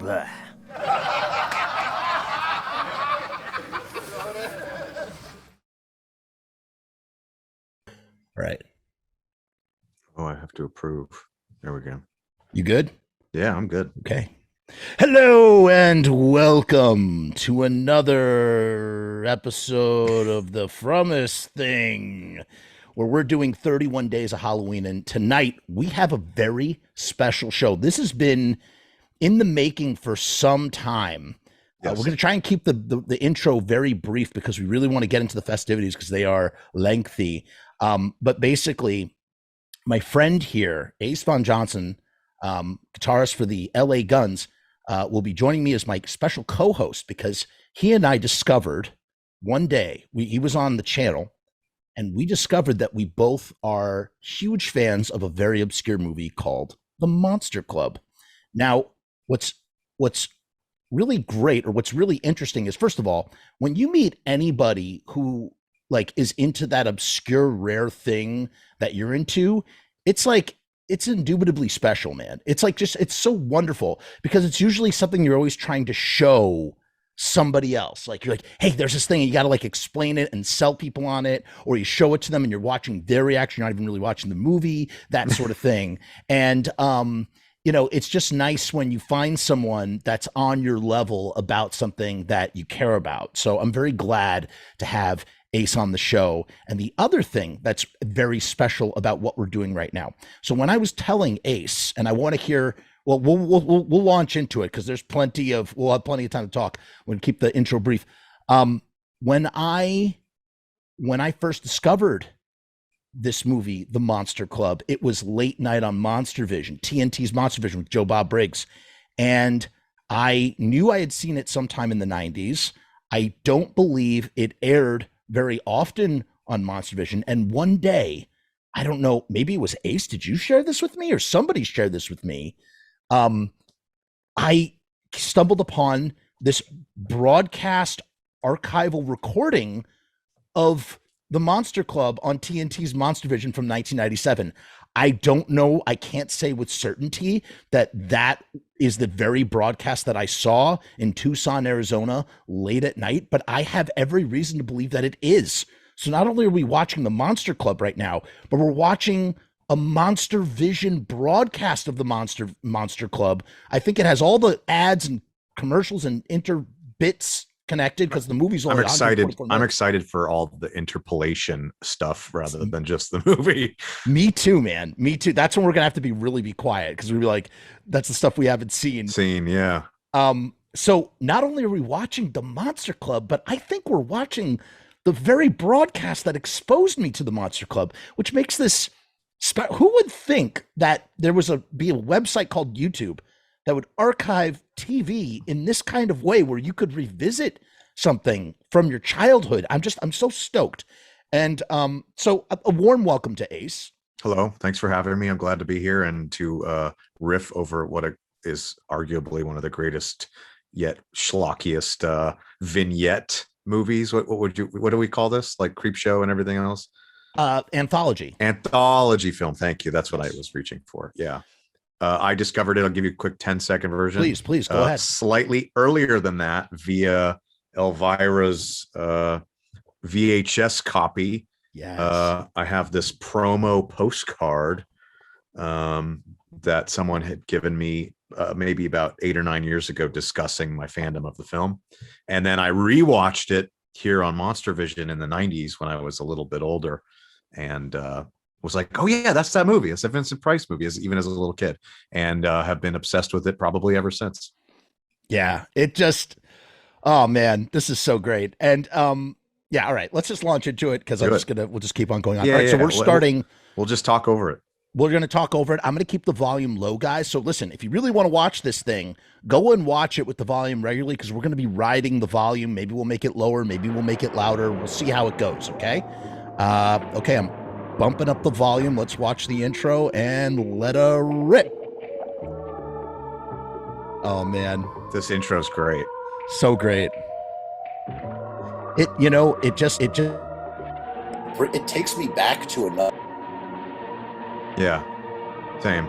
Blah. Right. Oh, I have to approve. There we go. You good? Yeah, I'm good. Okay. Hello and welcome to another episode of the Frumess thing, where we're doing 31 days of Halloween. And tonight we have a very special show. This has been in the making for some time. Yes. We're going to try and keep the intro very brief because we really want to get into the festivities because they are lengthy. But basically, my friend here, Ace Von Johnson, guitarist for the LA Guns, will be joining me as my special co-host because he and I discovered one day, he was on the channel, and we discovered that we both are huge fans of a very obscure movie called The Monster Club. Now, what's really great, or what's really interesting, is, first of all, when you meet anybody who like is into that obscure rare thing that you're into, it's like, it's indubitably special, man. It's like, just, it's so wonderful because it's usually something you're always trying to show somebody else. Like, you're like, hey, there's this thing, and you got to like explain it and sell people on it, or you show it to them and you're watching their reaction. You're not even really watching the movie, that sort of thing. And, you know, it's just nice when you find someone that's on your level about something that you care about. So I'm very glad to have Ace on the show. And the other thing that's very special about what we're doing right now. So when I was telling Ace, and I want to hear, well, we'll launch into it because we'll have plenty of time to talk. We'll keep the intro brief. When I first discovered this movie, The Monster Club, it was late night on MonsterVision, TNT's MonsterVision with Joe Bob Briggs. And I knew I had seen it sometime in the 90s. I don't believe it aired very often on MonsterVision. And one day, I don't know, maybe it was Ace, did you share this with me, or somebody shared this with me? I stumbled upon this broadcast archival recording of The Monster Club on TNT's MonsterVision from 1997. I don't know, I can't say with certainty that that is the very broadcast that I saw in Tucson, Arizona, late at night, but I have every reason to believe that it is. So not only are we watching The Monster Club right now, but we're watching a MonsterVision broadcast of the Monster Club. I think it has all the ads and commercials and bits connected because the movie's only I'm excited for all the interpolation stuff rather than just the movie. Me too, man. Me too. That's when we're gonna have to really be quiet because we'll be like, that's the stuff we haven't seen. Yeah. So not only are we watching The Monster Club, but I think we're watching the very broadcast that exposed me to The Monster Club, which makes this who would think that there was be a website called YouTube that would archive TV in this kind of way where you could revisit something from your childhood. I'm so stoked. And so a warm welcome to Ace. Hello. Thanks for having me. I'm glad to be here and to riff over what is arguably one of the greatest yet schlockiest vignette movies. What do we call this? Like Creepshow and everything else? Anthology film. Thank you. That's what I was reaching for. Yeah. I discovered it. I'll give you a quick 10-second version. Please go ahead. Slightly earlier than that, via Elvira's VHS copy. Yes. I have this promo postcard that someone had given me maybe about 8 or 9 years ago, discussing my fandom of the film. And then I rewatched it here on MonsterVision in the 90s when I was a little bit older, and was like, oh yeah, that's that movie. It's a Vincent Price movie, even as a little kid, and have been obsessed with it probably ever since. Yeah, it just, oh man, this is so great. And yeah, all right, let's just launch into it because we'll just keep on going on. Yeah, all right, so we're starting. We'll just talk over it. We're going to talk over it. I'm going to keep the volume low, guys. So listen, if you really want to watch this thing, go and watch it with the volume regularly because we're going to be riding the volume. Maybe we'll make it lower. Maybe we'll make it louder. We'll see how it goes, okay? Okay, I'm bumping up the volume. Let's watch the intro and let her rip. Oh, man. This intro's great. So great. It takes me back to another. Yeah, same.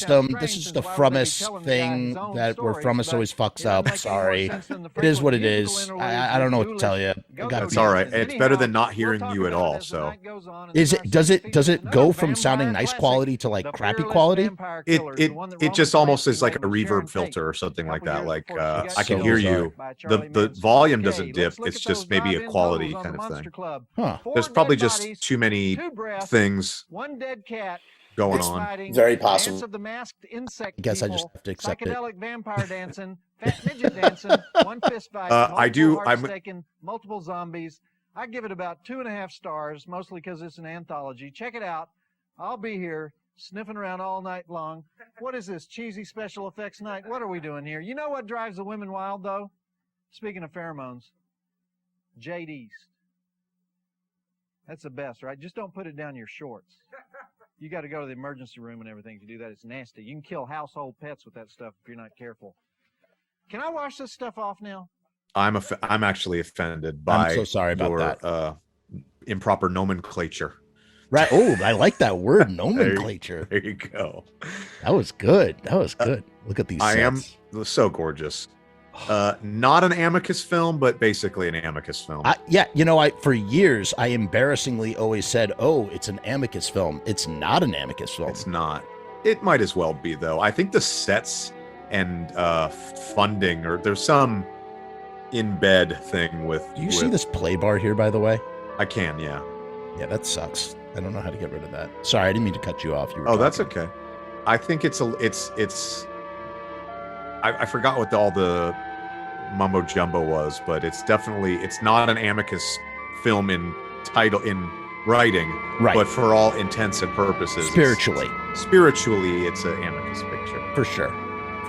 system. This is the Frumess thing that where Frumess always fucks up. Sorry, it is what it is. I don't know what to tell you. It's all right. It's better than not hearing you at all. So, is it? Does it go from sounding nice quality to like crappy quality? It just almost is like a reverb filter or something like that. Like I can hear you. The volume doesn't dip. It's just maybe a quality kind of thing. Huh. There's probably just too many things going on. Very possible. Of the masked insect I guess I just people, have to accept it. psychedelic vampire dancing, fat midget dancing, one fist fight, multiple zombies. I give it about 2.5 stars, mostly because it's an anthology. Check it out I'll be here sniffing around all night long. What is this, cheesy special effects night? What are we doing here? You know what drives the women wild, though? Speaking of pheromones, Jade East. That's the best, right? Just don't put it down your shorts. You got to go to the emergency room and everything to do that. It's nasty. You can kill household pets with that stuff if you're not careful. Can I wash this stuff off now? I'm actually offended by I'm so sorry about your, that. Improper nomenclature. Right. Oh, I like that word, nomenclature. There you go. That was good. That was good. Look at these I sets. am so gorgeous. Not an Amicus film, but basically an Amicus film. Yeah, you know, for years I embarrassingly always said, "Oh, it's an Amicus film." It's not an Amicus film. It's not. It might as well be, though. I think the sets and funding, or there's some in bed thing with. Do you see this play bar here, by the way? I can, yeah. Yeah, that sucks. I don't know how to get rid of that. Sorry, I didn't mean to cut you off. You were That's talking. okay. I think it's. I forgot what all the mumbo jumbo was, but it's not an Amicus film in title, in writing, Right. But for all intents and purposes, Spiritually, it's an Amicus picture. for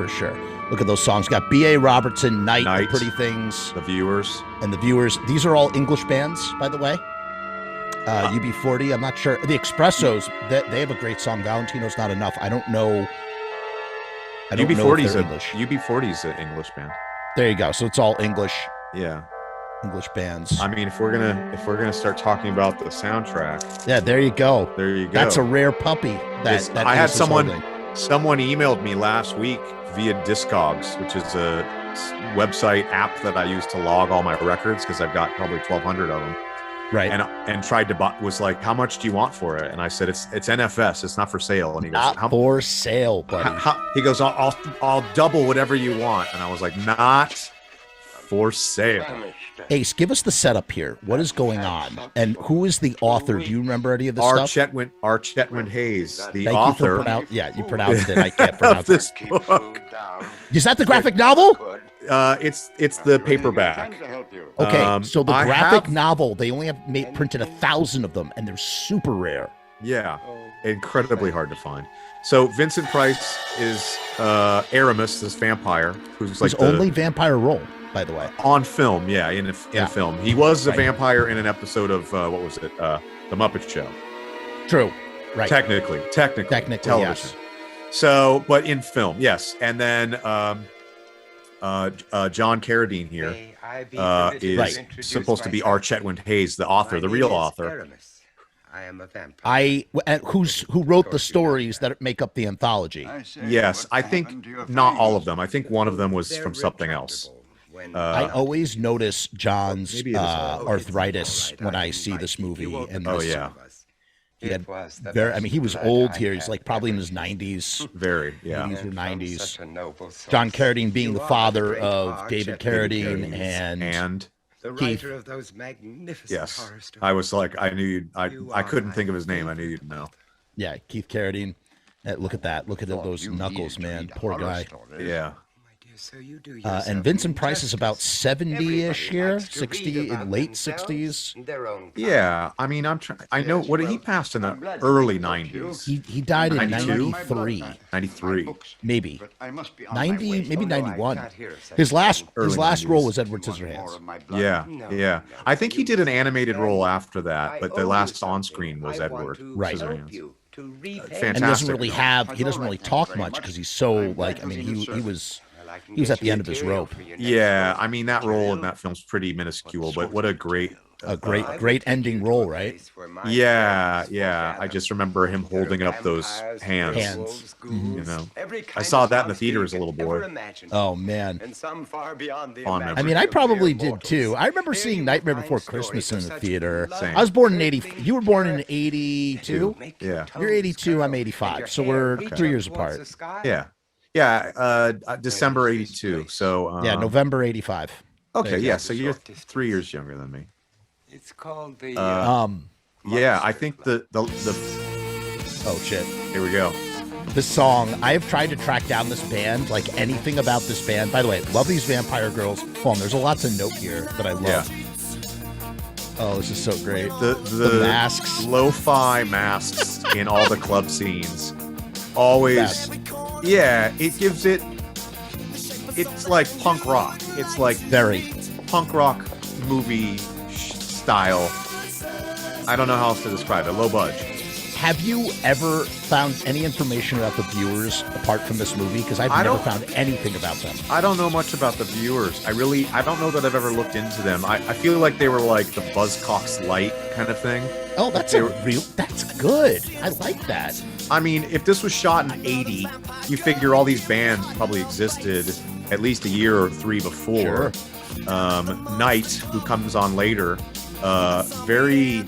sure. Look at those songs. Got B.A. Robertson, Night, Night. The Pretty Things, The Viewers. and The Viewers. These are all English bands, by the way. UB40, I'm not sure. The Expressos, they have a great song. Valentino's Not Enough. I don't know. I don't know if they're English. UB40's an English band. There you go. So it's all English Yeah. bands. I mean, if we're gonna start talking about the soundtrack, Yeah, there you go. there you go. That's a rare puppy. That I had Ace is someone holding. emailed me last week via Discogs, which is a website app that I use to log all my records because I've got probably 1,200 of them. Right. And tried to buy, was like, how much do you want for it? And I said, it's NFS, it's not for sale. And he goes, Not for sale, buddy. he goes, I'll double whatever you want. And I was like, not for sale. Ace, give us the setup here. What is going on? And who is the author? Do you remember any of this R. stuff? Chetwynd Hayes, the Thank author you pronounced it. I can't pronounce of this it. book. Is that the graphic novel? It's the paperback. Okay, so the I graphic have- novel, they only have printed 1,000 of them, and they're super rare. Yeah, incredibly hard to find. So Vincent Price is Aramis, this vampire, who's like His only vampire role, by the way. on film. Yeah, in a film. He was a Right. vampire in an episode of what was it? The Muppet Show. True. Right. Technically, Technically, television. yes. So, but in film, yes. And then John Carradine here is supposed to be R. Chetwynd Hayes, the author, the real author. I am a vampire. Who wrote the stories that make up the anthology? Yes, I think not all of them. I think one of them was from something else. I always notice John's maybe it is all. arthritis when I see this movie. And Oh, this- yeah. He had he was old here. He's like probably in his 90s. Very, yeah. 80s or 90s. John Carradine being the father of David Carradine and the Keith. writer of those magnificent Yes, horror stories. I was like, I knew I couldn't think of his name. I knew you'd know. yeah, Keith Carradine. Look at that. Look at those knuckles, man. Poor guy. Yeah. So you do And Vincent Price is about 70-ish here, 60, late 60s. Yeah, I mean, I know what he passed in the early 90s. He died in 92? 93, 93. maybe 90, maybe 91. His last Early role 90s. was Edward Scissorhands. Yeah, yeah. I think he did an animated role after that, but the last on screen was Edward Right. Scissorhands. And he Fantastic. doesn't really talk much because he's so like, I mean, he was at the end of his rope. Yeah, I mean, that role in that film's pretty minuscule, but what a great Great ending role, right? Yeah, yeah. I just remember him holding up those hands. You know, I saw that in the theater as a little boy. Oh man. Fond I mean, I probably did too. I remember seeing Nightmare Before Christmas in the theater. Same. I was born in 80. You were born in 82. Yeah, You're 82. I'm 85. So we're 3 years apart. yeah, yeah. December '82. So Yeah, November 85. Okay, yeah. So you're 3 years younger than me. It's called the. Yeah, I think the Oh shit. here we go. This song, I have tried to track down this band, like anything about this band. By the way, love these Vampire Girls. Hold on, there's a lot to note here that I love. Oh, this is so great. The masks, lo-fi masks in all the club scenes, always. Yeah, it gives it. It's like punk rock. It's like very punk rock movie style. I don't know how else to describe it. Low budge. Have you ever found any information about the viewers apart from this movie? Because I've never found anything about them. I don't know much about the viewers. I don't know that I've ever looked into them. I feel like they were like the Buzzcocks light kind of thing. Oh, that's good. I like that. I mean, if this was shot in 80, you figure all these bands probably existed at least a year or 3 before. Sure. Knight, who comes on later, very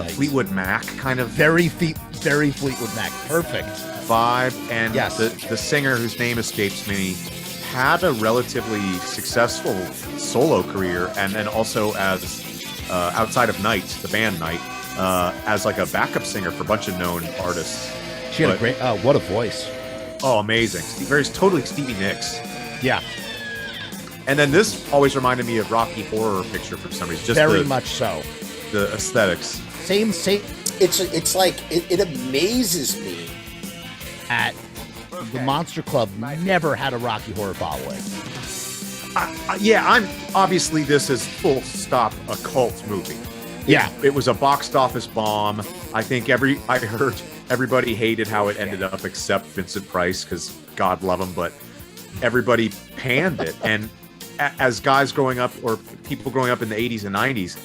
Fleetwood Mac kind of very Fleetwood Mac, perfect vibe. And yes, the singer whose name escapes me had a relatively successful solo career, and then also as outside of Knight, the band Knight, as like a backup singer for a bunch of known artists. She had a great what a voice. Oh, amazing. Very totally Stevie Nicks. Yeah. And then this always reminded me of Rocky Horror Picture for some reason. Just very much so. The aesthetics. Same. It's like it amazes me. At the Monster Club never had a Rocky Horror following. I'm obviously this is full stop a cult movie. Yeah, it was a box office bomb. I think I heard everybody hated how it ended up except Vincent Price, because God love him, but everybody panned it. And as guys growing up, or people growing up in the 80s and 90s,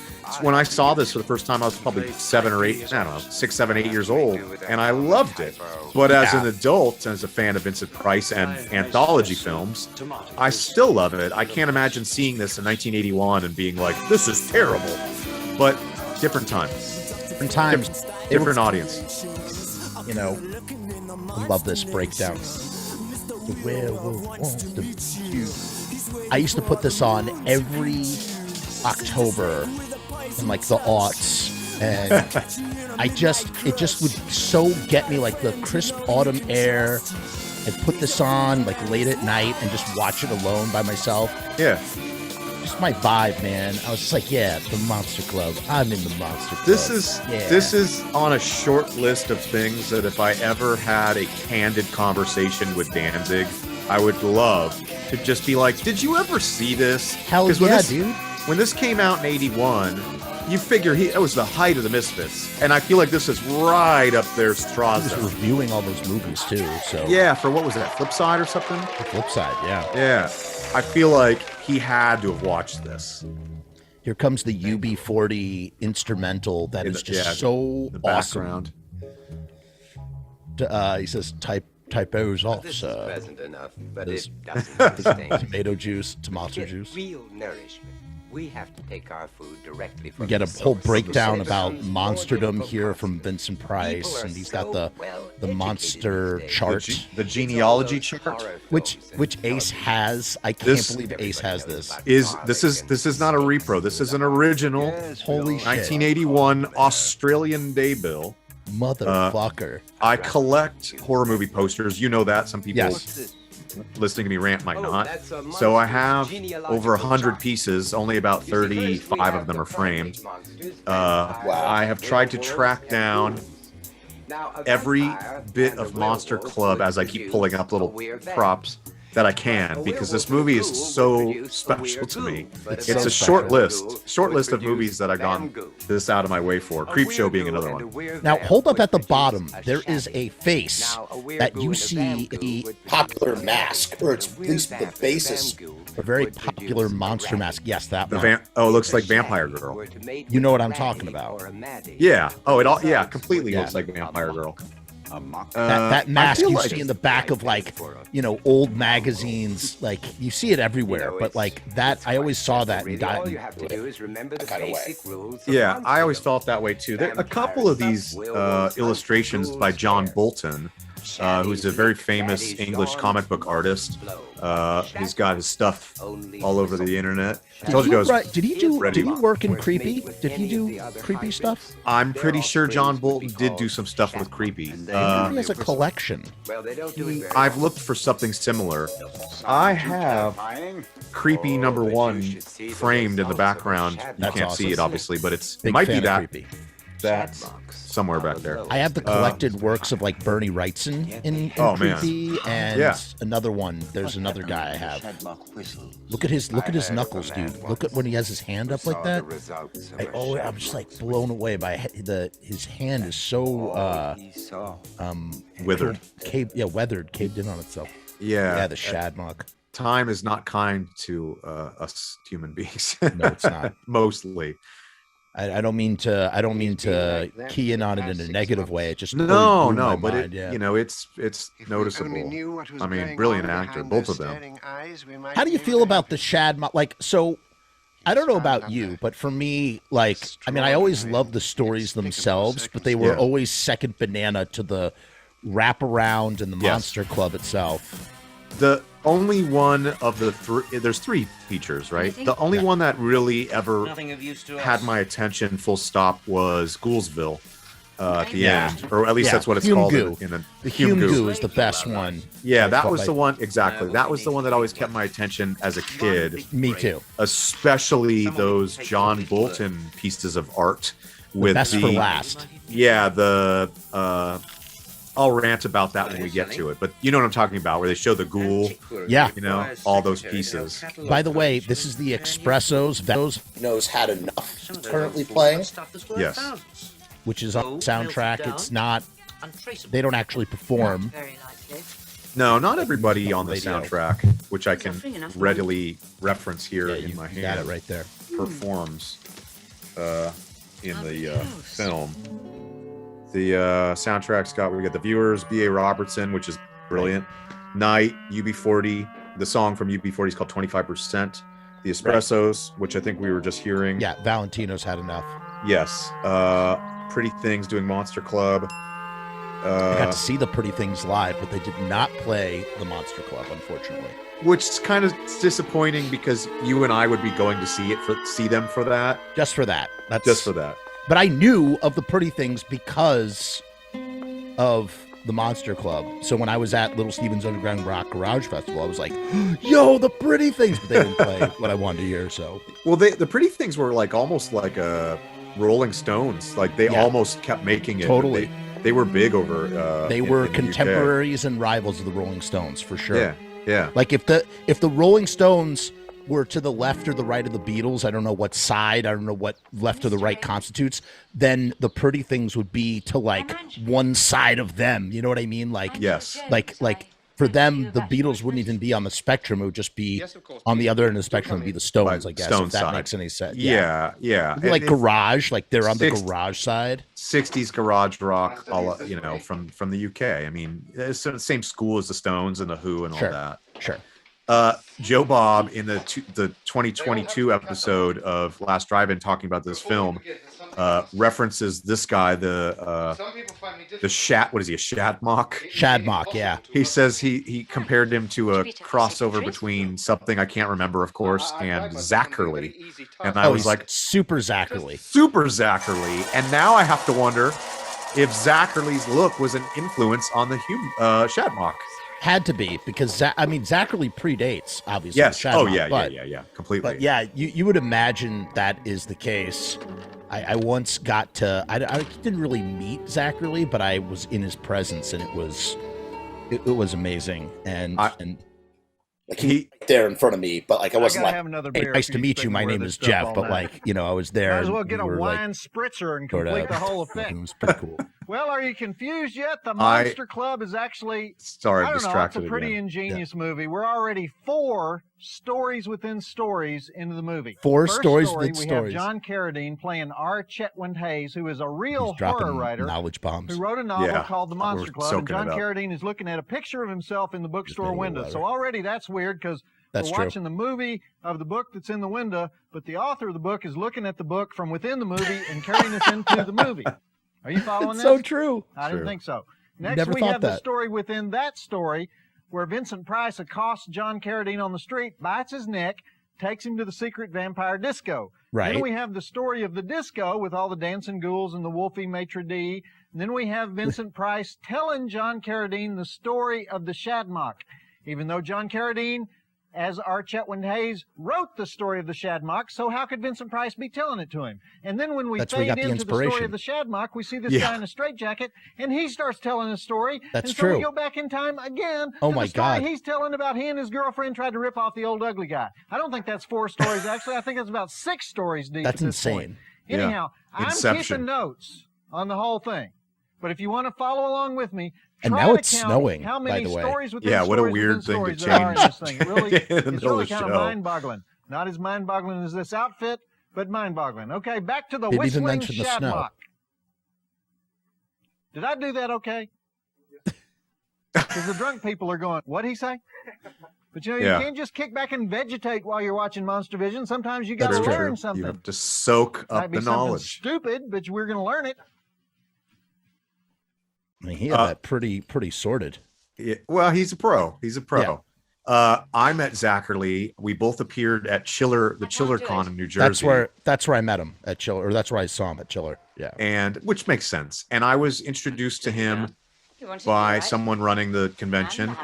when I saw this for the first time, I was probably 7 or 8, I don't know, 6, 7, 8 years old, and I loved it. But as an adult, as a fan of Vincent Price and anthology films, I still love it. I can't imagine seeing this in 1981 and being like, this is terrible. But different times. Different audience. You know, I love this breakdown. The werewolf wants to be you. I used to put this on every October in like the aughts, and it just would so get me, like the crisp autumn air. I'd put this on like late at night and just watch it alone by myself. Yeah. Just my vibe, man. I was just like, yeah, the Monster Club. I'm in the Monster Club. This is on a short list of things that if I ever had a candid conversation with Danzig, I would love to just be like, did you ever see this? Hell yeah, dude. When this came out in 81, you figure it was the height of the Misfits. And I feel like this is right up there, Straza. He was reviewing all those movies too, so. Yeah, for what was that, Flipside or something? The Flipside, yeah. Yeah. I feel like he had to have watched this. Here comes the UB40 instrumental that is just so awesome. He says, typos off, this sir. Is pleasant enough, but it doesn't tomato juice, tomato juice. Real nourishment. We have to take our food directly from we get a the whole source. breakdown about monsterdom here from Vincent Price, and he's got the monster chart, the genealogy chart, which Ace has. I can't believe Ace has this. This is not a repro. This is an original. Holy shit! 1981 Australian Day Bill. Motherfucker. I collect horror movie posters. You know that. Some people listening to me rant might not. So I have over 100 pieces. Only about 35 of them are framed. I have tried to track down every bit of Monster Club as I keep pulling up little props that I can, because this movie is so special to me. It's a short list of movies that I've gone this out of my way for. Creepshow being another one. Now hold up at the bottom. There is a face that you see a popular mask, or it's at least the basis. A very popular monster mask. Yes, that one. It looks like Vampire Girl. You know what I'm talking about. Yeah. Completely looks like Vampire Girl. That mask you see in the back of, like, you know, old magazines, like you see it everywhere, but like that, I always saw that and got yeah, I always felt that way too. There a couple of these illustrations by John Bolton who's a very famous English comic book artist. He's got his stuff all over the internet. Did he work in Creepy? Did he do Creepy stuff? I'm pretty sure John Bolton did do some stuff with Creepy. He has a collection. I've looked for something similar. I have Creepy #1 framed in the background. You can't see it obviously, but it might be that. That's somewhere back there. I have the collected works of like Bernie Wrightson in Creepy, and another one. There's another guy I have. Look at his knuckles, dude. Look at when he has his hand up like that. I'm just like blown away by his hand is so withered. Weathered, caved in on itself. Yeah, the Shadmock. Time is not kind to us human beings. No, it's not. Mostly. I don't mean to key in on it in a negative way. It just but mind, it's noticeable. I mean, brilliant actor, both of them. How do you feel about the Shadmock? Like, so I don't know about you, but for me, like, I mean, I always loved the stories themselves, but they were always second banana to the wraparound and the Monster Club itself. The only one of the there's 3 features, right? The only one that really ever had my attention full stop was Ghoulville at the end, or at least that's what it's called. The Hume Goo is the best one. Yeah, that was the one, exactly. That was the one that always kept my attention as a kid. Me too. Especially those John Bolton pieces of art with best for last. Yeah, I'll rant about that when we get to it, but you know what I'm talking about, where they show the ghoul. Yeah. All those pieces. By the way, this is the Expressos. Knows Had Enough. It's currently playing. Yes. Which is on the soundtrack. It's not. They don't actually perform. No, not everybody on the soundtrack, which I can readily reference here in my hand. Got it right there. Performs in the film. The soundtrack's we got The Viewers, B.A. Robertson, which is brilliant. Night, UB40. The song from UB40 is called 25%. The Espressos, which I think we were just hearing. Yeah, Valentino's Had Enough. Yes. Pretty Things doing Monster Club. I got to see the Pretty Things live, but they did not play the Monster Club, unfortunately. Which is kind of disappointing because you and I would be going to see them for that. Just for that. Just for that. But I knew of the Pretty Things because of the Monster Club. So when I was at Little Steven's Underground Rock Garage Festival, I was like, yo, the Pretty Things. But they didn't play what I wanted to hear. So, well, the Pretty Things were like almost like a Rolling Stones. Like they almost kept making it. Totally. They were big over. They were contemporaries and rivals of the Rolling Stones for sure. Yeah. Yeah. Like if the Rolling Stones were to the left or the right of the Beatles, I don't know what side, I don't know what left or the right constitutes, then the Pretty Things would be to like one side of them. You know what I mean? Like, yes. Like for them, the Beatles wouldn't even be on the spectrum. It would just be on the other end of the spectrum would be the Stones, I guess, if that makes any sense. Yeah. Like garage, like they're on the garage side. 60s garage rock, all from the UK. I mean, it's the same school as the Stones and the Who and all that. Sure. Joe Bob in the 2022 episode of Last Drive-In talking about this film references this guy, the what is he, a Shadmock? Shadmock, yeah. He says he compared him to a crossover between something I can't remember, of course, and Zachary. And I was like, super Zachary. And now I have to wonder if Zachary's look was an influence on the Shadmock. Had to be, because Zachary predates, obviously. Yes. Shadmock, yeah, completely. But yeah, you would imagine that is the case. I once got to, I didn't really meet Zachary, but I was in his presence, and it was amazing. And like he there in front of me, but like I wasn't like, hey, nice to meet you. My name is Jeff, but like, I was there. Might as well get a wine spritzer and complete the whole effect. It was pretty cool. Well, are you confused yet? The Monster Club is actually, sorry, I don't know, it's a again. pretty ingenious movie. We're already 4 stories within stories into the movie. First stories story, within we stories. have John Carradine playing R. Chetwynd Hayes, who is a real He's dropping horror writer knowledge bombs. who wrote a novel called The Monster Club. And John it up. Carradine is looking at a picture of himself in the bookstore window. So already that's weird because we're watching the movie of the book that's in the window, but the author of the book is looking at the book from within the movie and carrying us into the movie. Are you following this? So true. I didn't think so. Next, Never we thought have the that. story within that story where Vincent Price accosts John Carradine on the street, bites his neck, takes him to the secret vampire disco. Right. Then we have the story of the disco with all the dancing ghouls and the wolfie maitre d'. And then we have Vincent Price telling John Carradine the story of the Shadmock. Even though John Carradine, as R. Chetwynd Hayes, wrote the story of the Shadmock, so how could Vincent Price be telling it to him? And then when we That's where we fade got the into the story inspiration. of the Shadmock, we see this Yeah. guy in a straitjacket, and he starts telling a story. That's and so true. we go back in time again Oh to my the story God. he's telling about he and his girlfriend tried to rip off the old ugly guy. I don't think that's 4 stories, actually. I think it's about 6 stories deep That's at this point. insane. Yeah. Anyhow, I'm Inception. keeping notes on the whole thing. But if you want to follow along with me, And try now to it's count snowing, how by many the way. stories within Yeah, what a stories weird within thing to stories there are in this thing. It really, in the it's middle really of the kind of show. mind-boggling. Not as mind-boggling as this outfit, but mind-boggling. Okay, back to the Didn't even whistling mention the snow. Shadmock. Did I do that okay? Because the drunk people are going, what'd he say? But you know, you Yeah. can't just kick back and vegetate while you're watching Monster Vision. Sometimes you got That's to true. learn something. You have to soak Might up be the something knowledge. stupid, but we're going to learn it. I mean, he had that pretty sorted. Yeah, well, he's a pro. He's a pro. I met Zachary. We both appeared at the Chiller Con in New Jersey. That's where I met him at Chiller, or that's where I saw him at Chiller. Yeah. And which makes sense. And I was introduced to him by someone running the convention.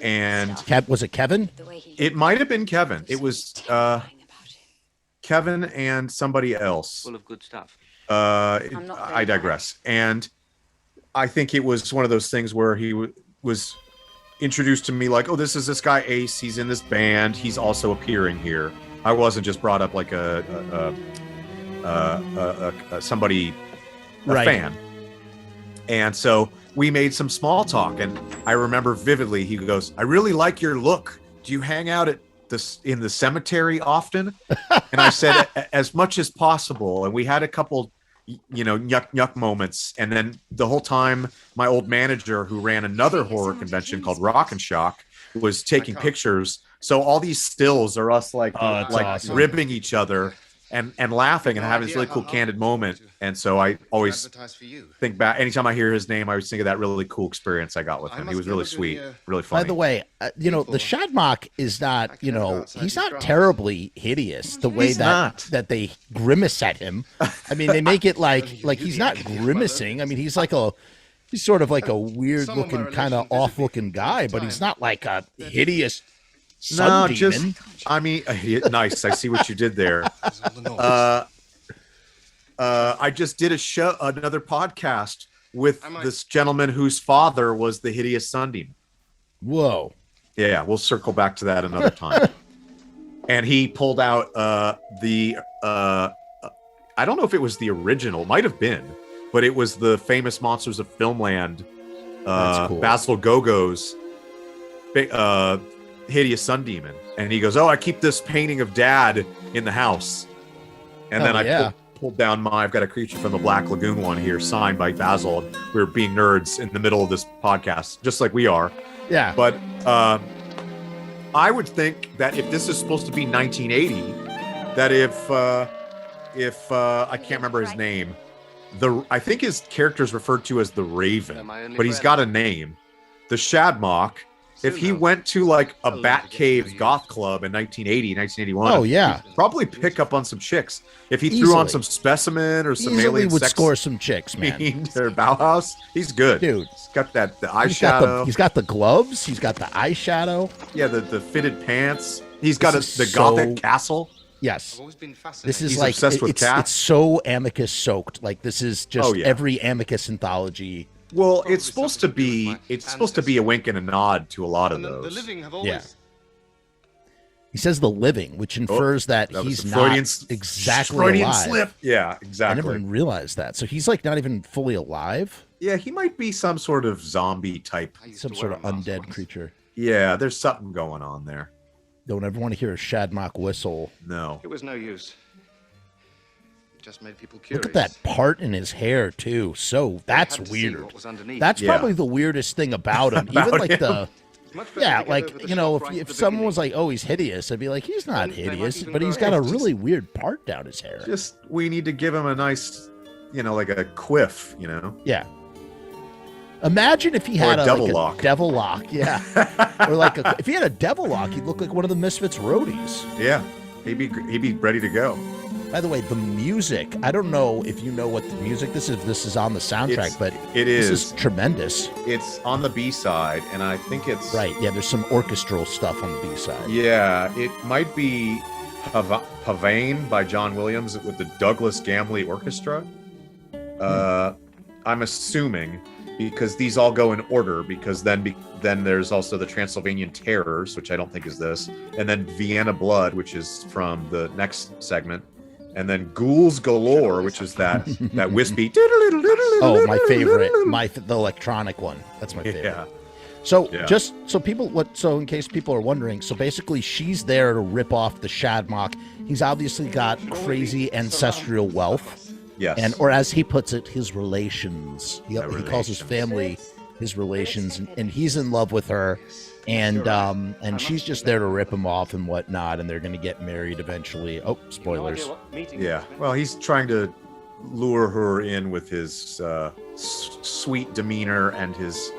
And Was it Kevin? it might have been Kevin. It was Kevin and somebody else. Full of good stuff. I digress. And I think it was one of those things where he was introduced to me like, oh, this is this guy Ace. He's in this band. He's also appearing here. I wasn't just brought up like somebody, a Right. fan. And so we made some small talk, and I remember vividly. He goes, "I really like your look. Do you hang out in the cemetery often?" And I said, "As much as possible." And we had a couple, yuck moments. And then the whole time, my old manager, who ran another horror convention called Rock and Shock, was taking pictures. So all these stills are us like awesome. ribbing each other and laughing and having this really cool candid moment. And so I always think back. Anytime I hear his name, I always think of that really cool experience I got with him. He was really sweet, really funny. By the way, the Shadmock is not, he's not terribly hideous the way that they grimace at him. I mean, they make it like he's not grimacing. I mean, he's sort of like a weird looking, kind of off looking guy, but he's not like a hideous sun demon. Nice. I see what you did there. I just did another podcast with this gentleman whose father was the hideous sun demon. Whoa. Yeah, we'll circle back to that another time. And he pulled out I don't know if it was the original, might have been, but it was the famous Monsters of Filmland, That's cool. Basil Gogo's hideous sun demon. And he goes, "Oh, I keep this painting of Dad in the house." And then I pulled down I've got a Creature from the Black Lagoon one here, signed by Basil. We were being nerds in the middle of this podcast, just like we are. Yeah. But I would think that if this is supposed to be 1980, that if I can't remember his name, I think his character is referred to as the Raven, but he's got a name. The Shadmock. If he went to like a Batcave goth club in 1980, 1981, Oh, yeah. he'd probably pick up on some chicks. If he threw on some Specimen or some Easily alien would sex score some chicks, man. fiend or Bauhaus, he's good. Dude. He's got the eyeshadow. He's got the gloves. He's got the eyeshadow. Yeah, the fitted pants. He's got This the is gothic so- castle. Yes. This is He's like obsessed with it's cats. so Amicus soaked. Like this is just Oh, yeah. every Amicus anthology. Well, it's supposed to be a wink and a nod to a lot of those. Yeah. He says the living, which infers that That was he's a not Freudian exactly Freudian alive. slip. Yeah, I exactly. never even realized that. So he's like not even fully alive. Yeah, he might be some sort of zombie type. Some sort of undead creature. Yeah, there's something going on there. Don't ever want to hear a Shadmock whistle. No. It was no use. It just made people curious. Look at that part in his hair too. So that's had to see weird. what was underneath. That's Yeah. probably the weirdest thing about him. Even like the Much better yeah, to get like over the you know, shock right if at the someone was beginning. like, "Oh, he's hideous," I'd be like, "He's not Then they might hideous," even but go he's got a ahead. really weird part down his hair. We need to give him a nice, like a quiff, Yeah. Imagine if he had a devil like lock. a devil lock, yeah, or like if he had a devil lock, he'd look like one of the Misfits roadies. Yeah, he'd be ready to go. By the way, the music, I don't know if you know what the music this is. If this is on the soundtrack, but this is tremendous. It's on the B side, and I think it's right. Yeah, there's some orchestral stuff on the B side. Yeah, it might be Pavane by John Williams with the Douglas Gamley Orchestra. I'm assuming, because these all go in order, because then there's also the Transylvanian Terrors, which I don't think is this, and then Vienna Blood, which is from the next segment, and then Ghouls Galore, which is that wispy. Oh, my favorite, the electronic one. That's my favorite. Yeah. So in case people are wondering, so basically she's there to rip off the Shadmock. He's obviously got crazy ancestral wealth. Yes. Or as he puts it, his relations. He calls his family his relations, and he's in love with her, and she's just there to rip him off and whatnot, and they're going to get married eventually. Oh, spoilers. Yeah. Well, he's trying to lure her in with his sweet demeanor and his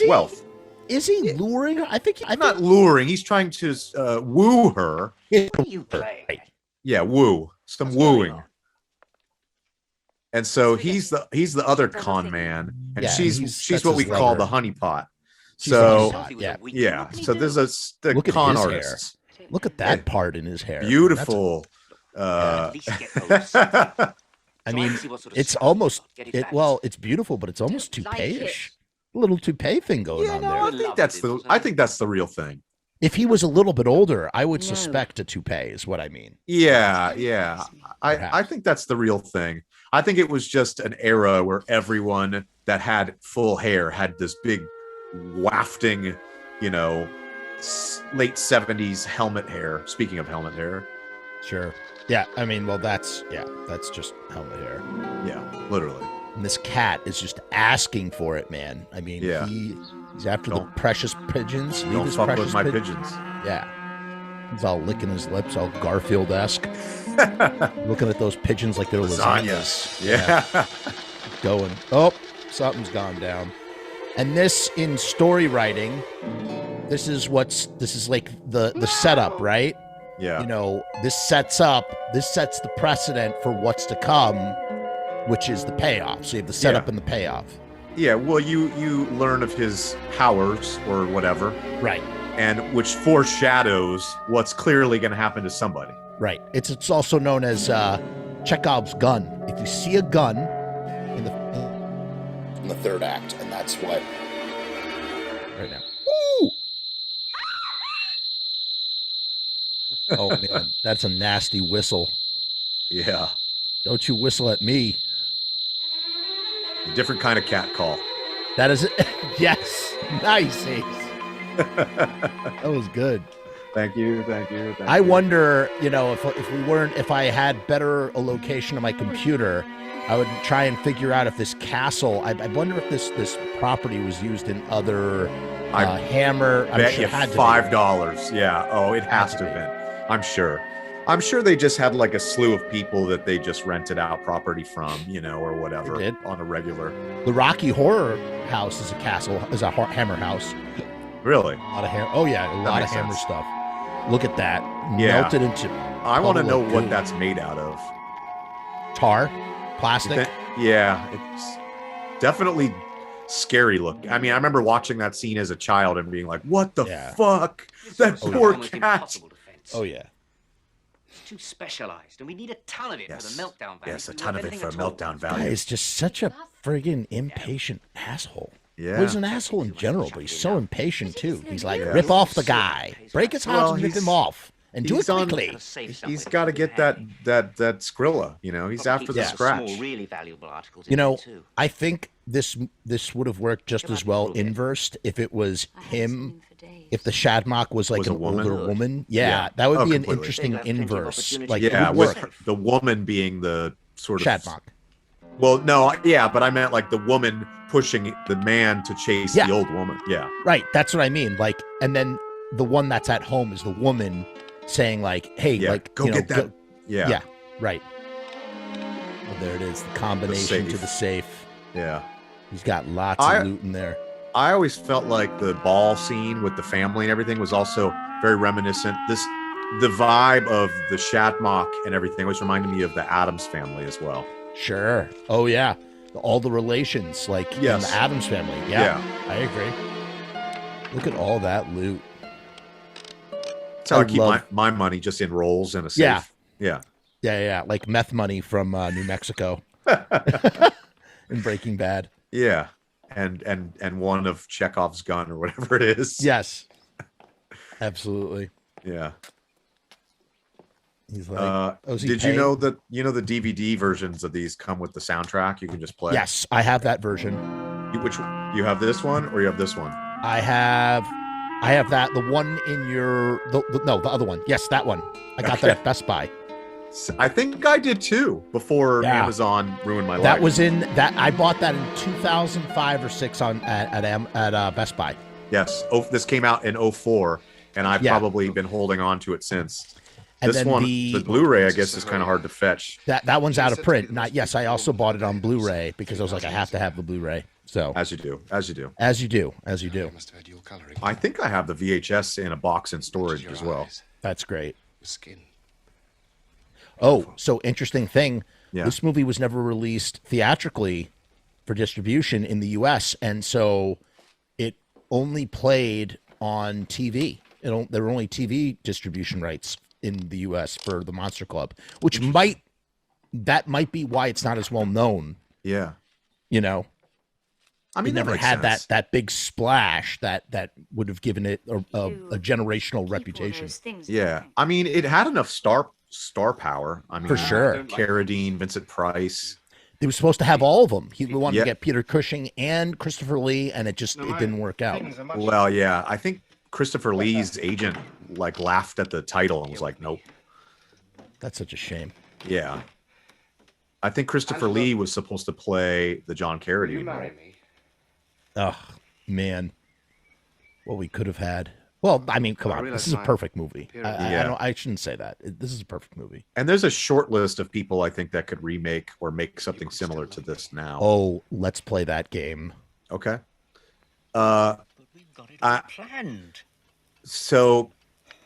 wealth. Is he luring her? I think not luring. He's trying to woo her. You play. Yeah, woo. Some wooing. And so he's the other con man, and she's what we call the honeypot. So yeah. So there's the con artists. Look at that part in his hair. Beautiful. I mean, it's almost it's beautiful, but it's almost toupee-ish. A little toupee thing going on there. I think that's the real thing. If he was a little bit older, I would suspect a toupee is what I mean. Yeah. I think that's the real thing. I think it was just an era where everyone that had full hair had this big wafting, late 70s helmet hair. Speaking of helmet hair. Sure. Yeah. I mean, well, that's just helmet hair. Yeah, literally. And this cat is just asking for it, man. I mean, he's after the precious pigeons. Don't fuck with my pigeons. Yeah. He's all licking his lips, all Garfield-esque. Looking at those pigeons like they're lasagnas. Yeah. Going. Oh, something's gone down. And this, in story writing, this is like the setup, right? Yeah. This sets the precedent for what's to come, which is the payoff. So you have the setup and the payoff. Yeah, well, you learn of his powers or whatever. Right. And which foreshadows what's clearly going to happen to somebody. Right. It's also known as Chekhov's gun. If you see a gun in the third act, and that's what. Right now. Ooh! Oh man, that's a nasty whistle. Yeah. Don't you whistle at me. A different kind of cat call. That is it. Yes. Nice, Ace. That was good. Thank you. I wonder, if I had better a location on my computer, I would try and figure out if this castle. I wonder if this property was used in other Hammer. Bet you $5. Yeah. Oh, it has to have been. I'm sure. I'm sure they just had like a slew of people that they just rented out property from, or whatever on a regular. The Rocky Horror House is a Hammer house. Really? A lot of Hammer. Oh yeah, a lot of Hammer stuff. Look at that. Yeah. Melted into. I want to know what that's made out of. Tar, plastic. Yeah, it's definitely scary look. I mean, I remember watching that scene as a child and being like, "What the fuck? That poor cat." Oh yeah. Too specialized, and we need a ton of it for the meltdown value. Yes, a ton of it for meltdown value. He's just such a friggin' impatient asshole. Yeah. Well, he's an asshole in general, but he's so impatient too. He's like, rip off the guy, break his house and rip him off, and do it quickly. He's got to get that Skrilla. He's after the scratch. Really valuable articles. I think this would have worked just as well inversed if it was him. If the Shadmock was like an older woman, that would be an interesting inverse. Like, with the woman being the sort of Shadmock. Well, no, but I meant like the woman pushing the man to chase the old woman. Yeah, right. That's what I mean. Like, and then the one that's at home is the woman saying like, "Hey, go get that." Right. Well, there it is. The combination to the safe. Yeah. He's got lots of loot in there. I always felt like the ball scene with the family and everything was also very reminiscent. The vibe of the Shatmock and everything always reminded me of the Addams Family as well. Sure. Oh yeah, all the relations like in the Addams Family. Yeah, I agree. Look at all that loot. That's how I keep my money, just in rolls in a safe. Yeah. Like meth money from New Mexico in Breaking Bad. Yeah, and one of Chekhov's gun or whatever it is. Yes, absolutely. Yeah. He's like, did you know that the DVD versions of these come with the soundtrack? You can just play. Yes, I have that version. You have this one or you have this one? I have that. The one in your the other one. Yes, that one. I got that at Best Buy. I think I did too before Amazon ruined my life. That was in that. I bought that in 2005 or 6 at Best Buy. Yes. This came out in 2004, and I've probably been holding on to it since. And this one, the Blu-ray, I guess, is kind of hard to fetch. That one's out of print. I also bought it on Blu-ray because I was like, I have to have the Blu-ray. So as you do. I think I have the VHS in a box in storage as well. That's great. Oh, so interesting thing. Yeah. This movie was never released theatrically for distribution in the U.S., and so it only played on TV. There were only TV distribution rights in the U.S. for the Monster Club, which might be why it's not as well known. Yeah, I mean, never had that big splash that would have given it a generational reputation. Yeah, I mean, it had enough star power. I mean, for sure. Carradine, Vincent Price. They were supposed to have all of them. He wanted to get Peter Cushing and Christopher Lee, and it didn't work out. Well, yeah, I think Christopher Lee's agent laughed at the title and was like, "Nope." That's such a shame. Yeah, I think Christopher Lee was supposed to play the John Carradine. Oh man, what we could have had. Well, I mean, come on, this is a perfect movie. I shouldn't say that. This is a perfect movie. And there's a short list of people I think that could remake or make something similar to this now. Oh, let's play that game. Okay. Planned. So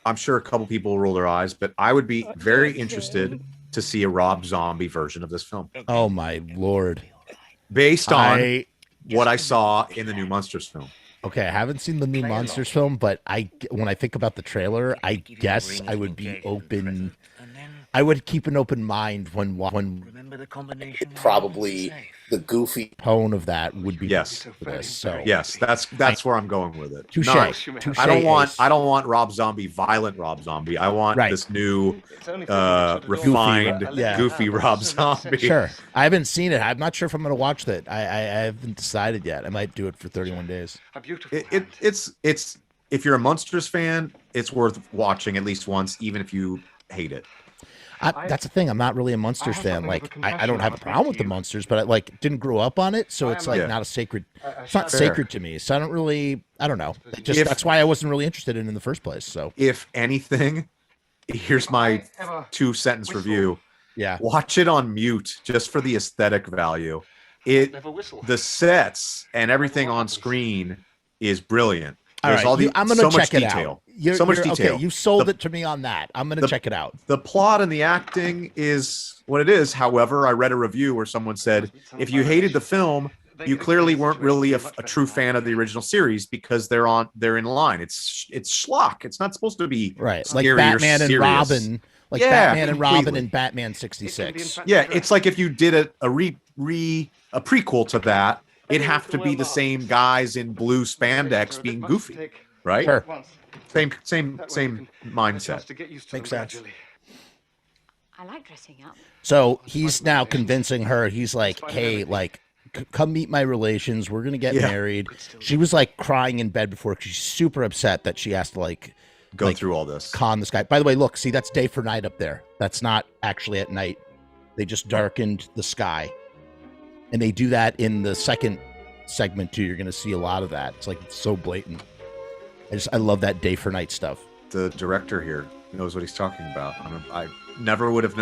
I'm sure a couple people will roll their eyes, but I would be very interested to see a Rob Zombie version of this film. Oh my Lord. Based on what I saw in the new Monsters film. Okay, I haven't seen the new Monsters film, but when I think about the trailer, I guess I would be open. I would keep an open mind when remember the combination. Probably the goofy tone of that would be yes. For this. So yes, that's where I'm going with it. Touche. I don't want Rob Zombie, violent Rob Zombie. I want this new refined, goofy Rob Zombie. Sure. I haven't seen it. I'm not sure if I'm going to watch that. I haven't decided yet. I might do it for 31 days. It's if you're a Monsters fan, it's worth watching at least once, even if you hate it. That's the thing. I'm not really a Monsters fan. I don't have a problem with the Monsters, but I didn't grow up on it, so it's not a sacred. It's not sacred to me. So I don't know. That's why I wasn't really interested in the first place. So if anything, here's my 2-sentence review. Yeah, watch it on mute just for the aesthetic value. The sets and everything on screen is brilliant. There's all right, I'm going to check it out. So much detail. Okay, you sold it to me on that. I'm going to check it out. The plot and the acting is what it is. However, I read a review where someone said, if you hated the film, you clearly weren't really a true fan of the original series because they're in line. It's schlock. It's not supposed to be right. Like Batman and Robin. Like Batman and Robin and Batman 66. Yeah, it's like if you did a prequel to that, it'd have to be the same guys in blue spandex being goofy, right? Sure. Same mindset. Makes sense. I like dressing up. So he's now convincing her. He's like, hey, come meet my relations. We're gonna get married. She was crying in bed before because she's super upset that she has to go through all this. Con this guy. By the way, look, see, that's day for night up there. That's not actually at night. They just darkened the sky. And they do that in the second segment too. You're going to see a lot of that. It's so blatant. I love that day for night stuff. The director here knows what he's talking about. I never would have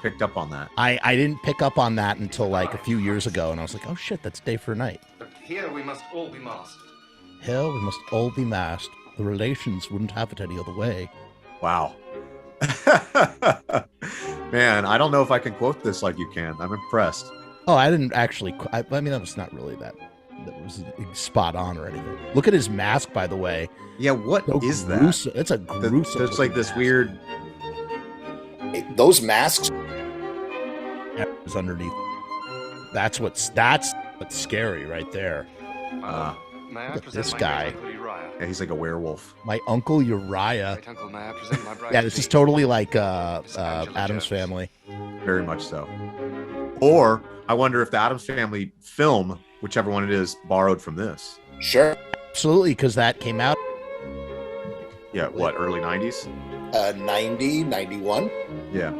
picked up on that. I didn't pick up on that until a few years ago, and I was like, oh shit, that's day for night. Here we must all be masked. Here we must all be masked. The relations wouldn't have it any other way. Wow. Man, I don't know if I can quote this like you can. I'm impressed. Oh, I didn't actually. I mean, that was not really that. That was spot on or anything. Look at his mask, by the way. Yeah, what is that? It's a gruesome. It's like this mask. weird. Those masks. Is underneath. That's what's scary right there. May I Look at present this my guy. great Uncle Uriah? Yeah, he's like a werewolf. My uncle Uriah. Great uncle, may I present my bride? Yeah, this is totally like Angela Adam's Jones. Family. Very much so. Or I wonder if the Addams Family film, whichever one it is, borrowed from this. Sure. Absolutely, because that came out. Yeah, what, early 90s? 90, 91. Yeah.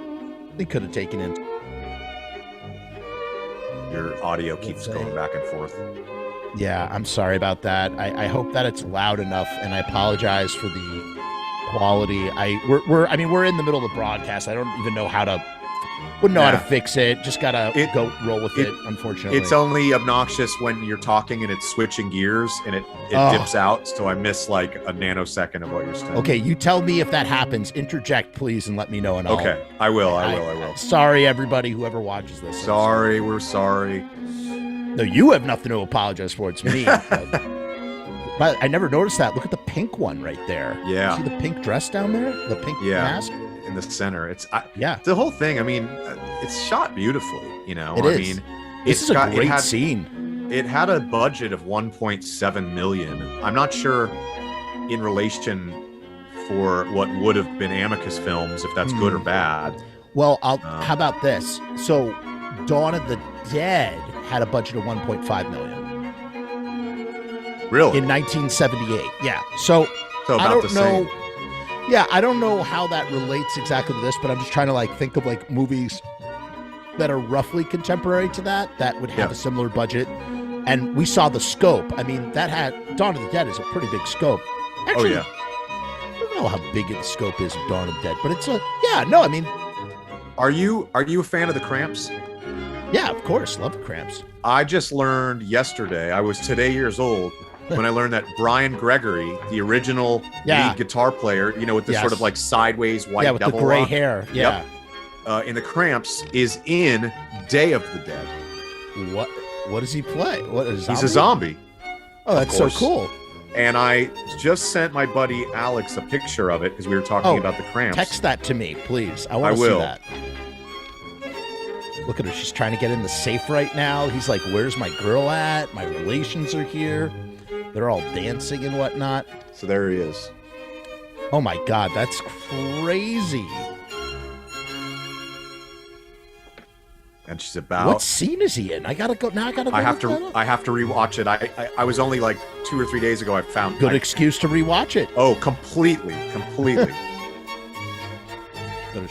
They could have taken in. Your audio keeps going back and forth. Yeah, I'm sorry about that. I hope that it's loud enough, and I apologize for the quality. We're in the middle of the broadcast. I don't even know how to. Wouldn't know how to fix it. Just gotta go roll with it. Unfortunately, It's only obnoxious when you're talking and it's switching gears and it dips out. So I miss like a nanosecond of what you're saying. Okay, you tell me if that happens. Interject, please, and let me know. And Okay, I will. Sorry, everybody, whoever watches this. Sorry, we're sorry. No, you have nothing to apologize for. It's me. But I never noticed that. Look at the pink one right there. Yeah. See the pink dress down there? The pink mask? In the center. It's yeah. The whole thing, I mean, it's shot beautifully, you know. It is. Mean, this is a great scene. It had a budget of 1.7 million. I'm not sure in relation for what would have been Amicus films, if that's good or bad. Well, how about this? So Dawn of the Dead had a budget of 1.5 million. Really? In 1978. Yeah. So about I don't the know. same. Yeah, I don't know how that relates exactly to this, but I'm just trying to like think of like movies that are roughly contemporary to that would have a similar budget. And we saw the scope. I mean, that had Dawn of the Dead is a pretty big scope. Actually, I don't know how big the scope is of Dawn of the Dead, but it's I mean, are you a fan of the Cramps? Yeah, of course, love the Cramps. I just learned yesterday. I was today years old when I learned that Brian Gregory, the original lead guitar player, you know, with this sort of like sideways white with devil the gray rock. hair. Yeah. Yep. In the Cramps is in Day of the Dead. What does he play? What is He's a zombie. Oh, that's so cool. And I just sent my buddy Alex a picture of it because we were talking about the Cramps. Text that to me, please. I want to see that. Look at her. She's trying to get in the safe right now. He's like, where's my girl at? My relations are here. They're all dancing and whatnot. So there he is. Oh my God, that's crazy. And she's about. What scene is he in? I gotta go now. I have to rewatch it. I was only like 2 or 3 days ago. I found good excuse to rewatch it. Oh, completely.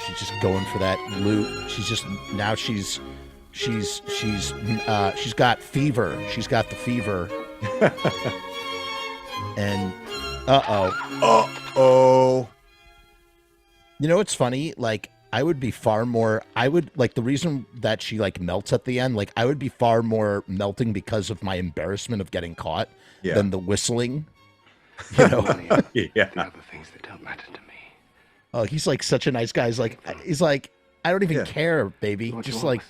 She's just going for that loot. She's got fever. She's got the fever. And you know, it's funny. Like, I would be far more. The reason that she like melts at the end. Like, I would be far more melting because of my embarrassment of getting caught than the whistling. You know. Yeah. The other things that don't matter to me. Oh, he's like such a nice guy. He's like, I don't even care, baby. What Just you want like,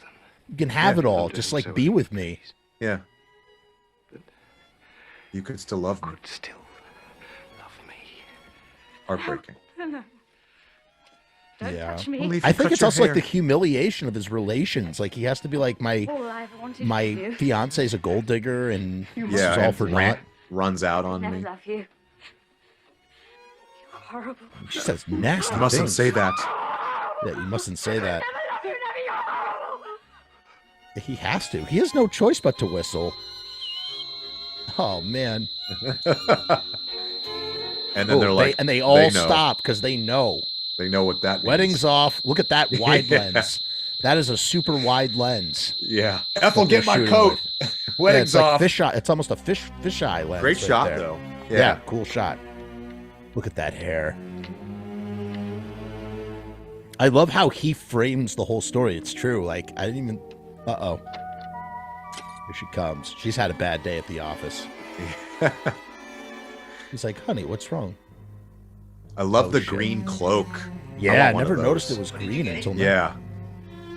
you can have it all. Just like, be with me. Yeah. You could still love me. Still love me. Heartbreaking. Don't touch Well, me. I think it's also like the humiliation of his relations. Like, he has to be like, my fiance's a gold digger, and this is all for naught. Runs out on Never me. love you. You're horrible. She says nasty You mustn't things. say that. Yeah, you mustn't say that. He has to. He has no choice but to whistle. Oh man. And then they're like, they all stop because they know. They know what that means. Wedding's off. Look at that wide lens. That is a super wide lens. Yeah. Ethel, get my coat. Wedding's it's off. Like fish eye. It's almost a fisheye lens. Great shot, there. though. Yeah, cool shot. Look at that hair. I love how he frames the whole story. It's true. Like, I didn't even... Here she comes. She's had a bad day at the office. He's like, honey, what's wrong? I love the shit. green cloak. Yeah, I want one never of noticed those. it was green until now. Yeah.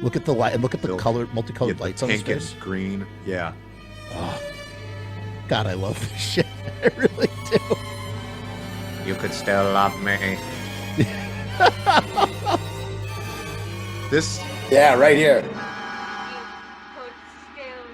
Look at the light and look at the color, multicolored Yeah, lights on his pink face. and green. Yeah. Oh, God, I love this shit. I really do. You could still love me. This Yeah, right here.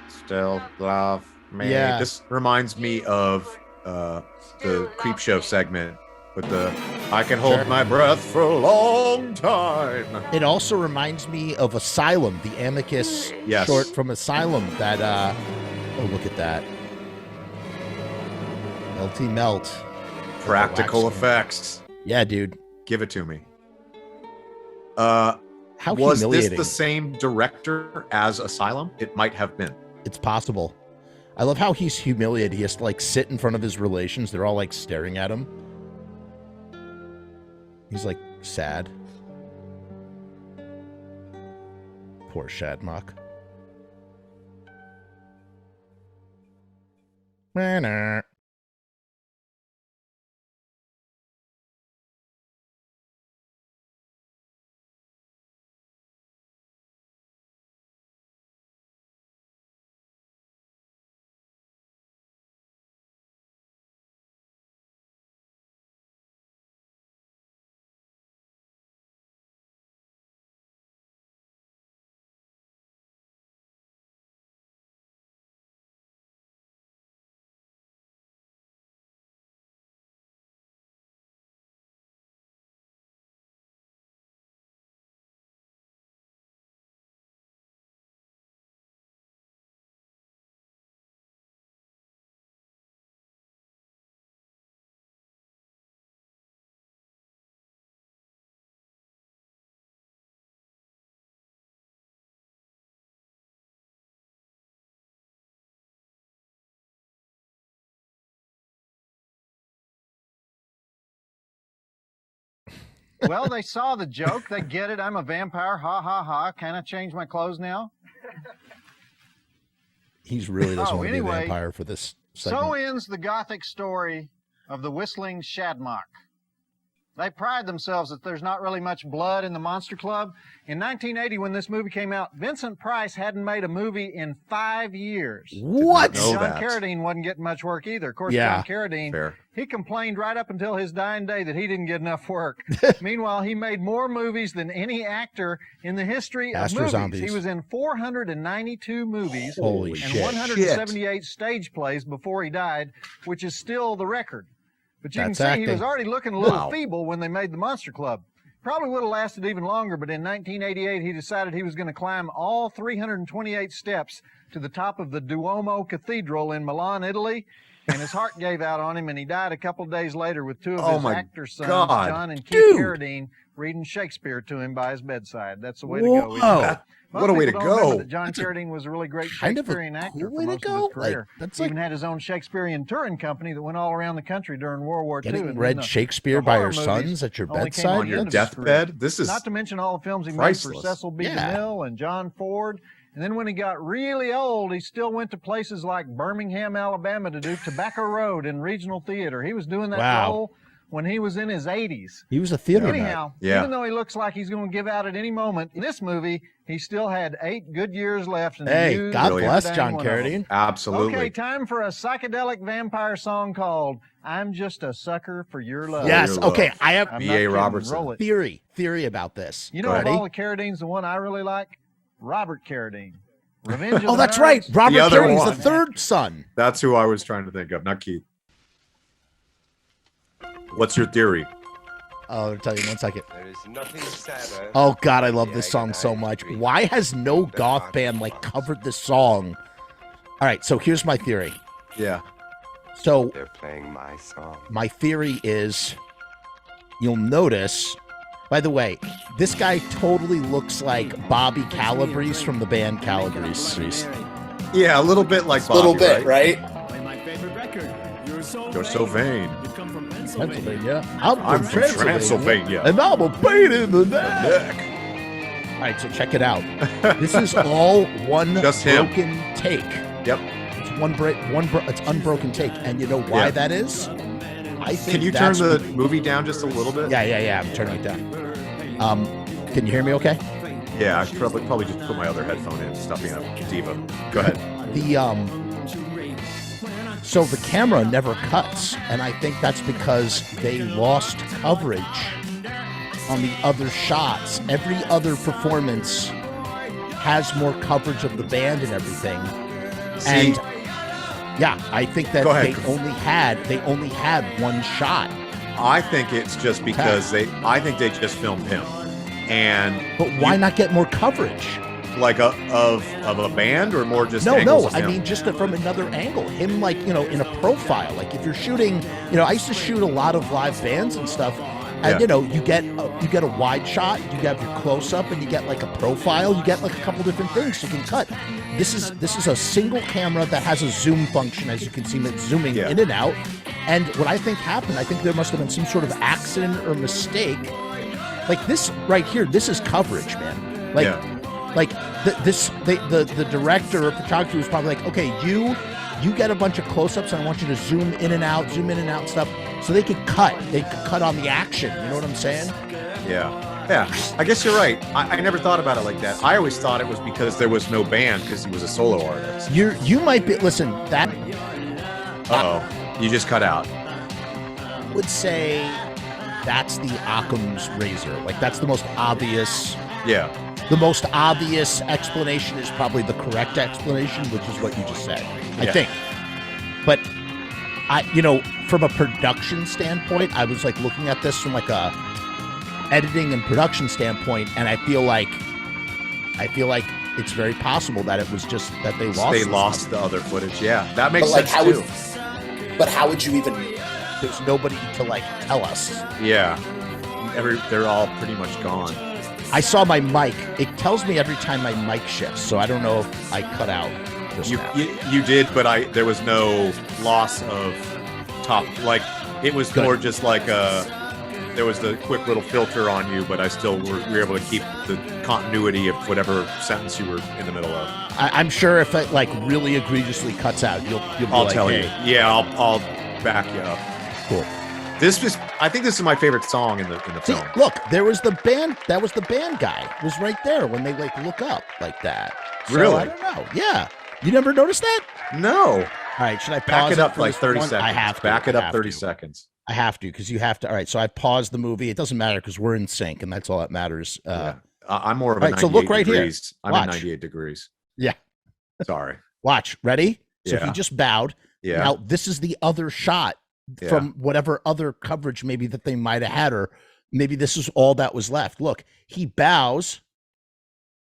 still love me. Yeah. This reminds me of the Creep Show segment with the I can hold my breath for a long time. It also reminds me of Asylum, the Amicus Yes. short from Asylum that, oh, look at that. Melty Melt. Practical Wax. effects. Yeah, dude. Give it to me. How Was this humiliating. the same director as Asylum? It might have been. It's possible. I love how he's humiliated. He has to like sit in front of his relations. They're all like staring at him. He's like sad. Poor Shadmock. Manner. Well, they saw the joke. They get it. I'm a vampire. Ha, ha, ha. Can I change my clothes now? He's really doesn't want to be a anyway, vampire for this segment. So ends the Gothic story of the Whistling Shadmock. They pride themselves that there's not really much blood in the Monster Club. In 1980, when this movie came out, Vincent Price hadn't made a movie in 5 years. What? know John that. Carradine wasn't getting much work either. Of course, Yeah. John Carradine, Fair. he complained right up until his dying day that he didn't get enough work. Meanwhile, he made more movies than any actor in the history of Astro movies. Zombies. He was in 492 movies Holy and shit. 178 stage plays before he died, which is still the record. But you That's can see he was acting. already looking a little Wow. feeble when they made the Monster Club. Probably would have lasted even longer, but in 1988, he decided he was going to climb all 328 steps to the top of the Duomo Cathedral in Milan, Italy, and his heart gave out on him, and he died a couple of days later with two of Oh his my actor sons, God. John and Keith Dude. Carradine, reading Shakespeare to him by his bedside. That's the way to Whoa. go. isn't it? That- Most what a way to people don't remember go. that John That's a Carradine was a really great kind of a Shakespearean actor cool for way to most go. of his Like, career. that's He like even had his own Shakespearean touring company that went all around the country during World War II. getting And read then Shakespeare the by horror your sons movies at your only came bedside. on On your end of his career. deathbed? This is Not to mention all the films he priceless. made for Cecil B. Yeah. DeMille and John Ford. And then when he got really old, he still went to places like Birmingham, Alabama to do Tobacco Road in regional theater. He was doing that Wow. role when he was in his 80s. He was a theater nut. Anyhow, Yeah. even though he looks like he's going to give out at any moment, in this movie, he still had 8 good years left. And he Hey, used God every bless dang John one of them. Carradine. absolutely. Okay, time for a psychedelic vampire song called I'm Just a Sucker for Your Love. Yes. your Okay. love. I have I'm B.A. not kidding. Robertson. Roll it. theory about this. You know, Ready? of all the Carradines, the one I really like? Robert Carradine. Revenge of Oh, the that's Nerds. right. Robert The other Carradine's one. the third son. That's who I was trying to think of, not Keith. What's your theory? Oh, I'll tell you in 1 second. There is nothing sadder. Oh God, I love than this the song so agonized much. grief Why has no of the goth heart band of like loss. covered this song? All right, so here's my theory. Yeah. So They're playing my song. my theory is, you'll notice. By the way, this guy totally looks like Bobby Calabrese from the band Calabrese. Yeah, a little bit like A little Bobby, bit, right? Play my favorite record. You're so vain. You come from Pennsylvania. Pennsylvania. I'm from Transylvania. And I'm a pain in the neck. Nick. All right, so check it out. This is all one Just him. broken take. Yep. It's it's unbroken take. And you know why that is? I think Can you turn the movie down just a little bit? Yeah. I'm turning it down. Can you hear me okay? Yeah, I probably just put my other headphone in. Stop being a diva. Go ahead. So the camera never cuts, and I think that's because they lost coverage on the other shots. Every other performance has more coverage of the band and everything. And yeah, I think that they only had one shot. I think it's just because I think they just filmed him. But why not get more coverage? Like of a band, or more just no. of I him? mean, just from another angle. Him, like, you know, in a profile. Like if you're shooting, you know, I used to shoot a lot of live bands and stuff. And you know, you get a wide shot, you have your close up, and you get like a profile. You get like a couple different things you can cut. This is a single camera that has a zoom function, as you can see, it's zooming in and out. And what I think happened, I think there must have been some sort of accident or mistake. Like this right here, this is coverage, man. Like the director or photographer was probably like, okay, you get a bunch of close-ups, and I want you to zoom in and out and stuff, so they could cut. They could cut on the action. You know what I'm saying? Yeah. I guess you're right. I never thought about it like that. I always thought it was because there was no band, because he was a solo artist. You might be. Listen, that. You just cut out. I would say that's the Occam's razor. Like that's the most obvious. Yeah. The most obvious explanation is probably the correct explanation, which is what you just said, I think. But from a production standpoint, I was like looking at this from like a editing and production standpoint, and I feel like it's very possible that it was just that they lost the other footage. Yeah, that makes sense too. But how would you even? There's nobody to like tell us. Yeah, they're all pretty much gone. I saw my mic. It tells me every time my mic shifts, so I don't know if I cut out. You did, but there was no loss of top. Like it was more just like there was the quick little filter on you, but I still we were able to keep the continuity of whatever sentence you were in the middle of. I'm sure if it like really egregiously cuts out, you'll be I'll like, tell hey. you. Yeah, I'll back you up. Cool. I think this is my favorite song in the film. Look, there was the band. That was the band guy. Was right there when they like look up like that. So, really? I don't know. Yeah. You never noticed that? No. All right. Should I back pause it up for like 30 one? seconds? I have to. Back it up 30 seconds. I have to because you have to. All right. So I paused the movie. It doesn't matter because we're in sync, and that's all that matters. I'm more of a 98 so look right degrees. Here. I'm at 98 degrees. Yeah. Sorry. Watch. Ready? So if you just bowed. Yeah. Now this is the other shot. From whatever other coverage maybe that they might have had, or maybe this is all that was left. Look, he bows.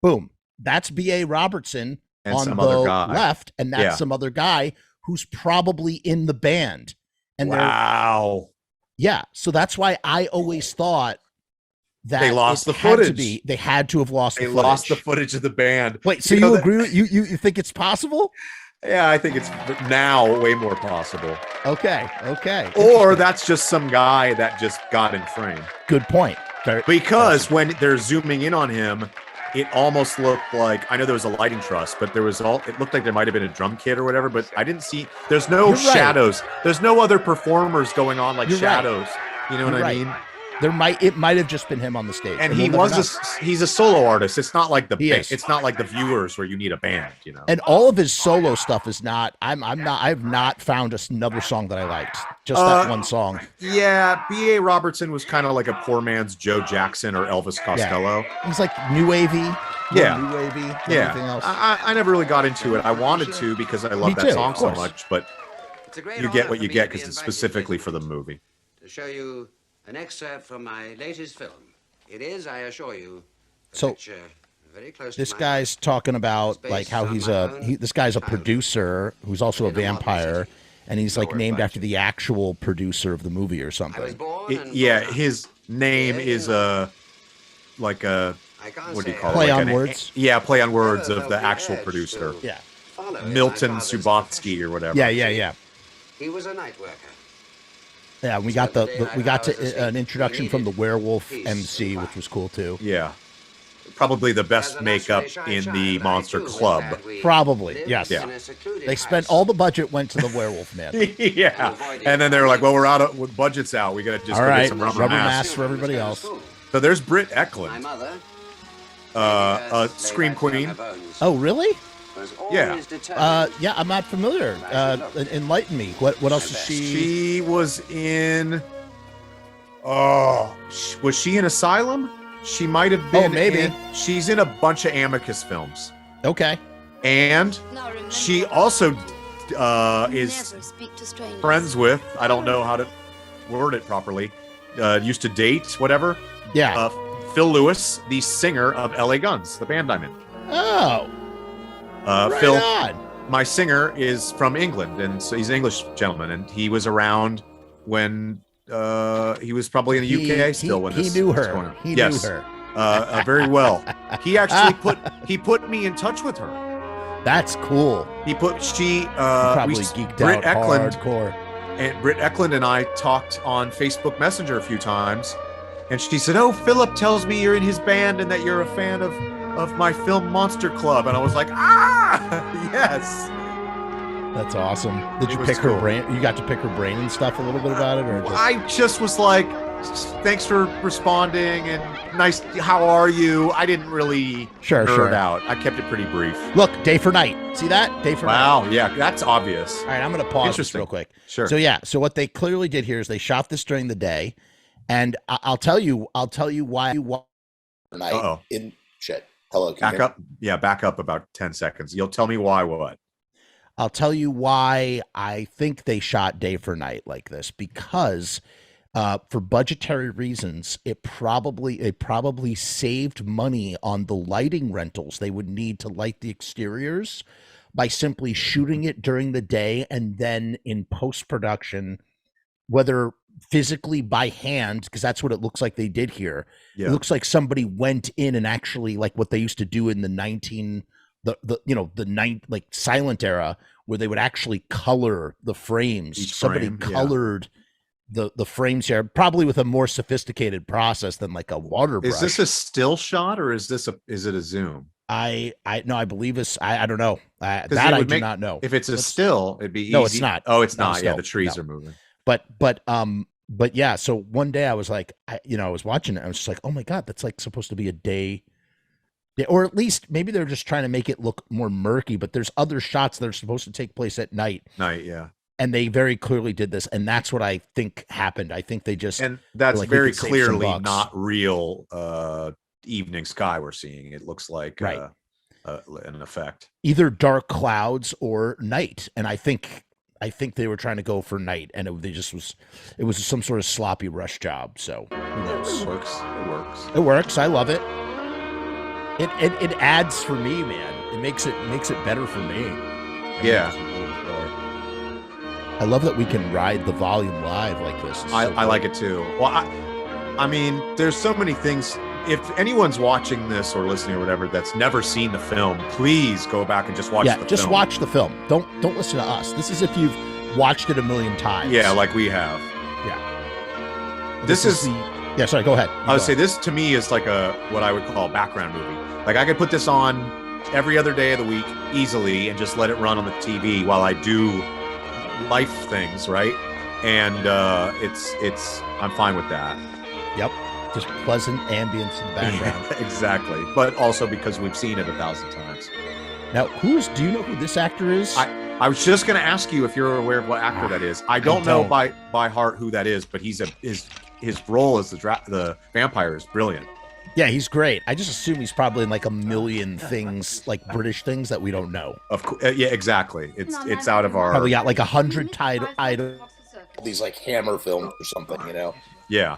Boom. That's B.A. Robertson and on the left, and that's some other guy who's probably in the band. And wow. Yeah. So that's why I always thought that they lost the footage. They had to have lost the footage. They lost the footage of the band. Wait, so you agree with you think it's possible? Yeah, I think it's now way more possible. Okay. Or that's just some guy that just got in frame. Good point. Because when they're zooming in on him, it almost looked like, I know there was a lighting truss, but it looked like there might have been a drum kit or whatever, but I didn't see, there's no shadows. Right. There's no other performers going on like shadows. Right. You know what I mean? It might have just been him on the stage. And he's a solo artist. It's not like it's not like the viewers where you need a band, you know. And all of his solo stuff is not I've not found another song that I liked. Just that one song. Yeah, B.A. Robertson was kind of like a poor man's Joe Jackson or Elvis Costello. Yeah. He's like new wavy. Yeah. New wavy. Yeah. Everything else. I never really got into it. I wanted to because I love that song so much, but you get what you get because it's specifically for the movie. To show you an excerpt from my latest film. It is, I assure you, so very close this guy's talking about like how this guy's a producer who's also a vampire, and he's like named after the actual producer of the movie or something. His name is what do you call it? Play on words. Play on words of the actual producer. Yeah. Milton Subotsky or whatever. Yeah. He was a night worker. Yeah, we got an introduction from the werewolf MC, which was cool too. Yeah. probably the best makeup in the Monster Club. Probably, yes. Yeah. They spent all the budget went to the werewolf man. Yeah, and then they were like, "Well, we're out of budget's out. We got to just all go right, get some rubber masks for everybody else." So there's Britt Eklund, Scream Queen. Oh, really? Yeah. Yeah, I'm not familiar. Enlighten me. What else is she? She was in. Oh, was she in Asylum? She might have been. Oh, maybe. She's in a bunch of Amicus films. Okay. And she also is friends with, I don't know how to word it properly, used to date, whatever. Yeah. Phil Lewis, the singer of LA Guns, the band I'm in. Oh. Right Phil, on. my singer, is from England, and so he's an English gentleman, and he was around when he was probably in the UK still when he this knew was her. going on. He Yes. knew her. Very well. He actually put me in touch with her. That's cool. Probably geeked Britt out Eklund, hardcore. and Britt Eklund and I talked on Facebook Messenger a few times, and she said, "Oh, Philip tells me you're in his band and that you're a fan of my film Monster Club," and I was like, yes. That's awesome. Did you was pick her cool. brain? You got to pick her brain and stuff a little bit about it, or just... I just was like, "Thanks for responding and nice. How are you?" I didn't really nerd out. I kept it pretty brief. Look, day for night. See that? Day for night. Wow, yeah, that's obvious. All right, I'm going to pause this real quick. Sure. So yeah, so what they clearly did here is they shot this during the day, and I'll tell you why. Night in shit. Hello. Back up. Yeah, back up about 10 seconds. You'll tell me why. What? I'll tell you why I think they shot day for night like this, because for budgetary reasons, it probably saved money on the lighting rentals they would need to light the exteriors by simply shooting it during the day, and then in post-production, whether physically by hand, because that's what it looks like they did here. Yeah. It looks like somebody went in and actually, like what they used to do in the silent era, where they would actually color the frames. Each Somebody frame, colored the frames here, probably with a more sophisticated process than like a water brush. Is this a still shot or is it a zoom? I believe it's I don't know. I would do not know. If it's a still, it'd be easy. No, it's not. Oh, it's Not a not. Yeah, still. the trees No. are moving. But yeah, so one day I was like, I was watching it. I was just like, oh my God, that's like supposed to be a day. Yeah, or at least maybe they're just trying to make it look more murky, but there's other shots that are supposed to take place at night. Yeah. And they very clearly did this. And that's what I think happened. I think they just, And that's like, we very could save some clearly bucks. not real evening sky we're seeing. It looks like Right. an effect. either dark clouds or night. And I think they were trying to go for night, and it was some sort of sloppy rush job. So who knows? It works. It works. I love it. It adds for me, man. It makes it better for me. I love that we can ride the volume live like this. I like it too. Well, I mean, there's so many things. If anyone's watching this or listening or whatever that's never seen the film, please go back and just watch the film. Watch the film. Don't listen to us. This is if you've watched it a million times. Yeah, like we have. Yeah. This is Yeah, sorry, go ahead. I would say this to me is like what I would call a background movie. Like I could put this on every other day of the week easily and just let it run on the TV while I do life things, right? And it's I'm fine with that. Yep. Just pleasant ambience in the background. Exactly. But also because we've seen it 1,000 times. Now, do you know who this actor is? I was just going to ask you if you're aware of what actor that is. I don't know by heart who that is, but his role as the vampire is brilliant. Yeah, he's great. I just assume he's probably in like a million things, like British things that we don't know. Of course, yeah, exactly. It's out of our. Probably got like 100 titles. These like Hammer films or something, Yeah.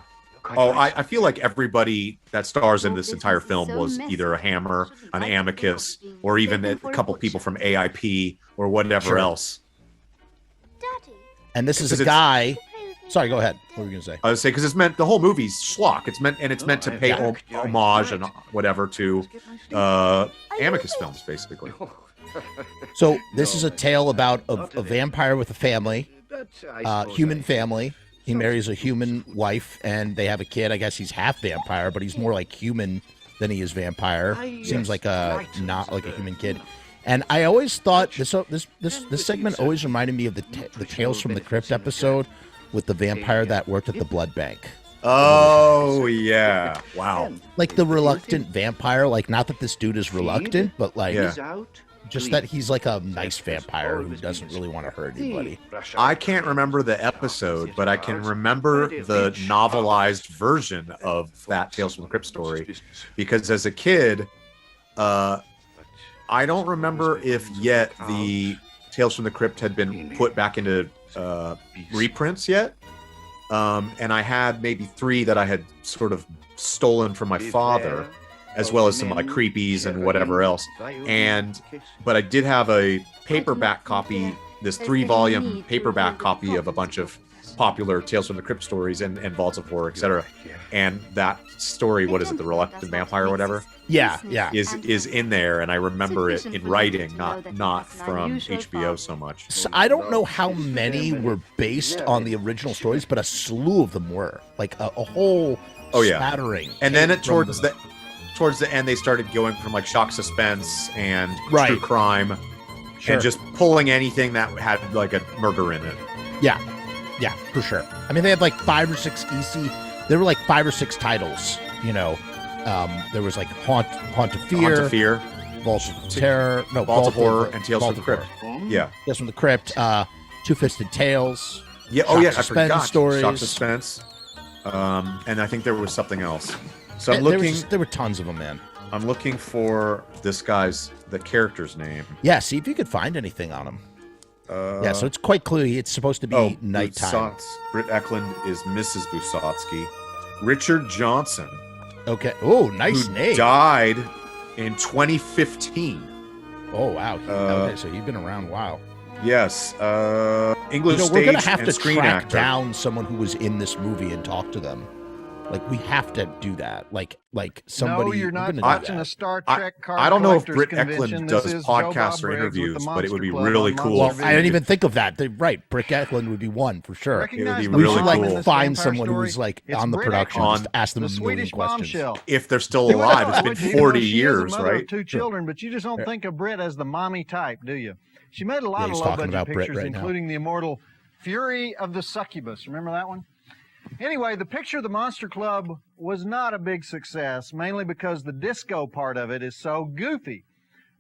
Oh, I feel like everybody that stars in this entire film was either a Hammer, an Amicus, or even a couple people from AIP or whatever else. And this is a guy. Sorry, go ahead. What were you gonna say? I would say because it's meant the whole movie's schlock. It's meant to pay homage and whatever to Amicus films, basically. So this is a tale about a vampire with a family, human family. He marries a human wife, and they have a kid. I guess he's half vampire, but he's more like human than he is vampire. Seems like not like a human kid. And I always thought this segment always reminded me of the Tales from the Crypt episode with the vampire that worked at the blood bank. Oh yeah! Wow. Like the reluctant vampire. Like not that this dude is reluctant, but like just that he's like a nice vampire who doesn't really want to hurt anybody. I can't remember the episode, but I can remember the novelized version of that Tales from the Crypt story, because as a kid, I don't remember if yet the Tales from the Crypt had been put back into reprints yet. And I had maybe 3 that I had sort of stolen from my father, as well as some like creepies and whatever else. But I did have a paperback copy, this 3-volume paperback copy of a bunch of popular Tales from the Crypt stories and Vaults of Horror, etc. And that story, what is it, the Reluctant Vampire or whatever? Yeah. Is in there, and I remember it in writing, not from HBO so much. So I don't know how many were based on the original stories, but a slew of them were. Like a whole smattering. And then towards the end, they started going from like shock suspense and true crime, and just pulling anything that had like a murder in it. Yeah, for sure. I mean, they had like 5 or 6 EC. There were like 5 or 6 titles. You know, there was like Haunt of Fear, Vault of Terror, Vault of Horror, and Tales from the Crypt. Yeah, Tales from the Crypt. Two-Fisted Tales. Yeah. Shock I forgot. Stories. Shock Suspense. And I think there was something else. So I'm looking. There were tons of them, man. I'm looking for the character's name. Yeah, see if you could find anything on him. Yeah, so it's quite clear it's supposed to be nighttime. Britt Eklund is Mrs. Busotsky. Richard Johnson. Okay. Oh, nice name. Died in 2015. Oh, wow. Okay, so he's been around a while. Yes. English stage we're gonna have and to screen track actor. down someone who was in this movie and talk to them. Like we have to do that. Like somebody. No, you're not we're gonna do watching that. a Star Trek card. I don't know if collectors Britt Eklund convention. does This is Joe Bob podcasts or Briggs with interviews, the but it would be Monster really Club cool. on Well, I didn't even think of that. Right, Britt Eklund would be one for sure. Recognize It would the be really we should mom in cool. this find vampire someone story? who's like It's on the Britt production, Eklund, just ask them the a million Swedish questions. bombshell. If they're still alive, it's been Even though 40 she is a years, mother of right? 2 children, but you just don't think of Britt as the mommy type, do you? She made a lot of he's talking low-budget about Britt pictures, right now. including the immortal Fury of the Succubus. Remember that one? Anyway, the picture of the Monster Club was not a big success, mainly because the disco part of it is so goofy.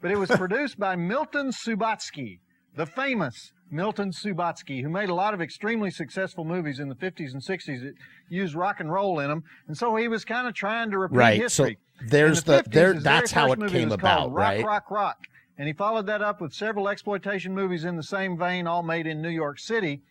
But it was produced by Milton Subotsky, the famous Milton Subotsky, who made a lot of extremely successful movies in the 50s and 60s that used rock and roll in them. And so he was kind of trying to repeat history. So there's In the 50s, his that's very how first it movie came was called about, right? Rock. And he followed that up with several exploitation movies in the same vein, all made in New York City.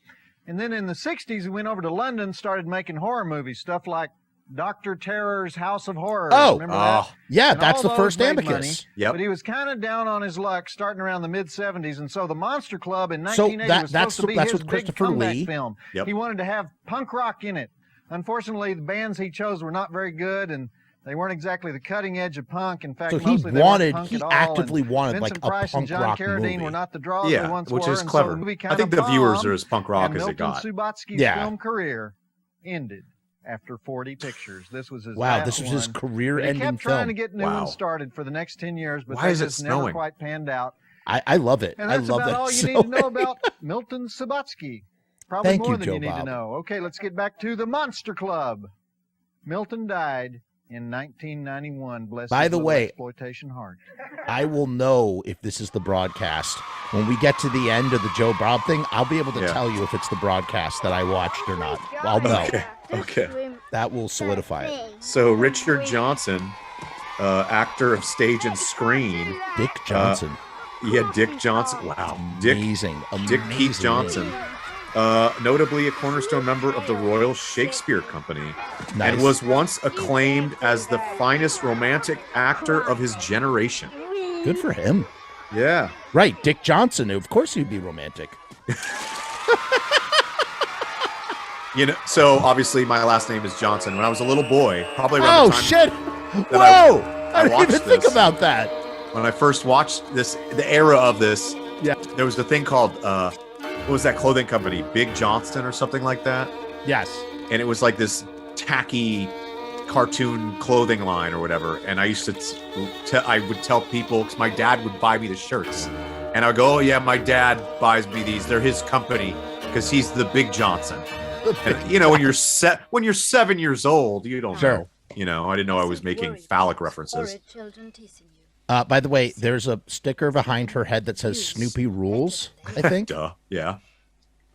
And then in the 60s, he went over to London, started making horror movies, stuff like Dr. Terror's House of Horrors. Oh, remember that? Yeah, And that's all the those first made Amicus. money, Yep. But he was kind of down on his luck starting around the mid-70s. And so the Monster Club in So 1980 was that's supposed to be that's his with big Christopher comeback Lee. film. Yep. He wanted to have punk rock in it. Unfortunately, the bands he chose were not very good, and they weren't exactly the cutting edge of punk. In fact, So he mostly they weren't wanted, punk he at all, actively and wanted like Vincent a Price punk and John rock Carradine movie. were not the draws they Yeah, once which were, is and so clever. the movie I kind think of the viewers bombed, are as punk rock and as it Milton got. Subotsky's Yeah. film career ended after 40 pictures. This was his Wow, last this was his one. career-ending He kept trying film. to get new Wow. ones started for the next 10 years, but Why they is it just never snowing? quite panned out. I love it. And I that's love about that. all you so need to know about Milton Subotsky. Probably Thank more you, than Joe you need Bob. to know. Okay, let's get back to the Monster Club. Milton died in 1991. Bless By his the little way, exploitation heart. I will know if this is the broadcast. When we get to the end of the Joe Bob thing, I'll be able to tell you if it's the broadcast that I watched or not. I'll know. Okay. That will solidify it. So Richard Johnson, actor of stage and screen. Dick Johnson. Yeah, Dick Johnson. Wow. Amazing. Dick Pete amazing Johnson. name. Notably a cornerstone member of the Royal Shakespeare Company, Nice. and was once acclaimed as the finest romantic actor of his generation. Good for him. Yeah. Right, Dick Johnson. Of course he'd be romantic. You know, so obviously my last name is Johnson. When I was a little boy, probably around Oh, the time shit. that I Whoa. I didn't watched even think this. about that. when I first watched this, the era of this, Yeah. there was the thing called, what was that clothing company? Big Johnston or something like that? Yes. And it was like this tacky cartoon clothing line or whatever, and I used to I would tell people, because my dad would buy me the shirts, and I would go, oh yeah, my dad buys me these, they're his company, because he's the Big Johnson. And, you know, when you're 7 years old, you don't know. You know, I didn't know I was making phallic references. By the way, there's a sticker behind her head that says Snoopy rules, I think. Duh, yeah.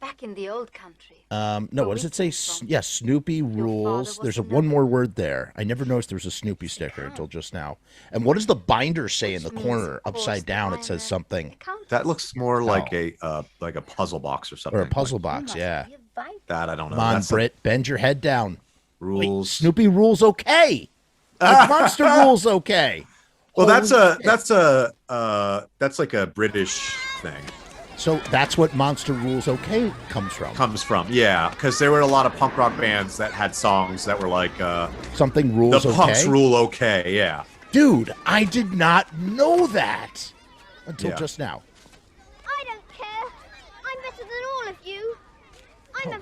Back in the old country. No, what does it say? Yeah, Snoopy rules. There's one more word there. I never noticed there was a Snoopy sticker until just now. And what does the binder say in the corner, upside down? It says something. That looks more like a puzzle box or something. Or a puzzle box, yeah. That I don't know. Come on, Britt, bend your head down. Rules. Wait, Snoopy rules okay. Like Monster rules okay. Well, that's like a British thing. So that's what Monster Rules Okay comes from. Yeah, because there were a lot of punk rock bands that had songs that were like something rules the okay. punks rule okay, yeah. Dude, I did not know that until just now. I don't care. I'm better than all of you. I'm a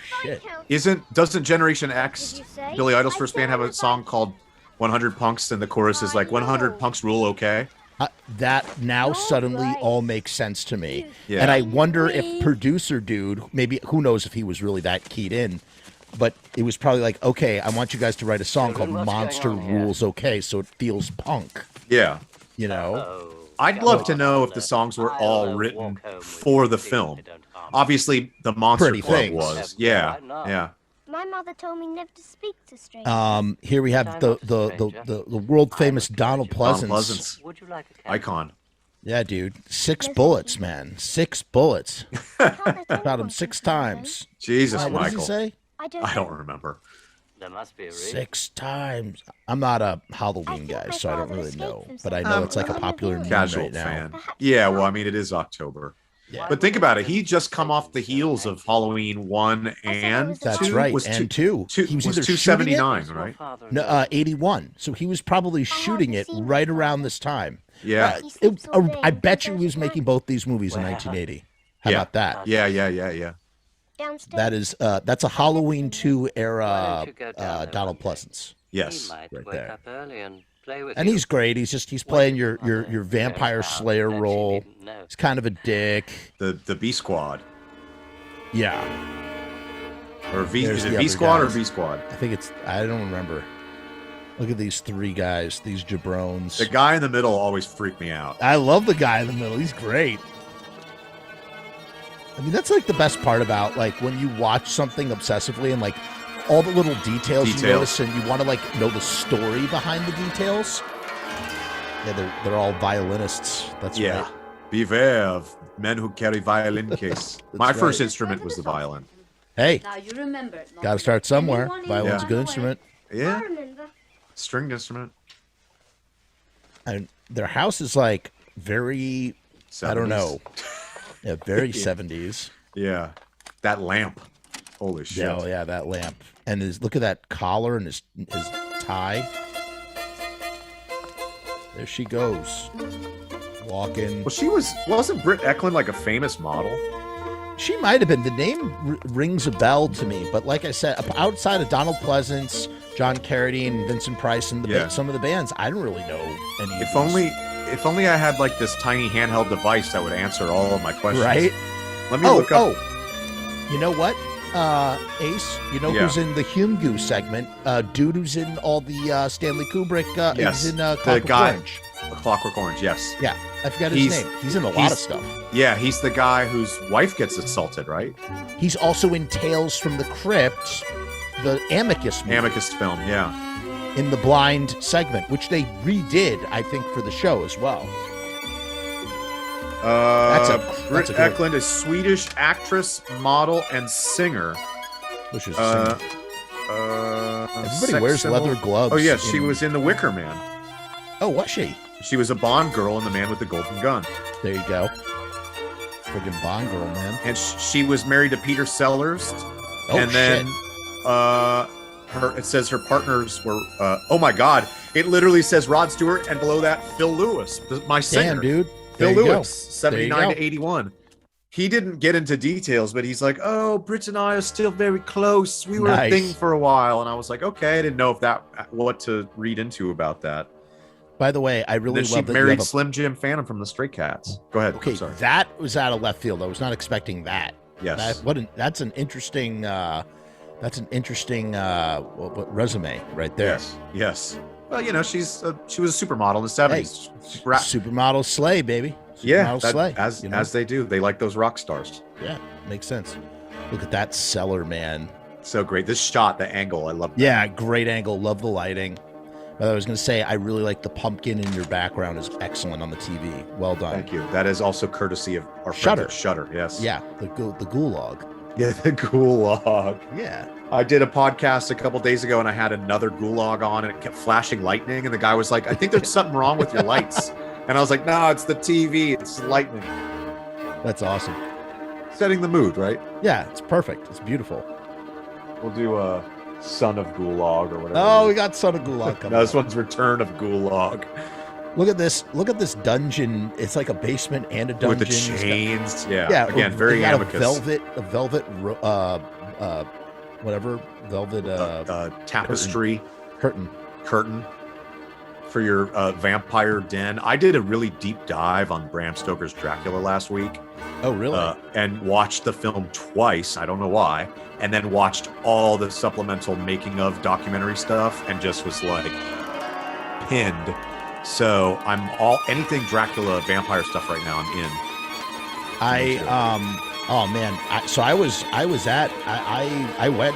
Viscount. Doesn't Generation X, Billy Idol's first band, have a song called 100 Punks, and the chorus is like 100 punks rule okay? That now suddenly all makes sense to me. Yeah. And I wonder if producer dude, maybe, who knows if he was really that keyed in, but it was probably like, okay, I want you guys to write a song called Monster Rules Okay, so it feels punk. Yeah. You know? I'd love to know if the songs were all written for the film. Obviously, the Monster Club was. Yeah, yeah. My mother told me never to speak to strangers. Here we have the world famous Donald Pleasance. Would you like a icon? Yeah, dude. 6 bullets, man. 6 bullets. Shot him 6 times. Jesus, what Michael. Does he say? I don't remember. There must be a 6 times. I'm not a Halloween guy, so I don't really know. But I know it's like a popular meme casual right now. fan. Yeah, well, I mean, it is October. Yeah. But think about it. He just come off the heels of Halloween 1 and 2. That's right, Was and 2. He was either 279, right? No, 81. So he was probably shooting it right around this time. Yeah. I bet you he was making both these movies in 1980. How about that? Yeah. That is that's a Halloween 2 era Donald Pleasance. Yes, right there. And he's great. He's playing your vampire slayer role. He's kind of a dick. The B Squad. Yeah. Or is it V Squad or B Squad? I think I don't remember. Look at these 3 guys, these jabrones. The guy in the middle always freaked me out. I love the guy in the middle. He's great. I mean, that's like the best part about like when you watch something obsessively and like all the little details you notice, and you want to like know the story behind the details. Yeah, they're all violinists. That's right. Beware of men who carry violin case. My first instrument was the violin. Hey, Now you remember. got to start somewhere. Violin's a good instrument. Yeah, stringed instrument. And their house is like very, 70s. I don't know. Yeah, very 70s. Yeah, that lamp. Holy shit. Oh, yeah, that lamp. And look at that collar and his tie. There she goes. Walking. Well, wasn't Britt Eklund like a famous model? She might have been. The name rings a bell to me. But like I said, outside of Donald Pleasance, John Carradine, Vincent Price, and some of the bands, I don't really know any of these. If only I had like this tiny handheld device that would answer all of my questions. Right? Let me look up. Oh, you know what? Ace, you know who's in the Hume Goose segment? Dude who's in all the Stanley Kubrick. Yes, he's in the guy, Orange. Clockwork Orange. Yes. Yeah, I forgot his name. He's in a lot of stuff. Yeah, he's the guy whose wife gets assaulted, right? He's also in Tales from the Crypt, the Amicus movie. Amicus film, yeah. In the Blind segment, which they redid, I think, for the show as well. Britt Eklund is Swedish actress, model, and singer. Which is everybody wears leather gloves. Oh yeah, she was in The Wicker Man. Oh, was she? She was a Bond girl in The Man with the Golden Gun. There you go. Friggin' Bond girl, man. And she was married to Peter Sellers. Oh, and then it says her partners were oh my god, it literally says Rod Stewart and below that Phil Lewis, my singer. Damn, dude. Phil Lewis, 79 to 81. he didn't get into details, but he's like, "Oh, Britt and I are still very close. We were Nice. a thing for a while." And I was like, "Okay." I didn't know what to read into about that. By the way, I really Then she love that you married have a- Slim Jim Phantom from the Stray Cats. Go ahead. Okay, I'm sorry. that was out of left field. I was not expecting that. Yes. That's an interesting resume right there. Yes. Well, you know, she was a supermodel in the 70s. Supermodel slay, baby. Yeah, Supermodel slay. as they do. They like those rock stars. Yeah, makes sense. Look at that cellar, man. So great. This shot, the angle, I love that. Yeah, great angle. Love the lighting. But I was going to say, I really like the pumpkin in your background is excellent on the TV. Well done. Thank you. That is also courtesy of our Shudder. friends at Shudder. Yes. Yeah, the gulag. Yeah, the gulag. Yeah. I did a podcast a couple days ago, and I had another gulag on, and it kept flashing lightning. And the guy was like, "I think there's something wrong with your lights." And I was like, "No, it's the TV. It's lightning." That's awesome. Setting the mood, right? Yeah, it's perfect. It's beautiful. We'll do a Son of Gulag or whatever. Oh, we got Son of Gulag coming. No, this one's Return of Gulag. Look at this. Look at this dungeon. It's like a basement and a dungeon. With the chains. Yeah. Yeah. Again, very they got Amicus. A velvet, whatever, velvet, tapestry. Curtain. For your vampire den. I did a really deep dive on Bram Stoker's Dracula last week. Oh, really? And watched the film twice. I don't know why. And then watched all the supplemental making of documentary stuff and just was like pinned. So I'm anything Dracula vampire stuff right now. I'm in.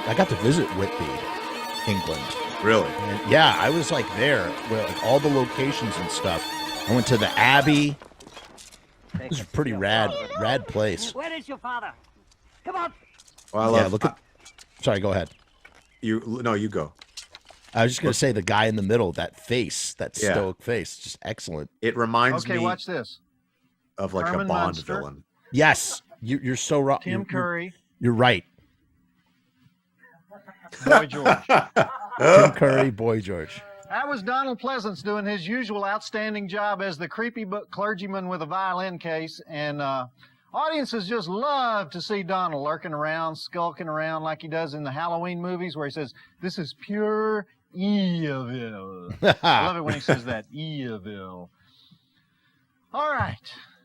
I got to visit Whitby, England. Really? And yeah, I was like there, where like all the locations and stuff. I went to the Abbey. This is a pretty rad place. Where is your father? Come on. Well, Sorry, go ahead. You go. I was just gonna say the guy in the middle, that face, that stoic face, just excellent. It reminds me. Okay, watch this. Of like Herman a Bond Munster. villain. Yes, you're so wrong. Tim Curry. You're right. Boy George. Tim Curry, Boy George. That was Donald Pleasance doing his usual outstanding job as the creepy clergyman with a violin case, and audiences just love to see Donald lurking around, skulking around like he does in the Halloween movies where he says, "This is pure evil." I love it when he says that, evil. All right.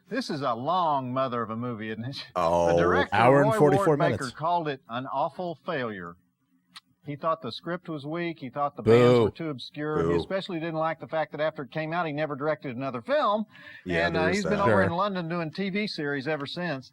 This is a long mother of a movie, isn't it? Oh, the director, hour and Roy 44 Ward minutes. Baker, called it an awful failure. He thought the script was weak. He thought the bands were too obscure. Boo. He especially didn't like the fact that after it came out, he never directed another film. Yeah, and there's he's been that. over in London doing TV series ever since.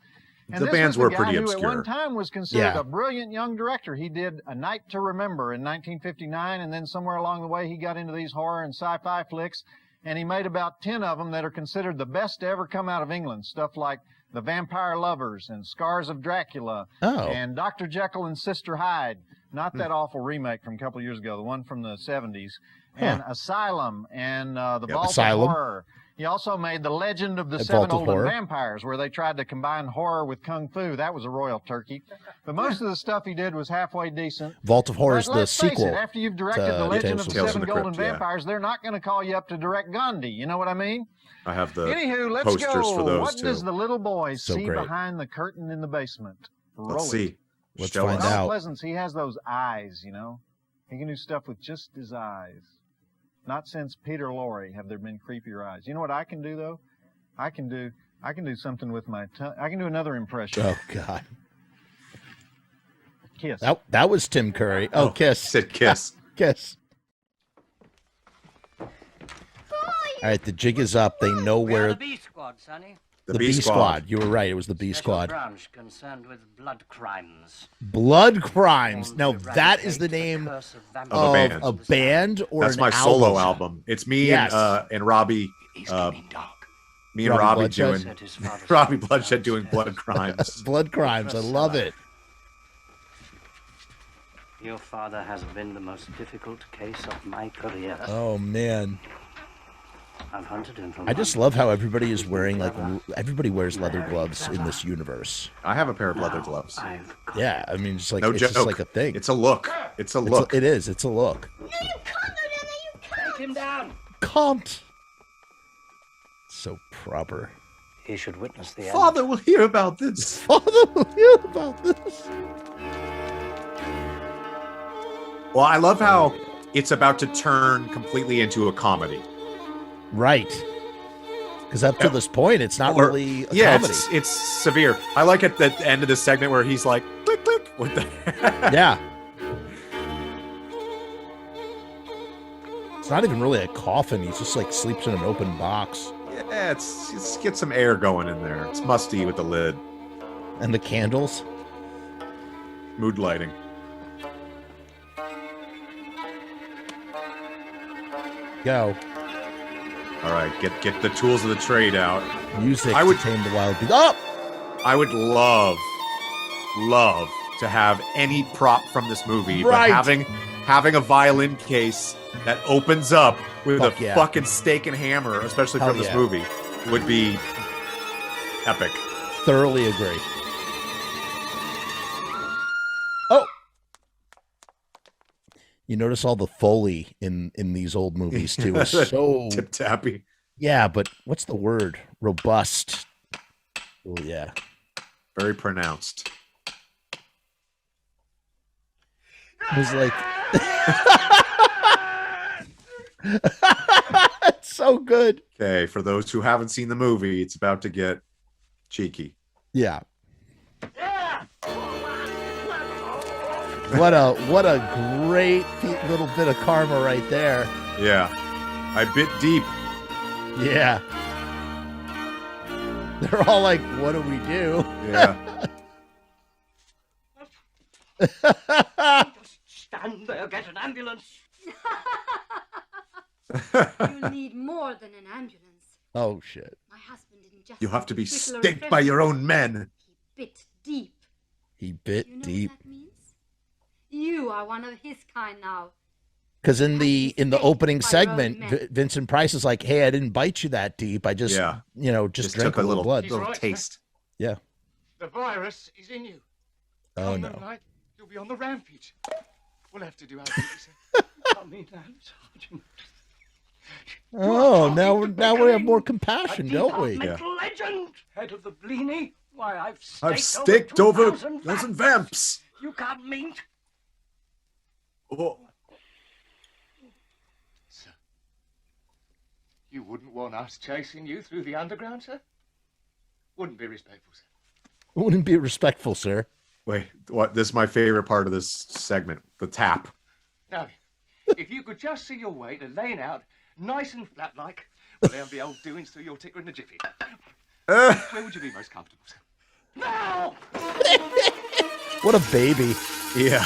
And The this bands was were guy pretty who obscure. At one time was considered Yeah. a brilliant young director. He did A Night to Remember in 1959, and then somewhere along the way, he got into these horror and sci-fi flicks, and he made about 10 of them that are considered the best to ever come out of England. Stuff like The Vampire Lovers and Scars of Dracula and Dr. Jekyll and Sister Hyde. Not that awful remake from a couple years ago, the one from the 70s. And Asylum and The Vault Asylum. of Horror. He also made The Legend of the And Seven Vault of Olden Horror. Vampires, where they tried to combine horror with kung fu. That was a royal turkey. But most of the stuff he did was halfway decent. Vault of Horror is But the let's face sequel. it, after you've directed to The Legend of the Tales Seven from the Golden Crypt, yeah. Vampires, they're not going to call you up to direct Gandhi. You know what I mean? I have the Anywho, let's posters go. for those What too. does the little boy So see great. behind the curtain in the basement? Roll Let's it. see. Let's Show find us. out. Donald Pleasance, he has those eyes, you know. He can do stuff with just his eyes. Not since Peter Lorre have there been creepier eyes. You know what I can do though? I can do something with my tongue. I can do another impression. Oh God, Kiss. that was Tim Curry. Oh, Kiss. Said kiss. Kiss. All right, the jig is up. They know We are where the B Squad, Sonny. the B Squad. You were right. It was the B Special Squad. branch concerned with blood crimes. Blood Crimes. Now To that is the eradicate name curse of Of a vampires. band. a band or That's an my solo album. It's me Yes. and Robbie. He's getting dark. Me and Robbie Robbie Bloodshed? doing Said his father Robbie slept Bloodshed doing downstairs. blood crimes. Blood Crimes. I love it. Your father has been the most difficult case of my career. Oh man, I've hunted him for I just months. love how everybody is wearing everybody wears leather gloves in this universe. I have a pair of leather gloves. I've got Yeah, I mean, just like No it's joke. just like a thing. It's a look. It's a look. It is. It's a look. No, you can't go down there, you can't. Take him down. Can't. So proper. he should witness the end. Father will hear about this. Father will hear about this. Well, I love how it's about to turn completely into a comedy. Right. Because up to this point, it's not really a comedy. It's severe. I like at the end of the segment where he's like, click, click. With the Yeah. It's not even really a coffin. He's just like sleeps in an open box. Yeah, it's get some air going in there. It's musty with the lid. And the candles. Mood lighting. Go. All right, get the tools of the trade out. Music I would to tame the wild beast. Oh! I would love to have any prop from this movie, Right. but having a violin case that opens up with Fuck a yeah. fucking stake and hammer, especially Hell from this yeah. movie, would be epic. Thoroughly agree. Oh! You notice all the Foley in these old movies, too. Is so... Tip-tappy. Yeah, but what's the word? Robust. Oh, yeah. Very pronounced. It was like... It's so good. Okay, for those who haven't seen the movie, it's about to get cheeky. Yeah. What a great little bit of karma right there. Yeah. I bit deep. Yeah. They're all like, what do we do? Yeah. Stand there, get an ambulance. You'll need more than an ambulance. Oh, shit. My husband didn't just... You have to be whistle a staked by your refreshment. own men. He bit deep. He bit You know deep. what that means? You are one of his kind now. Because in the opening By your own segment, men. Vincent Price is like, "Hey, I didn't bite you that deep. I just, Yeah. just drank took a little blood." He's little right, taste. Yeah. The virus is in you. Oh Come no. the night, you'll be on the rampage. We'll have to do our duty, sir. Tell me that, Sergeant. Oh, now we have more compassion, don't we? Departmental legend, head of the Bleeny. Why, I've staked over 2,000 2,000 vamps. You can't mean. Oh. Sir, you wouldn't want us chasing you through the underground, sir? Wouldn't be respectful, sir. Wouldn't be respectful, sir. Wait, what? This is my favorite part of this segment, the tap. Now, if you could just see your way to laying out nice and flat like, well, there'll be old doings through your ticker in the jiffy. Where would you be most comfortable, sir? Now! What a baby. Yeah.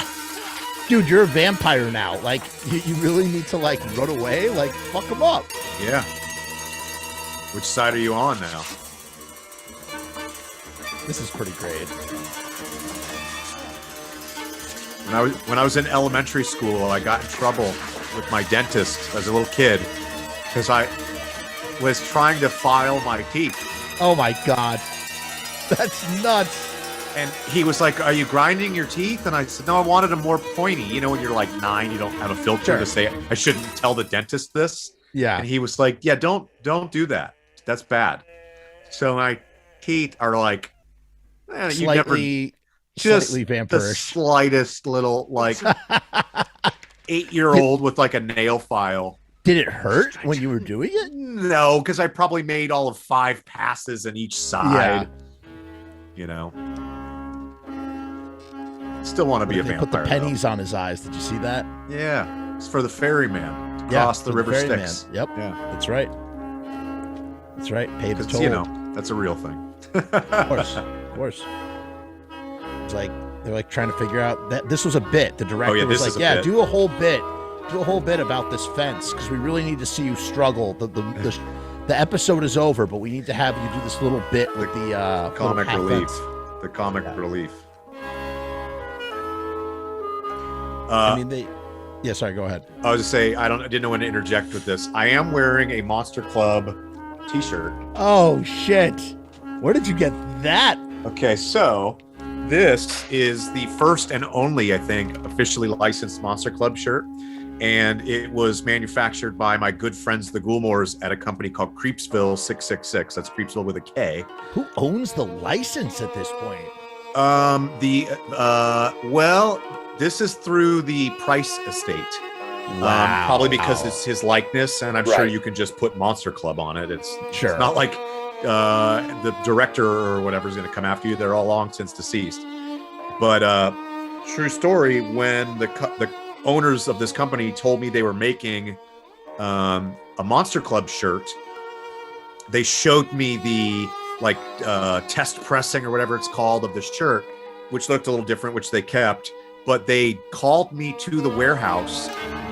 Dude, you're a vampire now. Like, you really need to, like, run away? Like, fuck him up. Yeah. Which side are you on now? This is pretty great. When I was in elementary school, I got in trouble with my dentist as a little kid because I was trying to file my teeth. Oh, my God. That's nuts. And he was like, "Are you grinding your teeth?" And I said, "No, I wanted them more pointy." You know, when you're like 9, you don't have a filter Sure. to say, "I shouldn't tell the dentist this." Yeah. And he was like, "Yeah, don't do that. That's bad." So my teeth are like, you never Slightly just the vampirish. slightest little like 8-year-old with like a nail file. Did it hurt when you were doing it? No, because I probably made all of 5 passes on each side. You know. Still want to be a They vampire. put the though. pennies on his eyes. Did you see that? Yeah, it's for the ferryman to cross the for river ferryman. Styx. Yep. Yeah, That's right. That's right. Pay the because toll. you know that's a real thing. Of course. Of course. It's like they're like trying to figure out that this was a bit. The director was this like, is a "Yeah, bit. do a whole bit about this fence because we really need to see you struggle. The episode is over, but we need to have you do this little bit with the Comic little relief. fence." The comic relief. I mean, yeah. Sorry, go ahead. I was to say I didn't know when to interject with this. I am wearing a Monster Club T-shirt. Oh shit! Where did you get that? Okay, so this is the first and only, I think, officially licensed Monster Club shirt. and it was manufactured by my good friends the Ghoulmores at a company called Creepsville 666. That's Creepsville with a K. Who owns the license at this point? Well, this is through the Price estate. Wow. Probably because it's his likeness, and I'm Right. sure you can just put Monster Club on it. It's Sure. not like the director or whatever is going to come after you. They're all long since deceased. But true story, when the owners of this company told me they were making a Monster Club shirt, they showed me the test pressing or whatever it's called of this shirt, which looked a little different, which they kept. But they called me to the warehouse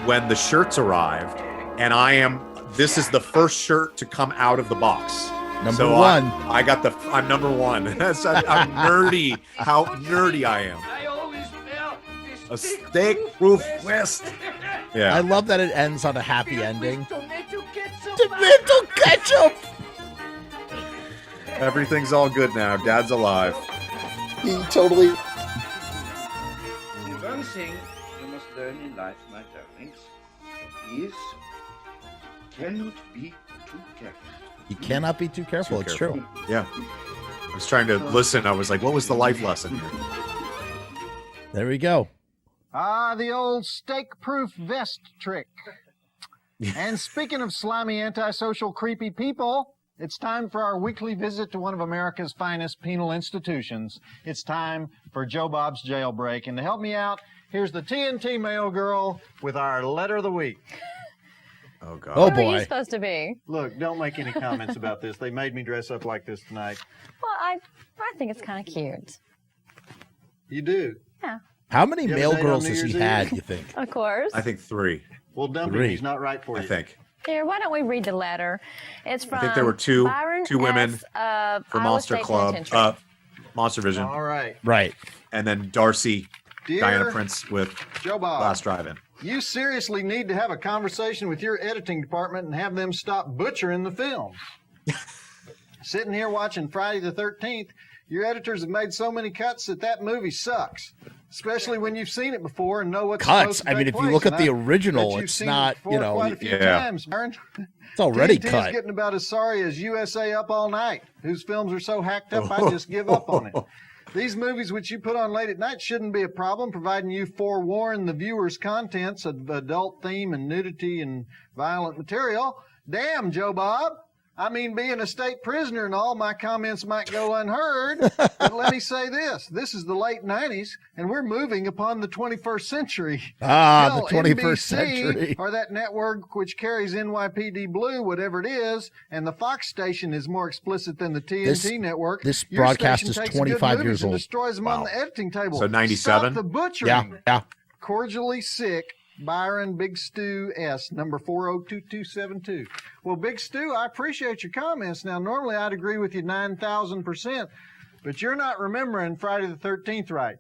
when the shirts arrived, and this is the first shirt to come out of the box. Number one. I'm number one. I'm nerdy. How nerdy I am. I always felt A steak-proof West. Yeah. I love that it ends on a happy ending. Tomato ketchup. Tomato ketchup. Everything's all good now. Dad's alive. He totally. One thing you must learn in life, my darlings, is cannot be too careful. You cannot be too careful. It's true. Yeah. I was trying to listen. I was like, what was the life lesson here? There we go. Ah, the old steak-proof vest trick. And speaking of slimy, antisocial, creepy people, it's time for our weekly visit to one of America's finest penal institutions. It's time for Joe Bob's Jailbreak. And to help me out, here's the TNT Mail Girl with our letter of the week. Oh, God. Oh, Who are you boy. supposed to be? Look, don't make any comments about this. They made me dress up like this tonight. Well, I think it's kind of cute. You do? Yeah, How many You have a mail date on girls New has he Year's had, Eve? you think? of course. I think 3. Well, dump him. Three. He's not right for you. I think. Here, why don't we read the letter? It's from I think there were two Byron women S. of For Iowa Monster State Club, Penitentiary. Monster Vision, All right. Right. and then Darcy, Dear Diana Prince with Joe Bob, Last Drive-In. you seriously need to have a conversation with your editing department and have them stop butchering the films. Sitting here watching Friday the 13th, your editors have made so many cuts that movie sucks. Especially when you've seen it before and know what's Cuts. supposed to I mean, take if you place. look at And the I original, bet you've it's seen not, it before you know, quite a few yeah. times, Byron. it's already TNT cut. is getting about as sorry as USA Up All Night, whose films are so hacked up I just give up on it. These movies which you put on late at night shouldn't be a problem, providing you forewarn the viewers' contents of adult theme and nudity and violent material. Damn, Joe Bob. I mean, being a state prisoner and all, my comments might go unheard. But let me say this. This is the late 90s, and we're moving upon the 21st century. Ah, Hell, the 21st NBC, century. or that network which carries NYPD Blue, whatever it is, and the Fox station is more explicit than the TNT network. This Your broadcast station is takes the good 25 movies years and old. destroys them Wow. on the editing table. So 97? Stop the butchering. Yeah, yeah. Cordially sick, Byron Big Stew S, number 402272. Well, Big Stew, I appreciate your comments. Now, normally I'd agree with you 9,000%, but you're not remembering Friday the 13th right.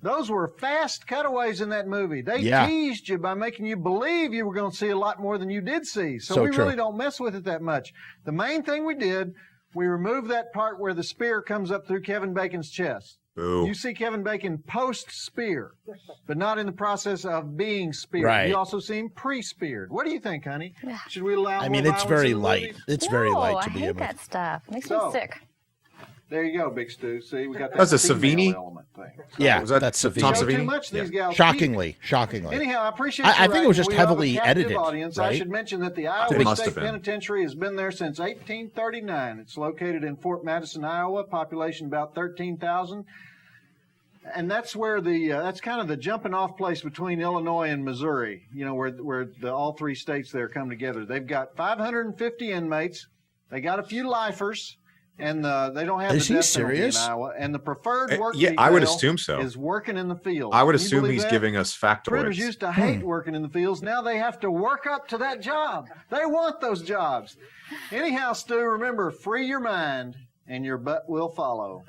Those were fast cutaways in that movie. They Yeah. teased you by making you believe you were going to see a lot more than you did see. So we true. really don't mess with it that much. The main thing we did, we removed that part where the spear comes up through Kevin Bacon's chest. Boo. You see Kevin Bacon post-spear, but not in the process of being speared. Right. You also see him pre-speared. What do you think, honey? Should we allow I more mean, it's violence very in the light. movies? It's very No, light I to be hate able. that stuff. Makes So- me sick. There you go, Big Stu. See, we got that That's a female Savini? element thing. Yeah, Was that that's Tom Savini. Show too Savini? much, these gals. Shockingly. Anyhow, I appreciate. I you think it was writing. just We have a heavily captive edited, Audience. I right? should mention that the It Iowa must State have been. Penitentiary has been there since 1839. It's located in Fort Madison, Iowa. Population about 13,000. And that's where that's kind of the jumping off place between Illinois and Missouri, you know, where all three states there come together. They've got 550 inmates. They got a few lifers, and they don't have Is the he death penalty serious? in Iowa. And the preferred work Yeah, I would detail assume so. is working in the field. I would Can you assume believe he's that? giving us Critters factoids. used to hate working in the fields. Now they have to work up to that job. They want those jobs. Anyhow, Stu, remember, free your mind and your butt will follow.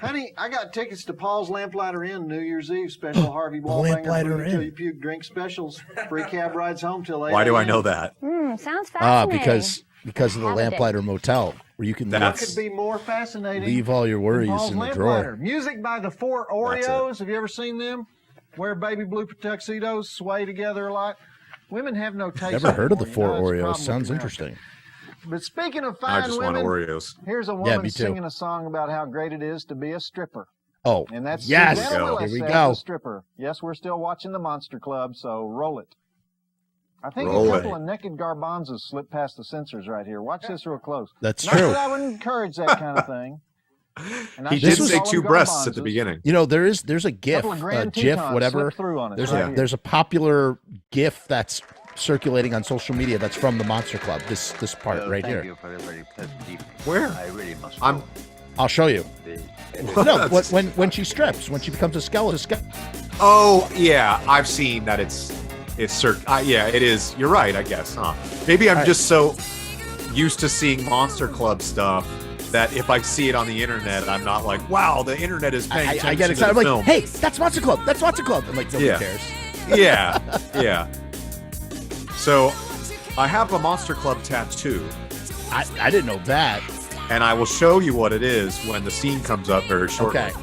Honey, I got tickets to Paul's Lamplighter Inn New Year's Eve special. Harvey Wallbanger, Lamplighter Food Till Inn. You Puke drink specials. Free cab rides home till 8 Why do I a.m. know that? Sounds Ah, fascinating. because of the Have a date. Lamplighter Motel, where you can What That's- could be more fascinating? leave all your than worries Paul's in the Lamplighter? drawer. Music by the Four That's it. Oreos. Have you ever seen them? wear baby blue tuxedos, sway together a lot. Women have no taste. Never heard of the anymore, four you know, Oreos. it's a problem Sounds with interesting. But speaking of I fine just women, want Oreos. here's a Yeah, woman me too. singing a song about how great it is to be a stripper. Oh, And that's yes. Susanna Here Willis we as go. the stripper. Yes, we're still watching the Monster Club, so roll it. I think Roll a couple it. of naked garbanzos slipped past the censors right here. Watch this real close. That's Not true. that I would encourage that kind of thing. And I He shouldn't did say call them 2 breasts at the garbanzos. beginning. You know, there's a GIF, Couple of Grand GIF, Tetons whatever. slipped through on it There's right a here. there's a popular GIF that's circulating on social media that's from the Monster Club. This part right thank here. you for a very pleasant evening. Where? I really must I'm- go. I'll show you. What? No, when she strips, when she becomes a skeleton. Oh yeah, I've seen that. It's yeah, it is. You're right, I guess. Huh? Maybe I'm All right. just so used to seeing Monster Club stuff that if I see it on the internet, I'm not like, wow, the internet is paying attention I get to excited. the I'm film. like, hey, that's Monster Club. That's Monster Club. I'm like, nobody Yeah. cares. Yeah, yeah. So I have a Monster Club tattoo, I didn't know that. and I will show you what it is when the scene comes up very shortly. Okay.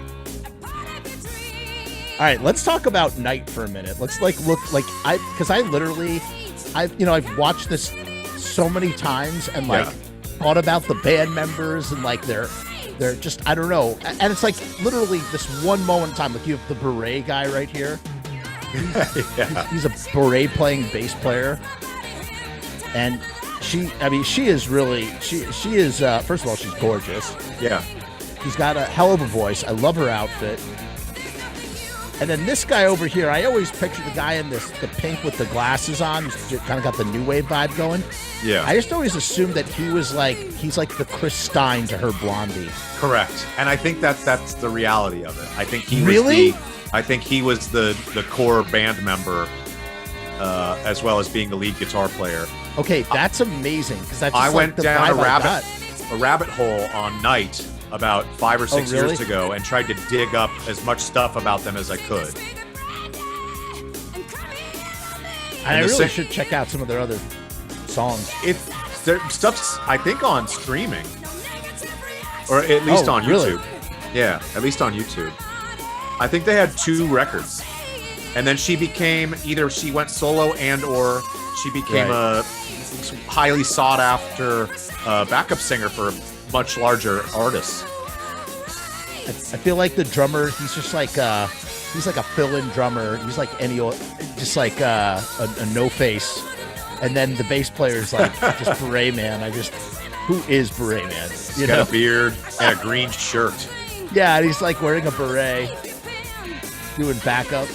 All right, let's talk about Night for a minute. Let's because I literally, I've watched this so many times and like Yeah. thought about the band members and like they're just, I don't know, and it's like literally this one moment in time. Like you have the beret guy right here. Yeah. He's a beret playing bass player, and she is really she is first of all, she's gorgeous. Yeah. She's got a hell of a voice. I love her outfit. And then this guy over here, I always picture the guy in the pink with the glasses on. He's kind of got the new wave vibe going. Yeah. I just always assumed that he's like the Chris Stein to her Blondie. Correct. And I think that's the reality of it. I think he Really? was the core band member, as well as being the lead guitar player. Okay, that's amazing because that's just I like went the down vibe a rabbit hole on Night about 5 or 6 really? years ago and tried to dig up as much stuff about them as I could. I And the really sa- should check out some of their other songs. Their stuff's, I think, on streaming, or at least on really? YouTube. Yeah, at least on YouTube. I think they had 2 records, and then she became either she went solo or she became a highly sought after backup singer for much larger artists. I feel like the drummer, he's just like he's like a fill-in drummer. He's like just like a no face. And then the bass player is like just Beret Man. Who is Beret Man? He's got a beard and a green shirt. Yeah, and he's like wearing a beret, doing backup.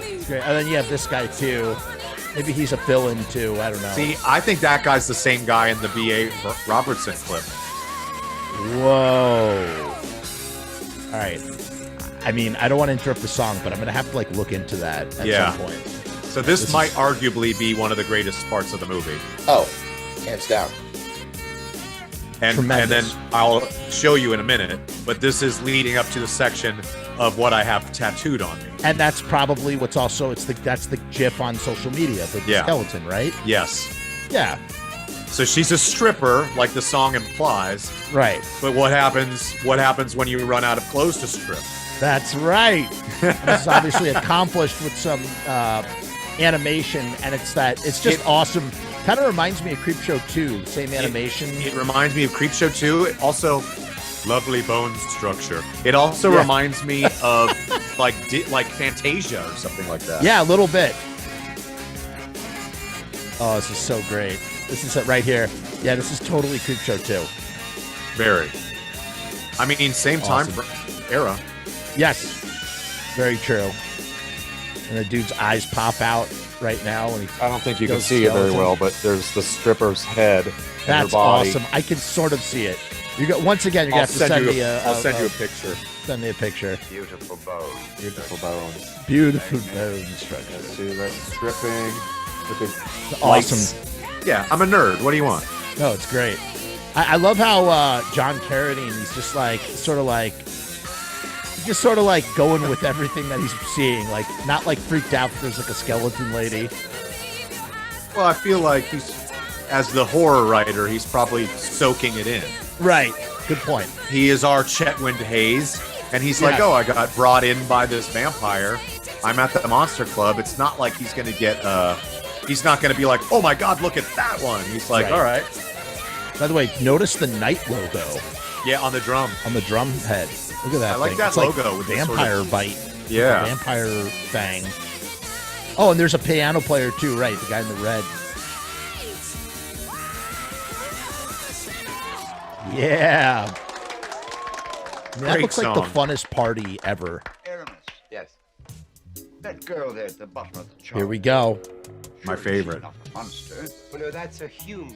It's great. And then you have this guy too. Maybe he's a fill-in too. I don't know. See, I think that guy's the same guy in the B.A. Robertson clip. Whoa. All right. I mean, I don't want to interrupt the song, but I'm gonna have to like look into that at some point. So this might arguably be one of the greatest parts of the movie. Oh, hands down. And then I'll show you in a minute, but this is leading up to the section of what I have tattooed on me. And that's probably what's also that's the GIF on social media, the skeleton, right? Yes. Yeah. So she's a stripper, like the song implies. Right. But what happens when you run out of clothes to strip? That's right. This is obviously accomplished with some animation, and it's just awesome. Kind of reminds me of Creepshow 2, same animation. It reminds me of Creepshow 2. Also, lovely bone structure. It also reminds me of like Fantasia or something like that. Yeah, a little bit. Oh, this is so great. This is it right here. Yeah, this is totally Creepshow 2. Very. I mean, same time era. Yes, very true. And the dude's eyes pop out right now. And I don't think you can see it very well, but there's the stripper's head. That's her body. awesome. I can sort of see it. Once again, you're gonna have to send me I'll send you a picture. Send me a picture. Beautiful bones. Beautiful bones. Beautiful bones. Let's see that stripping. It's awesome. Yeah, I'm a nerd. What do you want? No, it's great. I love how John Carradine, he's just like sort of like going with everything that he's seeing, like not like freaked out that there's like a skeleton lady. Well, I feel like as the horror writer, he's probably soaking it in. Right. Good point. He is our Chetwynd Hayes. And he's like, oh, I got brought in by this vampire. I'm at the Monster Club. It's not like he's going to get, he's not going to be like, oh my God, look at that one. He's like, all right. By the way, notice the Night logo. Yeah, on the drum. On the drum head. Look at that. I like thing. that it's logo like with vampire the sort of, bite. Yeah. Vampire fang. Oh, and there's a piano player too, right? The guy in the red. Yeah. That looks like the funnest party ever. Aramis, yes. That girl there at the bottom of the chart. Here we go. My favorite. Not a monster. Well, no, that's a hume.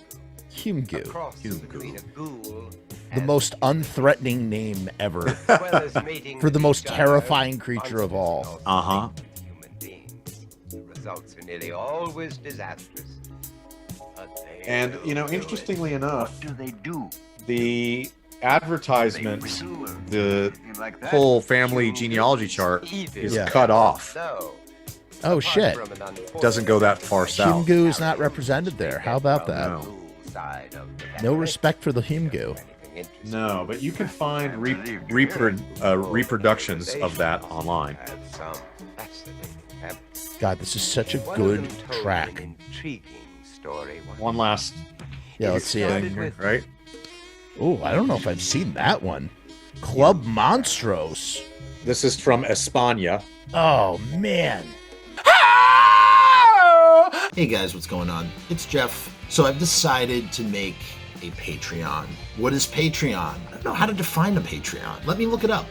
Humgu. Cross between a ghoul. The most unthreatening name ever. Well as mating For the with most each other, terrifying creature of all. Uh-huh. Human beings. The results are nearly always disastrous. And, you know, interestingly enough, What do they do? the advertisement, the whole family genealogy chart is cut off. Oh, shit. Doesn't go that far south. Humgu is not reprosented there. How about that? No respect for the Humgu. No, but you can find reproductions of that online. God, this is such a good track. One last let's see thing, it. right? Oh, I don't know if I've seen that one. Club Monstros. This is from España. Oh, man. Hey guys, what's going on? It's Jeff. So I've decided to make a Patreon. What is Patreon? I don't know how to define a Patreon. Let me look it up.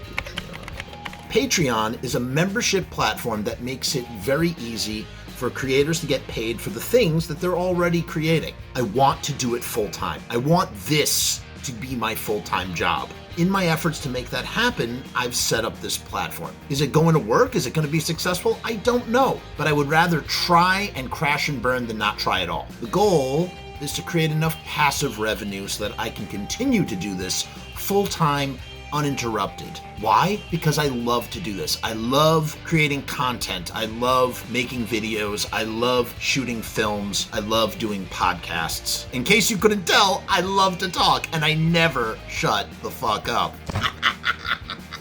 Patreon is a membership platform that makes it very easy for creators to get paid for the things that they're already creating. I want to do it full time. I want this to be my full-time job. In my efforts to make that happen, I've set up this platform. Is it going to work? Is it going to be successful? I don't know, but I would rather try and crash and burn than not try at all. The goal is to create enough passive revenue so that I can continue to do this full-time, uninterrupted. Why? Because I love to do this. I love creating content. I love making videos. I love shooting films. I love doing podcasts. In case you couldn't tell, I love to talk and I never shut the fuck up.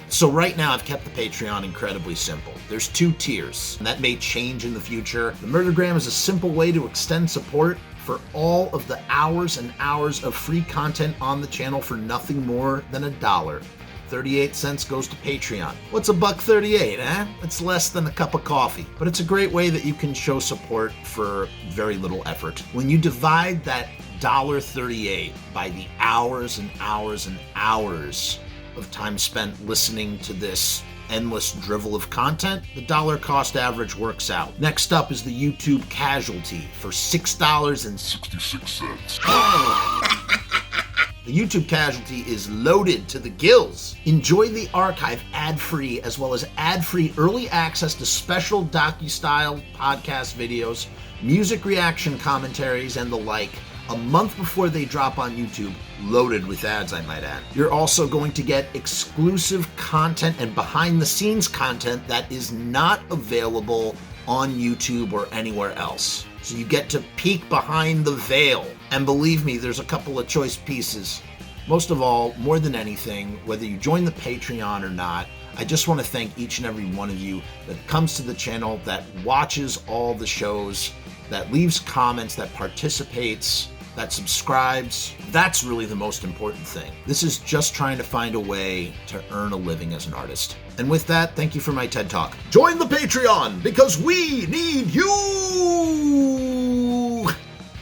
So right now I've kept the Patreon incredibly simple. There's 2 tiers, and that may change in the future. The Murdergram is a simple way to extend support for all of the hours and hours of free content on the channel for nothing more than $1. 38 cents goes to Patreon. What's $1.38, eh? It's less than a cup of coffee, but it's a great way that you can show support for very little effort. When you divide that $1.38 by the hours and hours and hours of time spent listening to this endless drivel of content, the dollar cost average works out. Next up is the YouTube casualty for $6.66. The YouTube casualty is loaded to the gills. Enjoy the archive ad-free, as well as ad-free early access to special docu-style podcast videos, music reaction commentaries, and the like, a month before they drop on YouTube, loaded with ads, I might add. You're also going to get exclusive content and behind-the-scenes content that is not available on YouTube or anywhere else. So you get to peek behind the veil. And believe me, there's a couple of choice pieces. Most of all, more than anything, whether you join the Patreon or not, I just want to thank each and every one of you that comes to the channel, that watches all the shows, that leaves comments, that participates, that subscribes. That's really the most important thing. This is just trying to find a way to earn a living as an artist. And with that, thank you for my TED Talk. Join the Patreon, because we need you!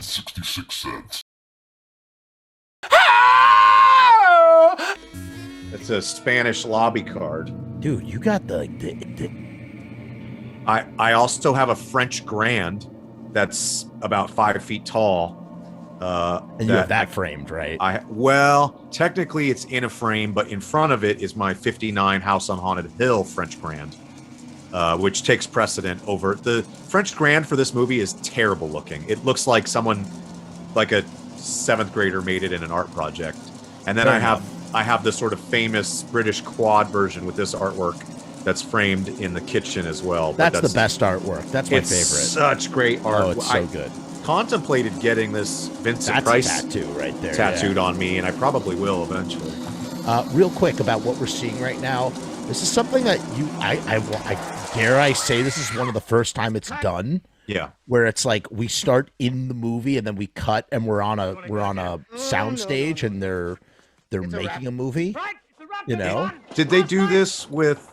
66 cents. It's a Spanish lobby card. Dude, you got the I also have a French Grand that's about 5 feet tall. And you have that framed, right? Well, technically it's in a frame, but in front of it is my 59 House on Haunted Hill French Grand, which takes precedent over the French Grand for this movie. Is terrible looking. It looks like someone, like a 7th grader, made it in an art project. And then I have the sort of famous British quad version with this artwork that's framed in the kitchen as well. That's the best artwork. That's my favorite. Such great art. Oh, it's so good. Contemplated getting this Vincent Price tattoo right there, tattooed on me, and I probably will eventually. Real quick about what we're seeing right now. This is something that I dare I say this is one of the first time it's done. Yeah. Where it's like we start in the movie and then we cut and we're on a sound stage and they're making a movie. You know? Did they do this with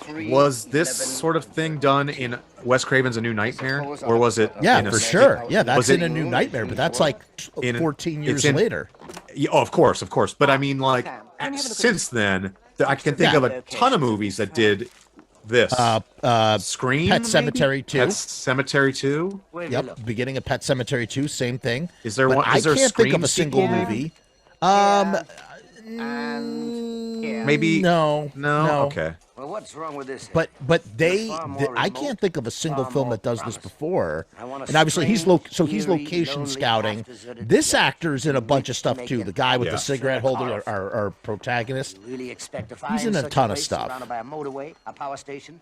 was this sort of thing done in Wes Craven's A New Nightmare, or was it? Yeah, for sure. Yeah, that's in A New Nightmare, but that's like 14 years later. Yeah, oh, of course. But I mean, like, since then, I can think of a ton of movies that did this. Scream, Pet Sematary 2. Pet Sematary 2. Yep, beginning of Pet Sematary 2, same thing. Is there But one? Is there I can't think of Scream a single sequel? movie. Maybe no. Okay. Well, what's wrong with this? But I can't think of a single film that does this before. And obviously he's location scouting. This actor's in a bunch of stuff too. The guy with the cigarette holder, our protagonist. He's in a ton of stuff. Surrounded by a motorway, a power station,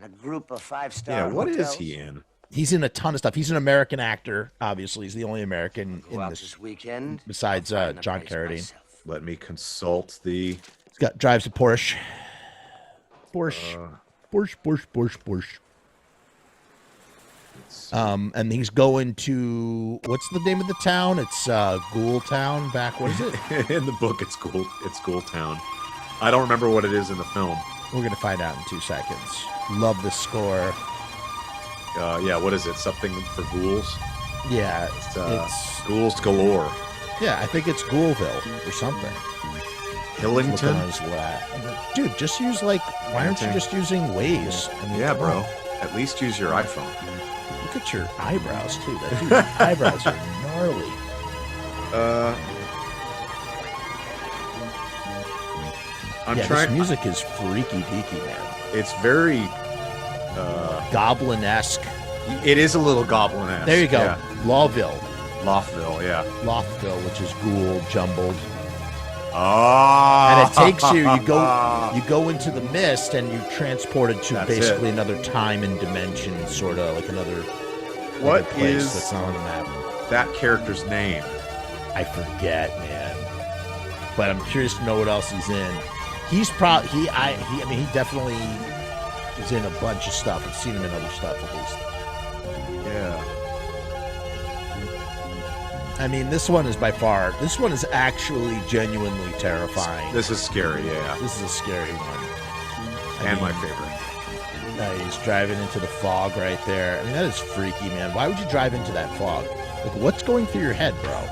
and a group of five-star Yeah, what is hotels. he in? He's in a ton of stuff. He's an American actor. Obviously, he's the only American in this weekend besides John Carradine. Let me consult the. He's drives a Porsche. Porsche. And he's going to what's the name of the town? It's Ghoul Town. What is it? In the book, it's Ghoul Town. I don't remember what it is in the film. We're gonna find out in 2 seconds. Love this score. Yeah, what is it? Something for ghouls? Yeah, it's ghouls galore. Yeah, I think it's Ghoulville or something. Hillington? Dude, just use why aren't you just using Waze? I mean, yeah, bro. At least use your iPhone. Look at your eyebrows too. That dude's eyebrows are gnarly. I'm trying. This music is freaky deaky, man. It's very goblin-esque. It is a little goblin-esque. There you go. Yeah. Lothville, yeah. Lothville, which is ghoul jumbled. Oh. And it takes you go into the mist and you're transported to basically another time and dimension, sort of like another place that's not on the map. That character's name? I forget, man. But I'm curious to know what else he's in. He's probably he definitely is in a bunch of stuff. I've seen him in other stuff at least. Yeah. I mean, this one is actually genuinely terrifying. This is scary, yeah. This is a scary one. And my favorite. He's driving into the fog right there. I mean, that is freaky, man. Why would you drive into that fog? Like, what's going through your head, bro?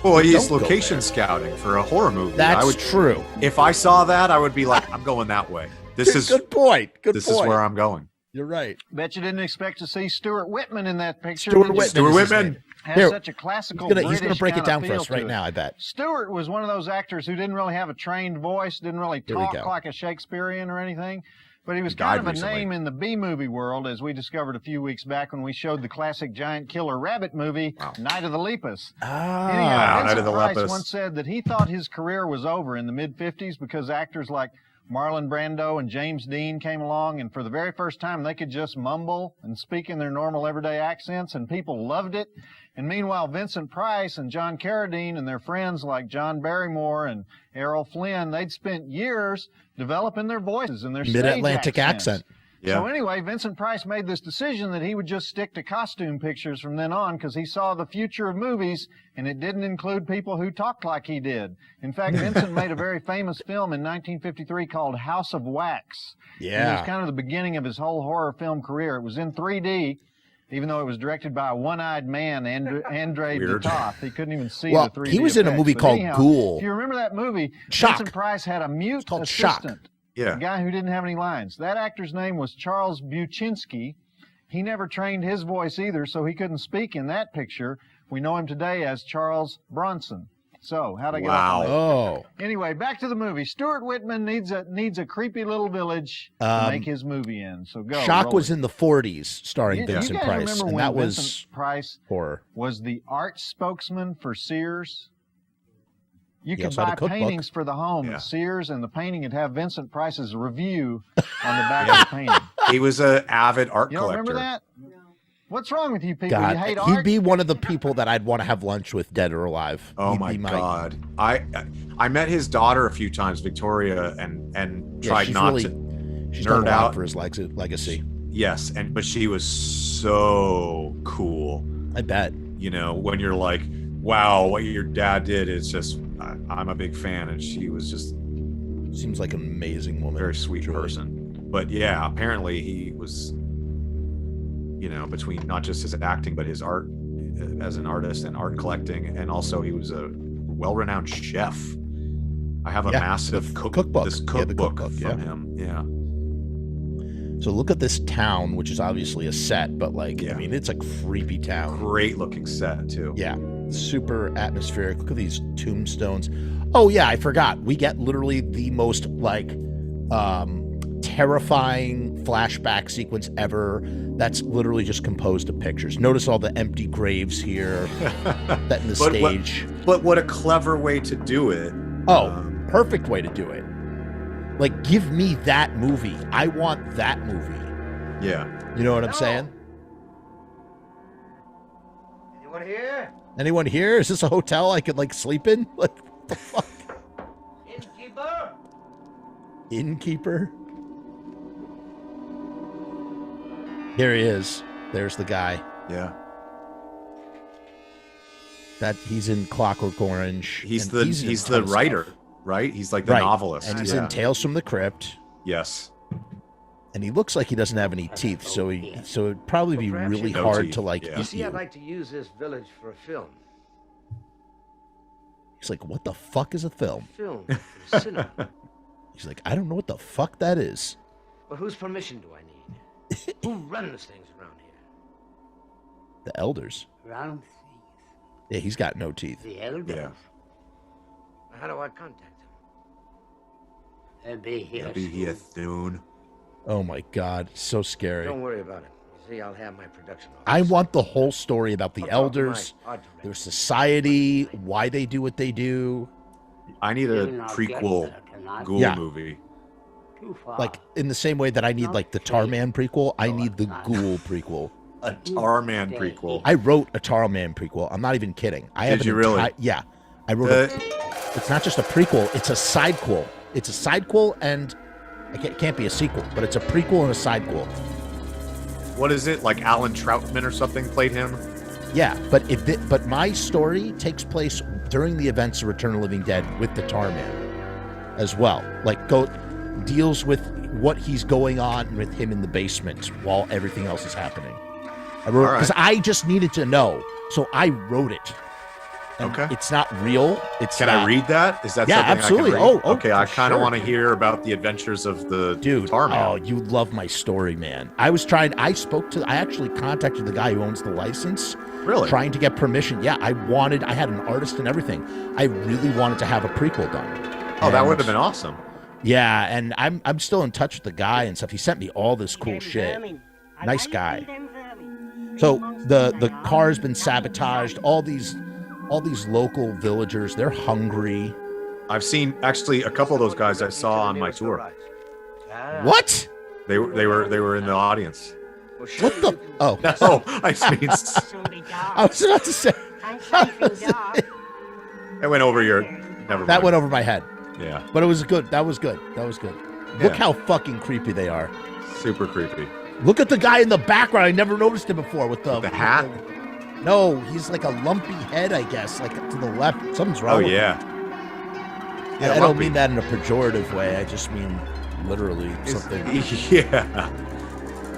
Well, he's location scouting for a horror movie. That's true. If I saw that, I would be like, I'm going that way. This is good point. This is where I'm going. You're right. Bet you didn't expect to see Stuart Whitman in that picture. Stuart Whitman. Has such a classical he's gonna break it down for us right now, I bet. Stuart was one of those actors who didn't really have a trained voice, didn't really talk like a Shakespearean or anything, but he was kind of a name in the B-movie world, as we discovered a few weeks back when we showed the classic giant killer rabbit movie, Night of the Lepus. Anyhow, Vincent Price once said that he thought his career was over in the mid-50s because actors like Marlon Brando and James Dean came along, and for the very first time they could just mumble and speak in their normal everyday accents, and people loved it. And meanwhile, Vincent Price and John Carradine and their friends like John Barrymore and Errol Flynn, they'd spent years developing their voices and their mid-Atlantic accent. Yeah. So anyway, Vincent Price made this decision that he would just stick to costume pictures from then on because he saw the future of movies, and it didn't include people who talked like he did. In fact, Vincent made a very famous film in 1953 called House of Wax. Yeah. It was kind of the beginning of his whole horror film career. It was in 3D. Even though it was directed by a one-eyed man, Andre Detoth. He couldn't even see the 3D he was in a movie called Ghoul. If you remember that movie, Shock. Vincent Price had a mute assistant. Shock. Yeah. A guy who didn't have any lines. That actor's name was Charles Buchinski. He never trained his voice either, so he couldn't speak in that picture. We know him today as Charles Bronson. So, how'd I get off on that? Anyway, back to the movie. Stuart Whitman needs a creepy little village to make his movie in. So go. Shock was in the 40s, starring Vincent you guys Price, remember and when that was Vincent Price horror. Was the art spokesman for Sears? You could also had buy a cookbook. paintings for the home at Sears, and the painting would have Vincent Price's review on the back of the painting. He was an avid art You don't collector. remember that? What's wrong with you people? God, You hate he'd art? be one of the people that I'd want to have lunch with, dead or alive. Oh He'd my be God. I met his daughter a few times, Victoria, and Yeah, tried she's not really- to She's done nerd a lot out for his legacy. Yes, but she was so cool. I bet. You know, when you're like, wow, what your dad did is just, I'm a big fan, and she was just seems like an amazing woman, very sweet person. But yeah, apparently he was, you know, between not just his acting but his art as an artist and art collecting, and also he was a well-renowned chef. I have a massive cookbook. This cookbook from him. Yeah. So look at this town, which is obviously a set, but like, I mean, it's a creepy town. Great looking set too. Yeah. Super atmospheric. Look at these tombstones. Oh yeah, I forgot. We get literally the most like terrifying flashback sequence ever. That's literally just composed of pictures. Notice all the empty graves here that in the stage. But what a clever way to do it. Oh, perfect way to do it. Like, give me that movie. I want that movie. Yeah. You know what I'm saying? Anyone here? Anyone here? Is this a hotel I could like sleep in? Like, what the fuck? Innkeeper? Innkeeper? Here he is. There's the guy. Yeah. That he's in Clockwork Orange. He's and the writer, stuff. right? He's like the novelist. And he's in Tales from the Crypt. Yes. And he looks like he doesn't have any teeth, so it'd probably be really hard to like You eat see, you. I'd like to use this village for a film. He's like, what the fuck is a film? Film for cinema. He's like, I don't know what the fuck that is. Well, whose permission do I need? Who runs things around here? The elders. Round Yeah, he's got no teeth. the elders. Yeah. How do I contact them? They'll be here. He'll be here soon. Oh my god, so scary. Don't worry about it. You see, I'll have my production office. I want the whole story about the I'll talk to elders, my art director. their society, why they do what they do. I need a You'll not prequel get there tonight. ghoul Yeah. movie. Too far. Like in the same way that I need like the Tarman prequel, I need the Ghoul prequel. A Tarman prequel. I wrote a Tarman prequel. I'm not even kidding. I have Did you really? Yeah, I wrote. It's not just a prequel; it's a sidequel. It's a sidequel, and it can't be a sequel, but it's a prequel and a sidequel. What is it? Like Alan Troutman or something played him? Yeah, but my story takes place during the events of Return of the Living Dead with the Tarman as well. Like deals with what he's going on with him in the basement while everything else is happening. I wrote because I just needed to know, so I wrote it. And Okay. It's not real. Can I read that? Is that Yeah, something absolutely. I can read? Oh, okay. I for kind of sure. want to hear about the adventures of the Dude, Tarman. oh, you love my story, man. I actually contacted the guy who owns the license. Really? Trying to get permission. Yeah, I had an artist and everything. I really wanted to have a prequel done. Oh, that And- would have been awesome. Yeah, and I'm still in touch with the guy and stuff. He sent me all this cool shit. Nice guy. So the car's been sabotaged. All these local villagers, they're hungry. I've seen actually a couple of those guys I saw on my tour. What? They were in the audience. What the? Oh, no! I mean, I was about to say. It went over your. Never mind. That went over my head. Yeah. But it was good. That was good. Look Yeah. how fucking creepy they are. Super creepy. Look at the guy in the background. I never noticed him before with the hat. No, he's like a lumpy head, I guess, like to the left. Something's wrong. Oh with yeah. him. Yeah, I don't lumpy. mean that in a pejorative way. I just mean literally something. Yeah.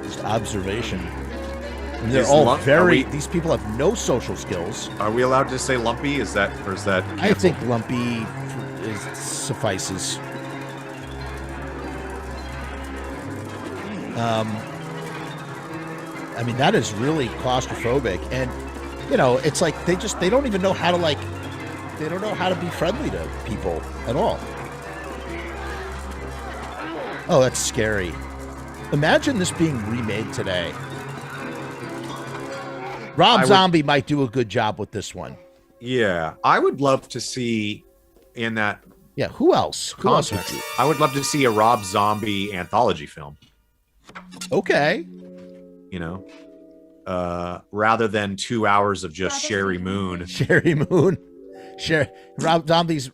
Just observation. And they're Is all lump- very. are we- These people have no social skills. Are we allowed to say lumpy? Is that? I think lumpy suffices. I mean, that is really claustrophobic, and it's like they don't even know how to they don't know how to be friendly to people at all. Oh, that's scary. Imagine this being remade today. Rob Zombie might do a good job with this one. Yeah, I would love to see in that. Yeah, who else? Who else would context, you? I would love to see a Rob Zombie anthology film. Okay. rather than 2 hours of just Sherry Moon. Sherry Moon. Rob Zombie's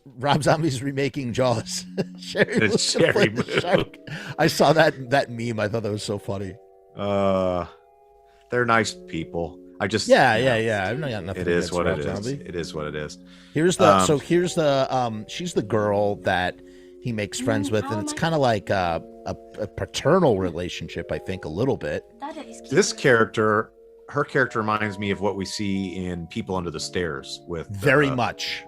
remaking Jaws. Sherry Moon. Shark. I saw that meme. I thought that was so funny. They're nice people. I just yeah. I've not got nothing. It is what Rob it is. Zombie. It is what it is. Here's the she's the girl that he makes friends with, and it's kind of like a paternal relationship, I think, a little bit. This character, her character reminds me of what we see in People Under the Stairs with very much.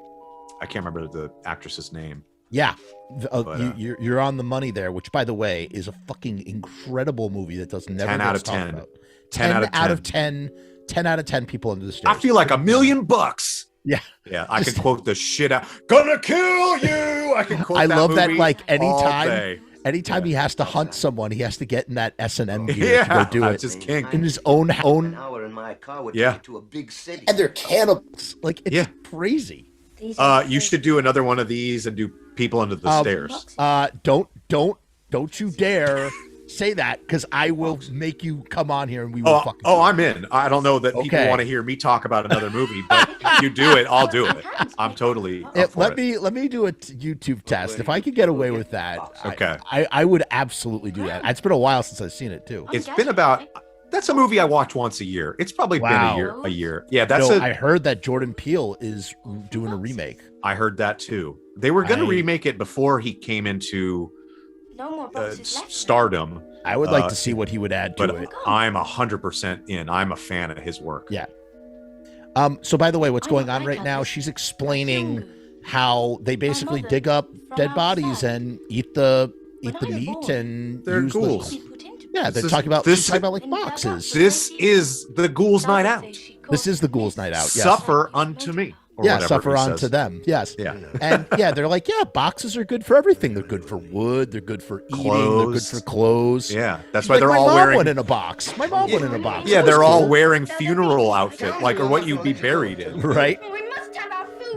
I can't remember the actress's name. Yeah, you're on the money there. Which, by the way, is a fucking incredible movie that does never 10 out of 10. About. 10 out of 10. 10 out of 10 People Under the Stairs. I feel like $1 million. Yeah, I can quote the shit out. Gonna kill you. I can quote. I love that. Movie Like anytime he has to hunt someone, he has to get in that S&M gear to go do it. Just kink. In his own. An hour in my car would take you to a big city. And they're cannibals. Like it's crazy. You should do another one of these and do People Under the Stairs. Don't you dare say that, because I will make you come on here and we will fucking. I'm in. I don't know that people want to hear me talk about another movie, but if you do it, I'll do it. I'm totally. Let me do a YouTube test. If I could get away with that, okay. I would absolutely do that. It's been a while since I've seen it too. It's been about. That's a movie I watch once a year. It's probably been a year. Yeah, I heard that Jordan Peele is doing a remake. I heard that too. They were going to remake it before he came into stardom. I would like to see what he would add to it. I'm 100% in. I'm a fan of his work. Yeah. So by the way, what's going on right now? She's explaining how they basically dig up dead bodies and eat the meat and they're use ghouls. Yeah, they're talking about like boxes. This is the ghouls' night out. This is the ghouls' night out. Yes. Suffer unto me. Suffer unto them. Yes. Yeah. And they're like, boxes are good for everything. They're good for wood. They're good for eating. They're good for clothes. Yeah, that's why they're all wearing. My mom went in a box. My mom went in a box. Yeah, they're all wearing funeral outfit, or what you'd be buried in. Right.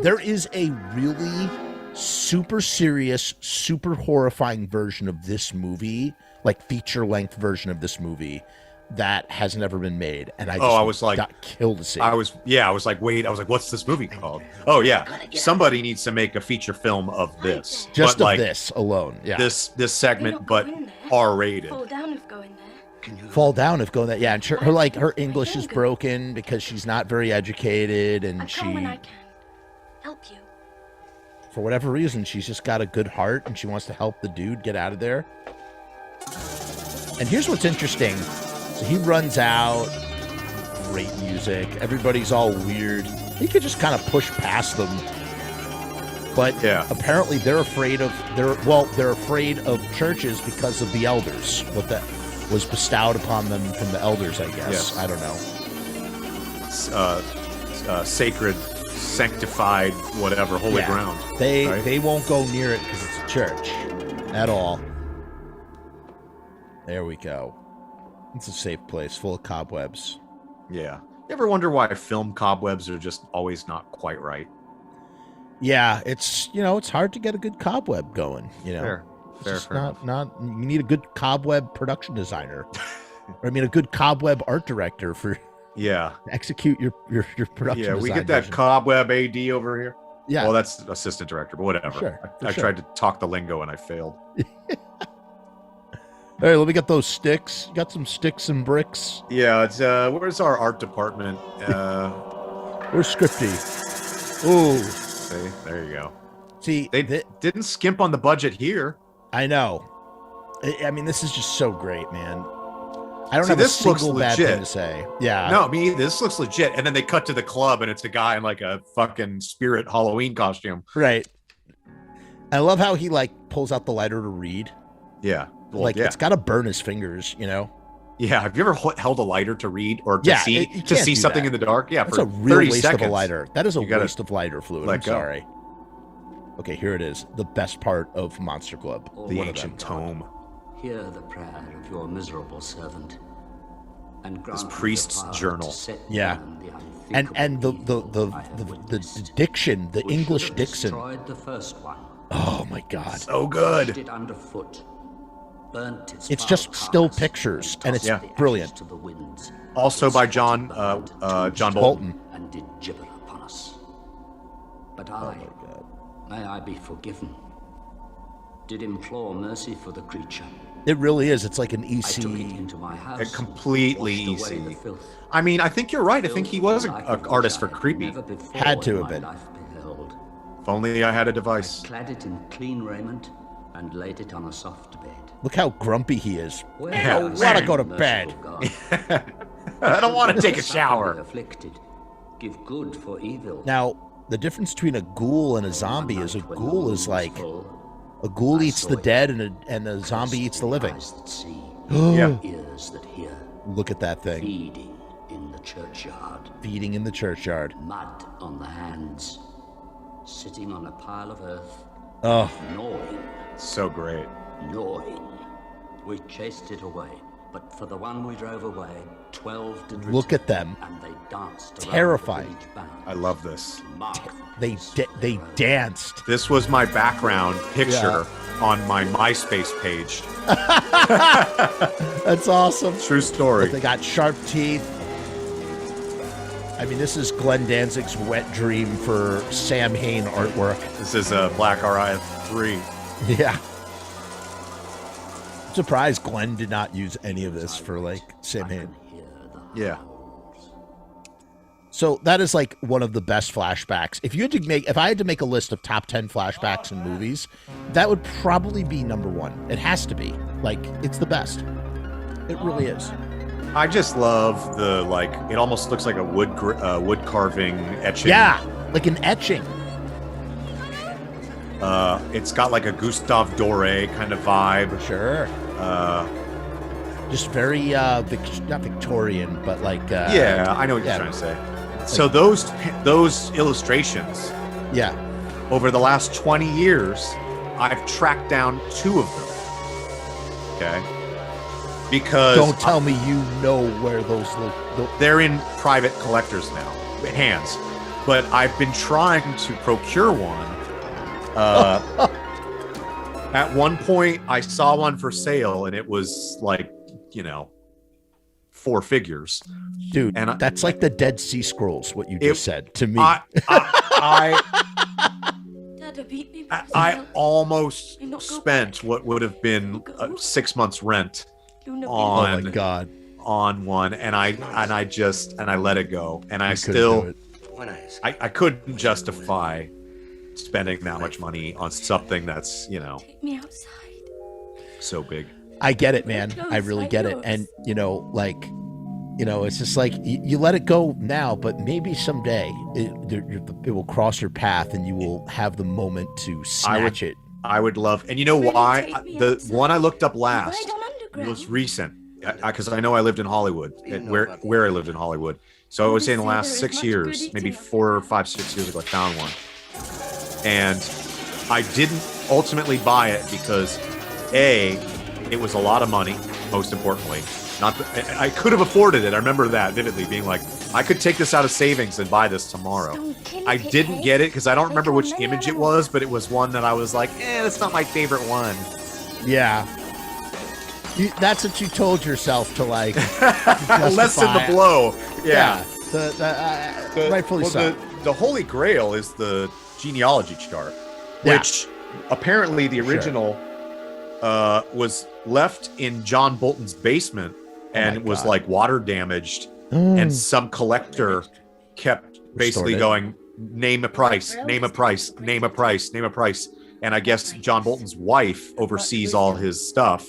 There is a really super serious, super horrifying version of this movie, like feature-length version of this movie, that has never been made, and I was like, got killed to see. I was like, wait, what's this movie called? Oh yeah, somebody needs to make a feature film of this, just of this alone. Yeah, this segment, but R-rated. Fall down if going there. Fall down if going there. Yeah, and her English is broken because she's not very educated, and she help you. For whatever reason, she's just got a good heart, and she wants to help the dude get out of there. And here's what's interesting. So he runs out, great music, everybody's all weird. He could just kind of push past them. But apparently they're afraid of churches because of the elders. What that was bestowed upon them from the elders, I guess. Yes. I don't know. Sacred, sanctified, whatever, holy ground. They won't go near it because it's a church at all. There we go. It's a safe place, full of cobwebs. Yeah. You ever wonder why film cobwebs are just always not quite right? Yeah, it's hard to get a good cobweb going. Fair. Not. You need a good cobweb production designer. A good cobweb art director for. Yeah. Execute your production. Yeah, we design get that vision. cobweb AD over here. Yeah. Well, that's assistant director, but whatever. Sure, I tried to talk the lingo and I failed. All right, let me get those sticks. Got some sticks and bricks. Yeah, it's where's our art department? Where's Scripty? Ooh. See, there you go. See, they didn't skimp on the budget here. I know. I mean, this is just so great, man. I don't have this a single looks bad legit. thing to say. Yeah. No, this looks legit. And then they cut to the club and it's a guy in like a fucking spirit Halloween costume. Right. I love how he pulls out the lighter to read. Yeah. Well, it's got to burn his fingers, Yeah. Have you ever held a lighter to read or to see something in the dark? Yeah. That's for a real 30 waste seconds. of a lighter. That is a waste of lighter fluid. I'm let go. sorry. Okay, here it is. The best part of Monster Club. The ancient tome. Hear the prayer of your miserable servant. And this priest's journal. Yeah. And the diction, the English diction. The first one. Oh my God. So good. It underfoot. It's just still pictures, and it's brilliant. To the winds. Also by John Bolton. And did gibber upon us. But I, may I be forgiven, did implore mercy for the creature. It really is. It's like an EC. I took it into my house. A completely EC. I mean, I think you're right. I think he was an artist for creepy. Had to have been. If only I had a device. I clad it in clean raiment and laid it on a soft bed. Look how grumpy he is. Where I don't want to go to bed. I don't want to take a shower. Afflicted, give good for evil. Now, the difference between a ghoul and a zombie is a ghoul is like a ghoul eats the dead and a zombie eats the living. Yeah. Ears that hear. Look at that thing. Feeding in the churchyard. Feeding in the churchyard. Mud on the hands. Sitting on a pile of earth. Oh. Gnawing. So great. Gnawing. We chased it away, but for the one we drove away, 12 did return. Look at them. And they danced terrifying. I love this. They danced. This was my background picture on my MySpace page. That's awesome. True story. But they got sharp teeth. I mean, this is Glenn Danzig's wet dream for Sam Hain artwork. This is a Black RIF 3. Yeah. I'm surprised Glenn did not use any of this for like Sam Hain. Yeah. So that is like one of the best flashbacks. If I had to make a list of top 10 flashbacks in movies, that would probably be number one. It has to be. Like, it's the best. It really is. I just love the, like, it almost looks like a wood carving etching. Yeah, like an etching. It's got like a Gustave Doré kind of vibe. Sure. Just very not Victorian, but like yeah, I know what you're trying to say. So those illustrations, yeah, over the last 20 years, I've tracked down 2 of them. Okay, because don't tell me you know where those look. They're in private collectors now, hands. But I've been trying to procure one. At one point, I saw one for sale, and it was like, 4 figures. Dude, and that's like the Dead Sea Scrolls, what you just said to me. I almost spent what would have been 6 months' rent on, oh my God, on one, and I let it go, and I couldn't justify spending that much money on something that's Take me outside. so big. I get it, man. I really get it. And it's just like you let it go now, but maybe someday it will cross your path and you will have the moment to snatch it. I would love, and you know why? The one I looked up last was recent, because I know I lived in Hollywood, where I lived in Hollywood. So I would say in the last 6 years, maybe 4 or 5, 6 years ago, I found one. And I didn't ultimately buy it because it was a lot of money, most importantly. I could have afforded it. I remember that vividly, being like, I could take this out of savings and buy this tomorrow. I didn't get it because I don't remember which image it was, but it was one that I was like, that's not my favorite one. Yeah. That's what you told yourself to like. Lessen the blow. Yeah. Rightfully so. The Holy Grail is the genealogy chart, which apparently the original was left in John Bolton's basement and was like water damaged, and some collector kept basically going, name a price, name a price, name a price, name a price. And I guess John Bolton's wife oversees all his stuff,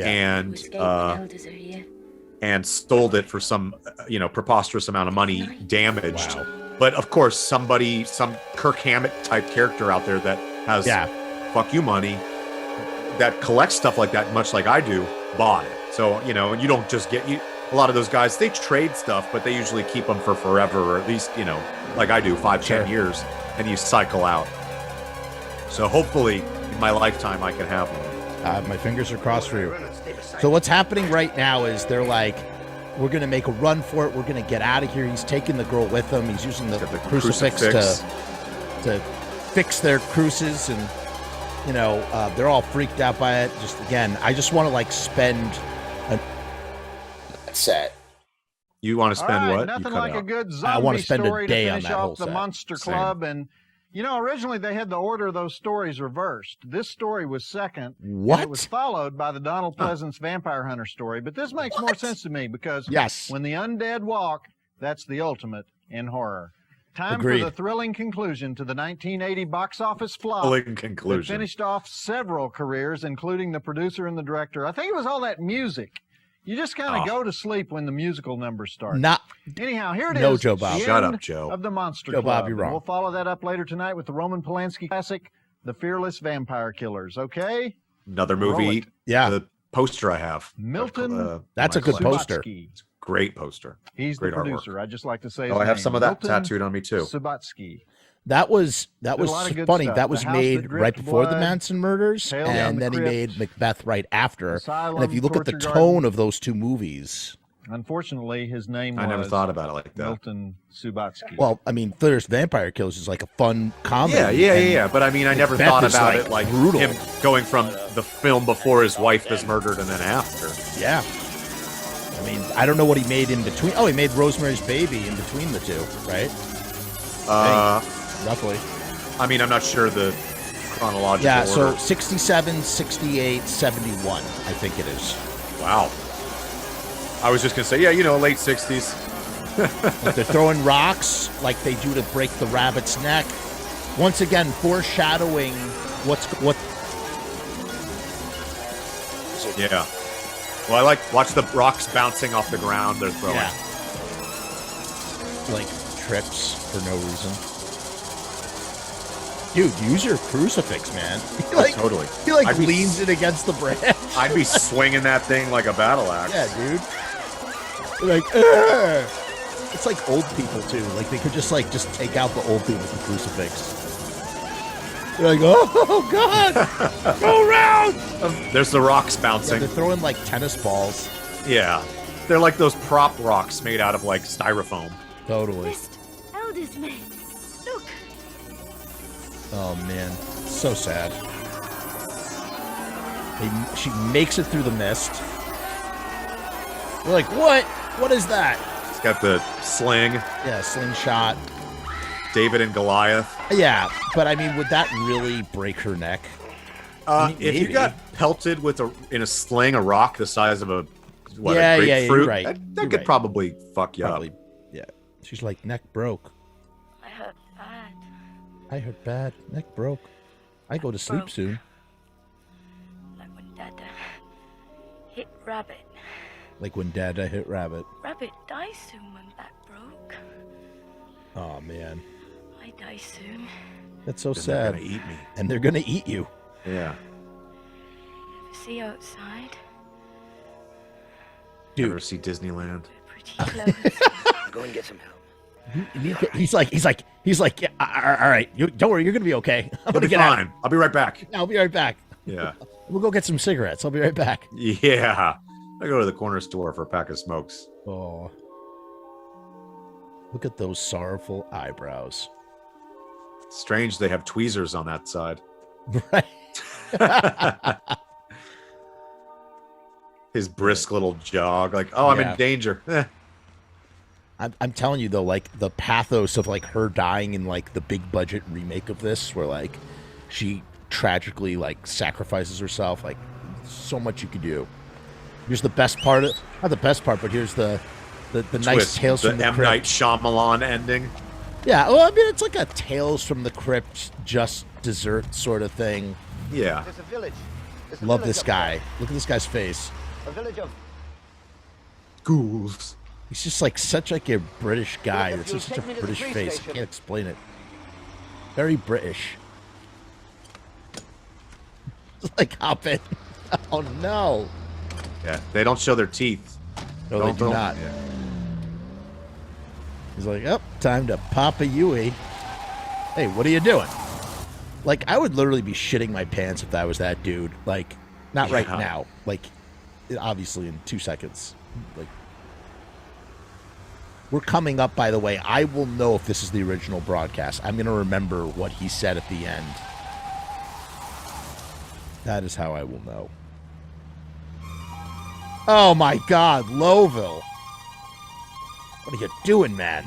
and sold it for some preposterous amount of money, damaged. Wow. But of course, some Kirk Hammett type character out there that has fuck you money, that collects stuff like that, much like I do, bought it. So, you don't just get a lot of those guys, they trade stuff, but they usually keep them for forever, or at least, like I do, 5-10 years, and you cycle out. So hopefully in my lifetime, I can have one. My fingers are crossed for you. So what's happening right now is they're like, we're going to make a run for it. We're going to get out of here. He's taking the girl with him. He's using the crucifix to fix their cruces, and they're all freaked out by it. Just again, I just want to like spend a set. You want to All spend right, what? nothing You cut like a out. good I zombie wanna spend a story day to on finish that whole off the set. Monster Same. Club. And, you know, originally they had the order of those stories reversed. This story was second. What? And it was followed by the Donald Pleasance Vampire Hunter story. But this makes more sense to me because Yes. when the undead walk, that's the ultimate in horror. Time Agreed. for the thrilling conclusion to the 1980 box office flop. Thrilling That conclusion. finished off several careers, including the producer and the director. I think it was all that music. You just kind of go to sleep when the musical numbers start. Not. Anyhow, here it is. No, Joe Bob. the Shut end up, Joe. Of the Monster Joe Club. Bob, you're And wrong. We'll follow that up later tonight with the Roman Polanski classic, The Fearless Vampire Killers. Okay? Another Roll movie. it. Yeah. The poster I have. Milton That's a good poster. Subotsky. Great poster. He's Great the artwork. producer. I just like to say his Oh, I have name. some of that Milton tattooed on me too. Subotsky. That was Did a lot of good funny. stuff. That was The House made That Dripped right before the Blood, Manson murders, Tales from and the then he Crypt, made Macbeth right after. Asylum, And if you look at the Torture tone Garden. of those two movies, Unfortunately, his name was I never thought about it like that. Milton Subotsky. well, I mean, Fearless Vampire Killers is like a fun comedy. Yeah. But I mean, I never Macbeth thought is, about like, it like brutal. him going from the film before his wife is murdered and then after. Yeah. I mean, I don't know what he made in between. Oh, he made Rosemary's Baby in between the two, right? Roughly. I mean, I'm not sure the chronological Yeah, order. so 67, 68, 71, I think it is. Wow. I was just gonna say, yeah, you know, late 60s. Like they're throwing rocks like they do to break the rabbit's neck. Once again, foreshadowing what. Yeah. Well, I watch the rocks bouncing off the ground they're throwing. Yeah. Like trips for no reason. Dude, use your crucifix, man. Totally. He like I'd be leans it against the branch. I'd be swinging that thing like a battle axe. Yeah, dude. Like, "Ugh." It's like old people too. Like they could just take out the old people with the crucifix. They're like, oh god, go around. There's the rocks Yeah, bouncing. they're throwing like tennis balls. Yeah. They're like those prop rocks made out of like styrofoam. Totally. Elder's maid. Look. Oh man, so sad. She makes it through the mist. We're like, what? What is that? It's got the sling. Yeah, slingshot. David and Goliath. Yeah, but I mean, would that really break her neck? If you got pelted with in a sling, a rock the size of a Yeah, grapefruit, you're right. that You're could right. probably fuck you Probably, up. yeah. She's like, neck broke. I hurt bad. I hurt bad. Neck broke. I go to sleep Broke. soon. Like when Dad hit Rabbit. Like when Dad hit Rabbit. Rabbit dies soon when back broke. Oh man, I die soon. that's so Then sad. they're gonna eat me. And they're gonna eat you. Yeah. See outside. Dude. Ever see Disneyland? Pretty close. Go and get some help. He's like, yeah, all right. Don't worry, you're gonna be okay. I'm I'll gonna be get fine. out. I'll be right back. I'll be right back. Yeah. We'll go get some cigarettes. I'll be right back. Yeah. I go to the corner store for a pack of smokes. Oh, look at those sorrowful eyebrows. Strange they have tweezers on that side. Right. His brisk little jog, like, oh, I'm Yeah. in danger. Eh. I'm telling you though, like the pathos of like her dying in like the big budget remake of this, where like she tragically like sacrifices herself. Like so much you could do. Here's the best part. Not the best part, but here's the nice Twist, tales the from the M. crypt. Night Shyamalan ending. Yeah, well, I mean it's like a tales from the crypt, just dessert sort of thing. Yeah. There's a village. There's a Love village this up guy. Look at this guy's face. there. A village of Ghouls. He's just like such like a British guy. Look, if It's you'll just such a take me to the British police face. I station. can't explain it. Very British. It's like hop in. Oh no. Yeah. They don't show their teeth. No, they do Don't- not. Yeah. He's like, oh, time to pop a Yui. Hey, what are you doing? Like, I would literally be shitting my pants if that was that dude. Like, not right Yeah. now. Like, obviously in 2 seconds. Like, we're coming up, by the way. I will know if this is the original broadcast. I'm going to remember what he said at the end. That is how I will know. Oh my God, Lowville. What are you doing, man?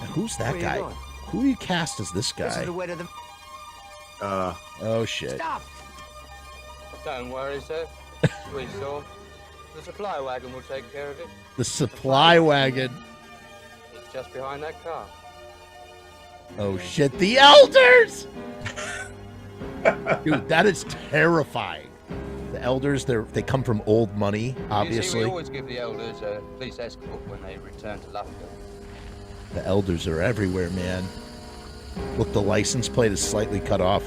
And who's that Where are you guy? going? Who do you cast as this This is guy? the way to the... Oh, shit. Stop! Don't worry, sir. Sweet soul. The supply wagon will take care of it. The supply wagon. It's just behind that car. Oh, shit. The elders! Dude, that is terrifying. The elders, they come from old money, You see, obviously. we always give the elders a police escort when they return to London. The elders are everywhere, man. Look, the license plate is slightly cut off.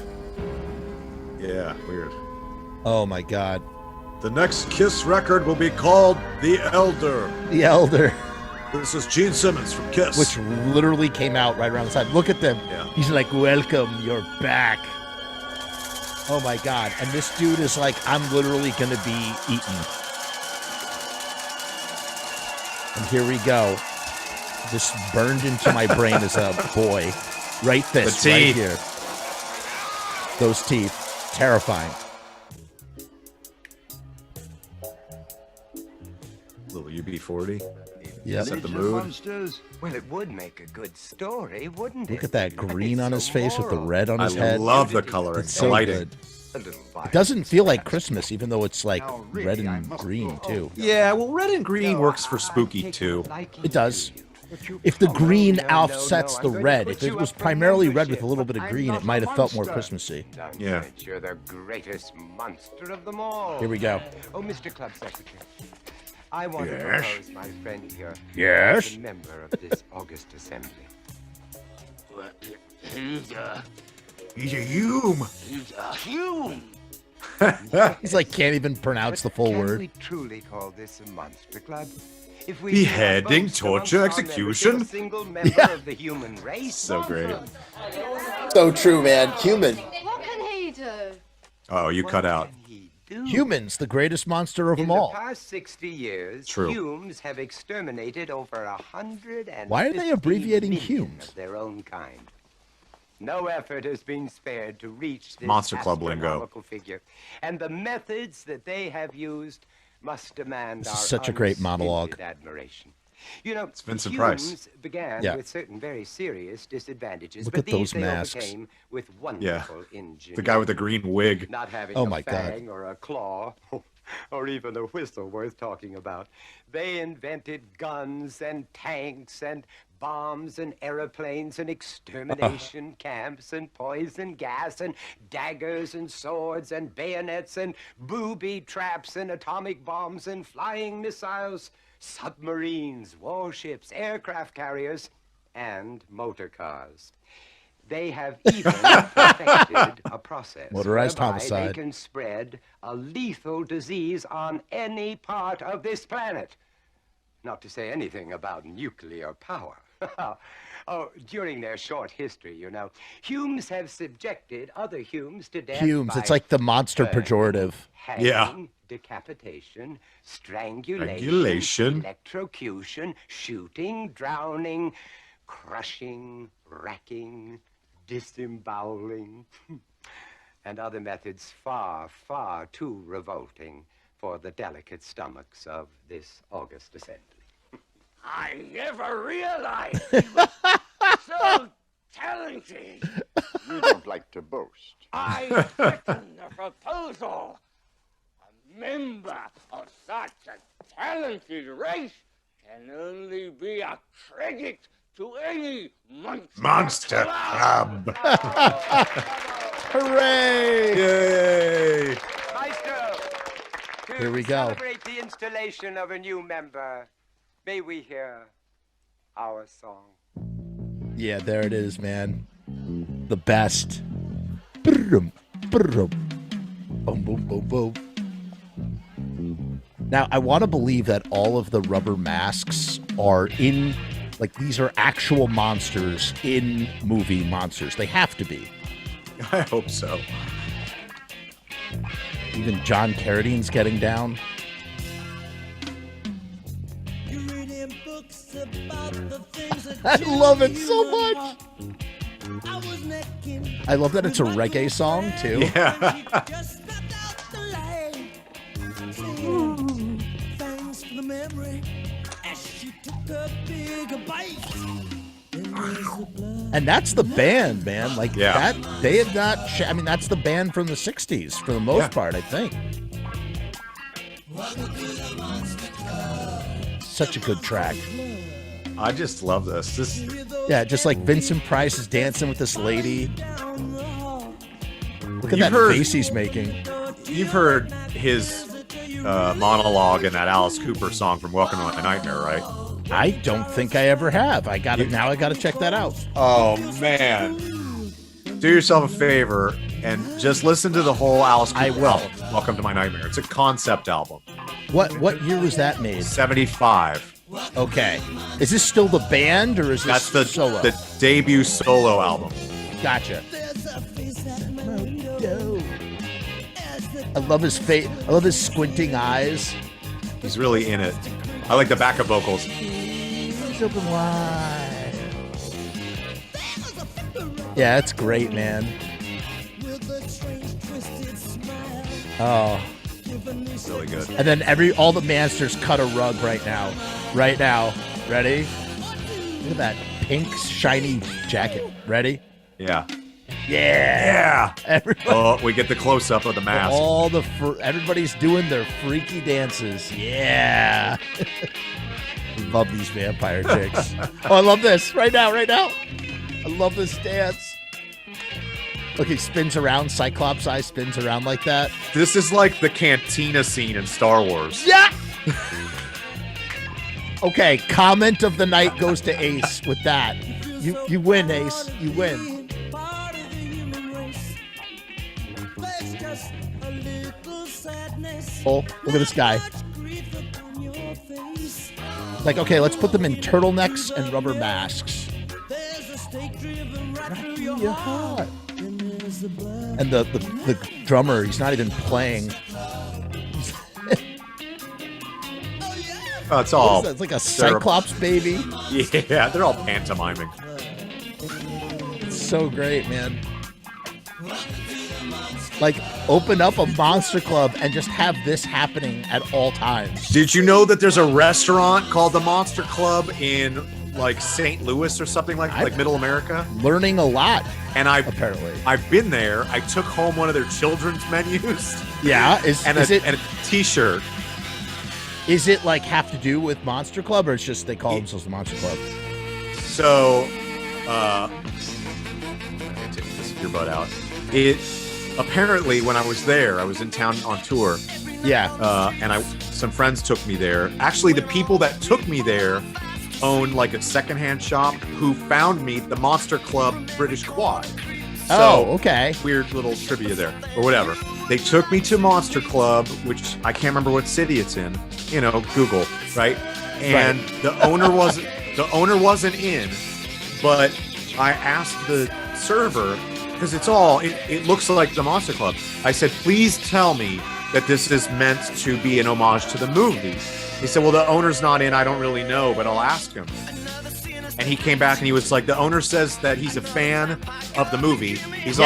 Yeah, weird. Oh, my God. The next Kiss record will be called The Elder. The Elder. This is Gene Simmons from Kiss. Which literally came out right around the time. Look at them. Yeah. He's like, welcome, you're back. Oh my God. And this dude is like, I'm literally going to be eaten. And here we go. This burned into my brain as a boy. Right this, The right teeth. here. Those teeth. Terrifying. Little UB40. Yep. Set the mood. Monsters. Well, it would make a good story, wouldn't it? Look at that green on his face with the red on his I head. love the coloring. It's The so lighting. good. It doesn't feel like Christmas, even though it's like red and green too. Yeah, well, red and green works for spooky too. It does. If the green offsets the red, if it was primarily red with a little bit of green, it might have felt more Christmassy. Yeah. You're the greatest monster of them all. Here we go. Oh, Mr. Club Secretary. I want to Yes? propose my friend here. Yes? As a member of this August assembly. He's a Hume. He's a Hume. He's like can't even pronounce the full Can word. we truly call this a monster club? If we Beheading, boast torture, amongst our execution. members a single member of the human race. So great. So true, man. Human. What can he do? Oh, you cut out. Humans, the greatest monster of In them all. the past 60 years, True. Humes have exterminated over 150 Why are they abbreviating million Humes? of their own kind. No effort has been spared to reach this Monster Club lingo. astronomical figure, and the methods that they have used must demand This our is such a great monologue. unstinted admiration. You know, It's Vincent Humes Price. began Yeah. with certain very serious disadvantages, Look but at these those they masks. overcame with Yeah. wonderful ingenuity. The guy with the green wig. Not having Oh a my God. fang or a claw or even a whistle worth talking about. They invented guns and tanks and bombs and aeroplanes and extermination camps and poison gas and daggers and swords and bayonets and booby traps and atomic bombs and flying missiles, submarines, warships, aircraft carriers, and motor cars. They have even perfected a process Motorized whereby homicide. they can spread a lethal disease on any part of this planet. Not to say anything about nuclear power. Oh, during their short history, you know, Humes have subjected other Humes to death Humes, by it's like the monster burning, pejorative. hanging, Yeah. decapitation, strangulation, Strangulation. electrocution, shooting, drowning, crushing, racking, disemboweling, and other methods far, far too revolting for the delicate stomachs of this august assembly. I never realized he was so talented. You don't like to boast. I second the proposal. A member of such a talented race can only be a credit to any Monster Club. Hooray! Yay! Maestro, to Here we go. celebrate the installation of a new member, may we hear our song. Yeah, there it is, man. The best. Boom, boom, boom, boom, boom. Now, I want to believe that all of the rubber masks are in, like, these are actual monsters in movie monsters. They have to be. I hope so. Even John Carradine's getting down. I love it so much. I love that it's a reggae song, too. Yeah. Thanks for the memory. As And that's the band, man. Like Yeah. that, they have not. I mean, that's the band from the '60s for the most part, I think. Such a good track. I just love this. Yeah, just like Vincent Price is dancing with this lady. Look at that face he's making. You've heard his monologue in that Alice Cooper song from Welcome to My Nightmare, right? I don't think I ever have. I got it now. I got to check that out. Oh man! Do yourself a favor and just listen to the whole Alice Cooper album, Welcome to My Nightmare. It's a concept album. What year was that made? 75. Okay. Is this still the band or is this That's solo? the debut solo album. Gotcha. I love his face. I love his squinting eyes. He's really in it. I like the backup vocals. Eyes open wide. Yeah, that's great, man. Oh. Really good. And then all the masters cut a rug right now. Right now. Ready? Look at that pink shiny jacket. Ready? Yeah. Yeah. Oh, we get the close up of the mask. Everybody's doing their freaky dances. Yeah. Love these vampire chicks. Oh, I love this. Right now. I love this dance. Look, he spins around. Cyclops eye spins around like that. This is like the cantina scene in Star Wars. Yeah. Okay, comment of the night goes to Ace with that. You win, Ace. You win. Oh, look at this guy. Like, okay, let's put them in turtlenecks and rubber masks. Your heart. And the drummer, he's not even playing. Oh, it's all. It's like a Cyclops baby. Yeah, they're all pantomiming. It's so great, man. Like, open up a Monster Club and just have this happening at all times. Did you know that there's a restaurant called the Monster Club in like St. Louis or something like Middle America? Learning a lot. And I've been there. I took home one of their children's menus. Yeah, and a T-shirt. Is it like have to do with Monster Club, or it's just they call themselves the Monster Club? So, take this earbud out. It apparently when I was there, I was in town on tour. Yeah. And some friends took me there. Actually, the people that took me there own like a secondhand shop who found me the Monster Club British Quad. So, okay. Weird little trivia there, or whatever. They took me to Monster Club, which I can't remember what city it's in. You know, Google, right? And the owner wasn't in, but I asked the server because it looks like the Monster Club. I said, please tell me that this is meant to be an homage to the movie. He said, well, the owner's not in. I don't really know, but I'll ask him. And he came back and he was like, the owner says that he's a fan of the movie. He's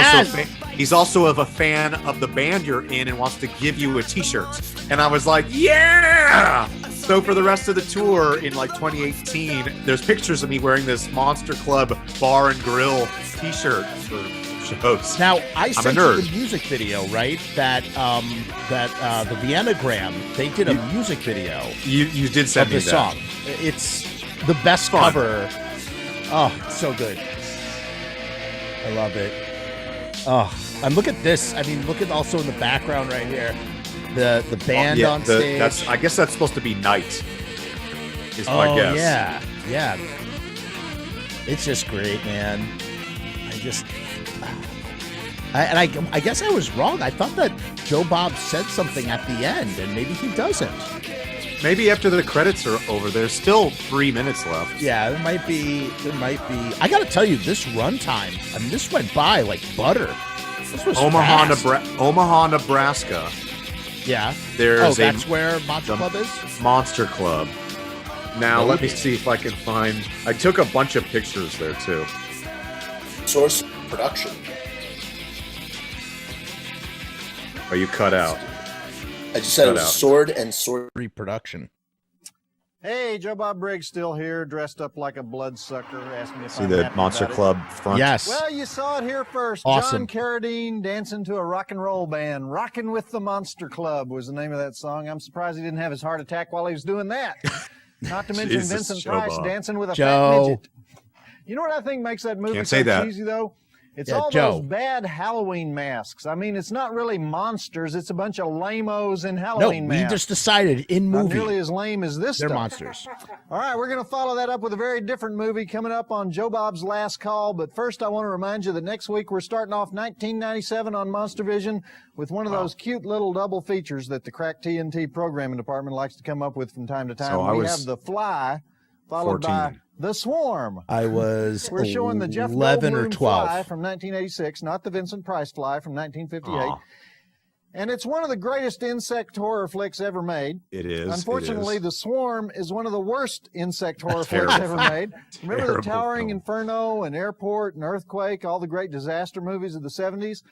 also a fan of the band you're in and wants to give you a t-shirt. And I was like, yeah! So for the rest of the tour in like 2018, there's pictures of me wearing this Monster Club bar and grill t-shirt for shows. Now, I sent I'm a you nerd. the music video, right? That the Viennagram, they did a music video. You did send me the that. song. It's the best cover. Oh, it's so good. I love it. Oh, and look at this. I mean, look at also in the background right here, the band on stage. I guess that's supposed to be night. Is my guess. Yeah. It's just great, man. I guess I was wrong. I thought that Joe Bob said something at the end, and maybe he doesn't. Maybe after the credits are over, there's still 3 minutes left. Yeah, there might be. I got to tell you, this runtime. I mean, this went by like butter. This was Omaha, fast. Omaha, Nebraska. Yeah. That's where Monster Club is. Monster Club. Now let me see if I can find. I took a bunch of pictures there too. Source production. Oh, you cut out. I just said it was sword and sword reproduction. Hey, Joe Bob Briggs still here, dressed up like a bloodsucker. Asked me if See I'm the happy Monster about it. Club front? Yes. Well, you saw it here first. Awesome. John Carradine dancing to a rock and roll band. Rockin' with the Monster Club was the name of that song. I'm surprised he didn't have his heart attack while he was doing that. Not to mention Jesus, Vincent Joe Price Bob. dancing with a Joe. fat midget. You know what I think makes that movie Can't so say that. cheesy, though? It's Yeah, all Joe. those bad Halloween masks. I mean, it's not really monsters. It's a bunch of lamos in Halloween we masks. just decided in Not movie nearly as lame as this they're stuff. monsters. All right, we're going to follow that up with a very different movie coming up on Joe Bob's Last Call. But first, I want to remind you that next week we're starting off 1997 on MonsterVision with one of those cute little double features that the crack TNT programming department likes to come up with from time to time. So I we was have The Fly, followed by 14. The Swarm. I was We're showing the Jeff 11 or Goldblum 12. Fly from 1986, not the Vincent Price Fly from 1958. Aw. And it's one of the greatest insect horror flicks ever made. It is. Unfortunately, it is. The Swarm is one of the worst insect horror Terrible. flicks ever made. Remember the Terrible Towering film. Inferno and Airport and Earthquake, all the great disaster movies of the 70s?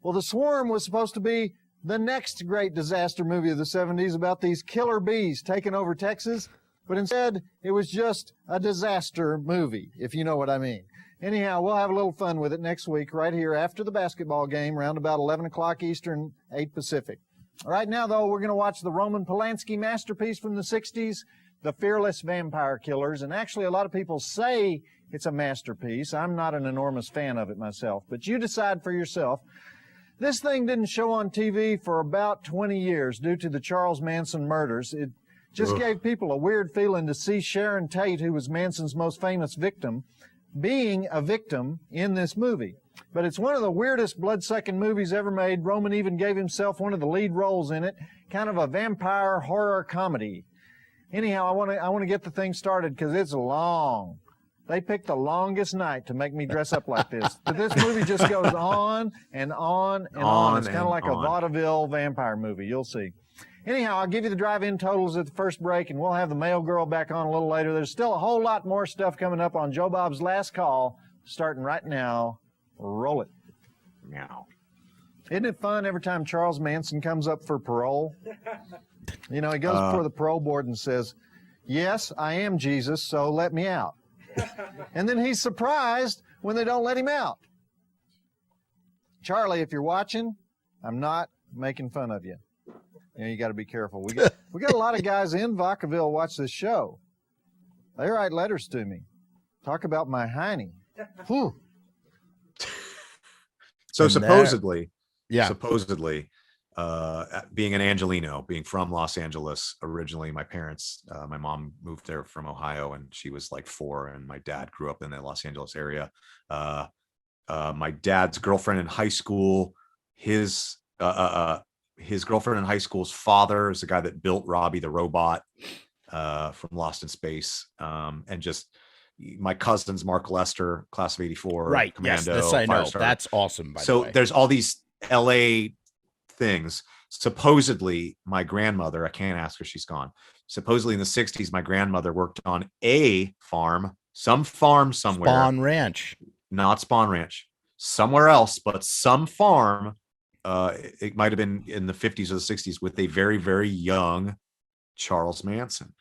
Well, The Swarm was supposed to be the next great disaster movie of the 70s about these killer bees taking over Texas, but instead it was just a disaster movie, if you know what I mean. Anyhow, we'll have a little fun with it next week right here after the basketball game, around about 11 o'clock Eastern, 8 Pacific. Right now, though, we're going to watch the Roman Polanski masterpiece from the 60s, The Fearless Vampire Killers. And actually, a lot of people say it's a masterpiece. I'm not an enormous fan of it myself, but you decide for yourself. This thing didn't show on TV for about 20 years due to the Charles Manson murders. It just gave people a weird feeling to see Sharon Tate, who was Manson's most famous victim, being a victim in this movie. But it's one of the weirdest blood-sucking movies ever made. Roman even gave himself one of the lead roles in it, kind of a vampire horror comedy. Anyhow, I want to get the thing started because it's long. They picked the longest night to make me dress up like this. But this movie just goes on and on and on. It's kind of like a vaudeville vampire movie. You'll see. Anyhow, I'll give you the drive-in totals at the first break, and we'll have the mail girl back on a little later. There's still a whole lot more stuff coming up on Joe Bob's Last Call, starting right now. Roll it. Meow. Isn't it fun every time Charles Manson comes up for parole? You know, he goes before the parole board and says, "Yes, I am Jesus, so let me out." And then he's surprised when they don't let him out. Charlie, if you're watching, I'm not making fun of you. You know, you got to be careful. We got a lot of guys in Vacaville watch this show. They write letters to me. Talk about my hiney. Whew. So And supposedly, Yeah. supposedly, being an Angelino, being from Los Angeles originally, my parents, my mom moved there from Ohio, and she was like 4, and my dad grew up in the Los Angeles area. My dad's girlfriend in high school, his girlfriend in high school's father is the guy that built Robbie the robot from Lost in Space, and just my cousin's Mark Lester, class of '84, Right. Commando. Yes, this I know. Firestarter. That's awesome, by the So way. there's all these LA things. Supposedly, my grandmother, I can't ask her, she's gone. Supposedly in the 60s, my grandmother worked on a farm, some farm somewhere. Spawn Ranch. Not Spawn Ranch. Somewhere else, but some farm. It might have been in the 50s or the 60s with a very, very young Charles Manson.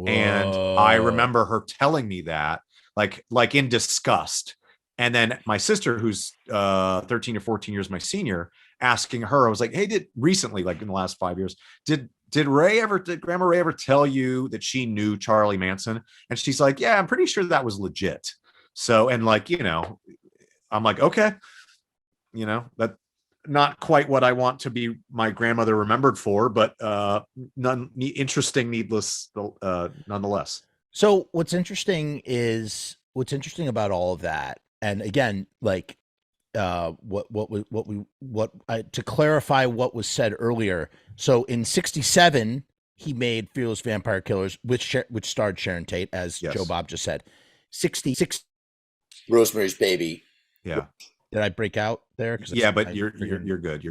And I remember her telling me that, like in disgust. And then my sister, who's 13 or 14 years my senior, asking her, I was like, hey, recently, like in the last 5 years, did Grandma Ray ever tell you that she knew Charlie Manson? And she's like, yeah, I'm pretty sure that was legit. So, and like, you know, I'm like, okay, you know, that not quite what I want to be my grandmother remembered for, but interesting, needless, nonetheless. So what's interesting about all of that, and again, like to clarify what was said earlier. So in '67, he made Fearless Vampire Killers, which starred Sharon Tate, as Joe Bob just said. 66, Rosemary's Baby. Yeah. Did I break out there? Yeah, but you're good. You're good.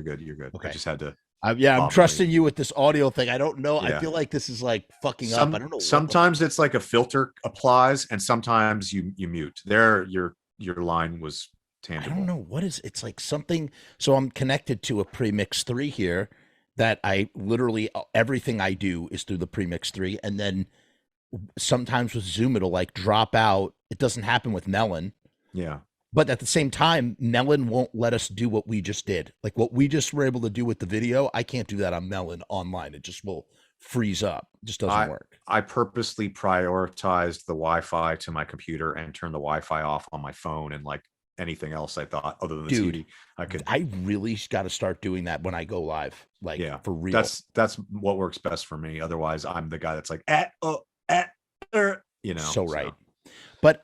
Okay. I just had to. I'm trusting you with this audio thing. I don't know. Yeah. I feel like this is like fucking up. I don't know. Sometimes it's like a filter applies, and sometimes you mute. There, your line was tangible. I don't know what is. It's like something. So I'm connected to a Premix 3 here. That I literally everything I do is through the Premix 3, and then sometimes with Zoom, it'll like drop out. It doesn't happen with Melon. Yeah. But at the same time, Melon won't let us do what we just did. Like what we just were able to do with the video, I can't do that on Melon online. It just will freeze up. It just doesn't work. I purposely prioritized the Wi-Fi to my computer and turned the Wi-Fi off on my phone, and like anything else I thought other than the TV, I really got to start doing that when I go live. Like for real. That's what works best for me. Otherwise, I'm the guy that's like, you know. So right. But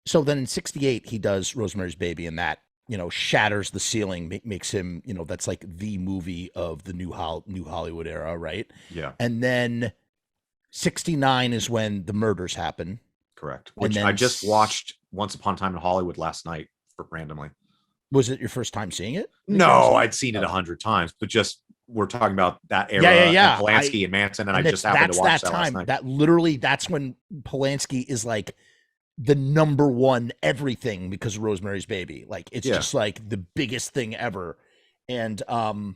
so then in 68, he does Rosemary's Baby, and that, you know, shatters the ceiling, makes him, you know, that's like the movie of the new Hollywood era, right? Yeah. And then 69 is when the murders happen. Correct. Which I just watched Once Upon a Time in Hollywood last night randomly. Was it your first time seeing it? No, I'd seen it 100 times, but just we're talking about that era, yeah. and Polanski and Manson, and I just happened to watch that last night. That literally, that's when Polanski is like the number one everything because of Rosemary's Baby. Like it's just like the biggest thing ever. And I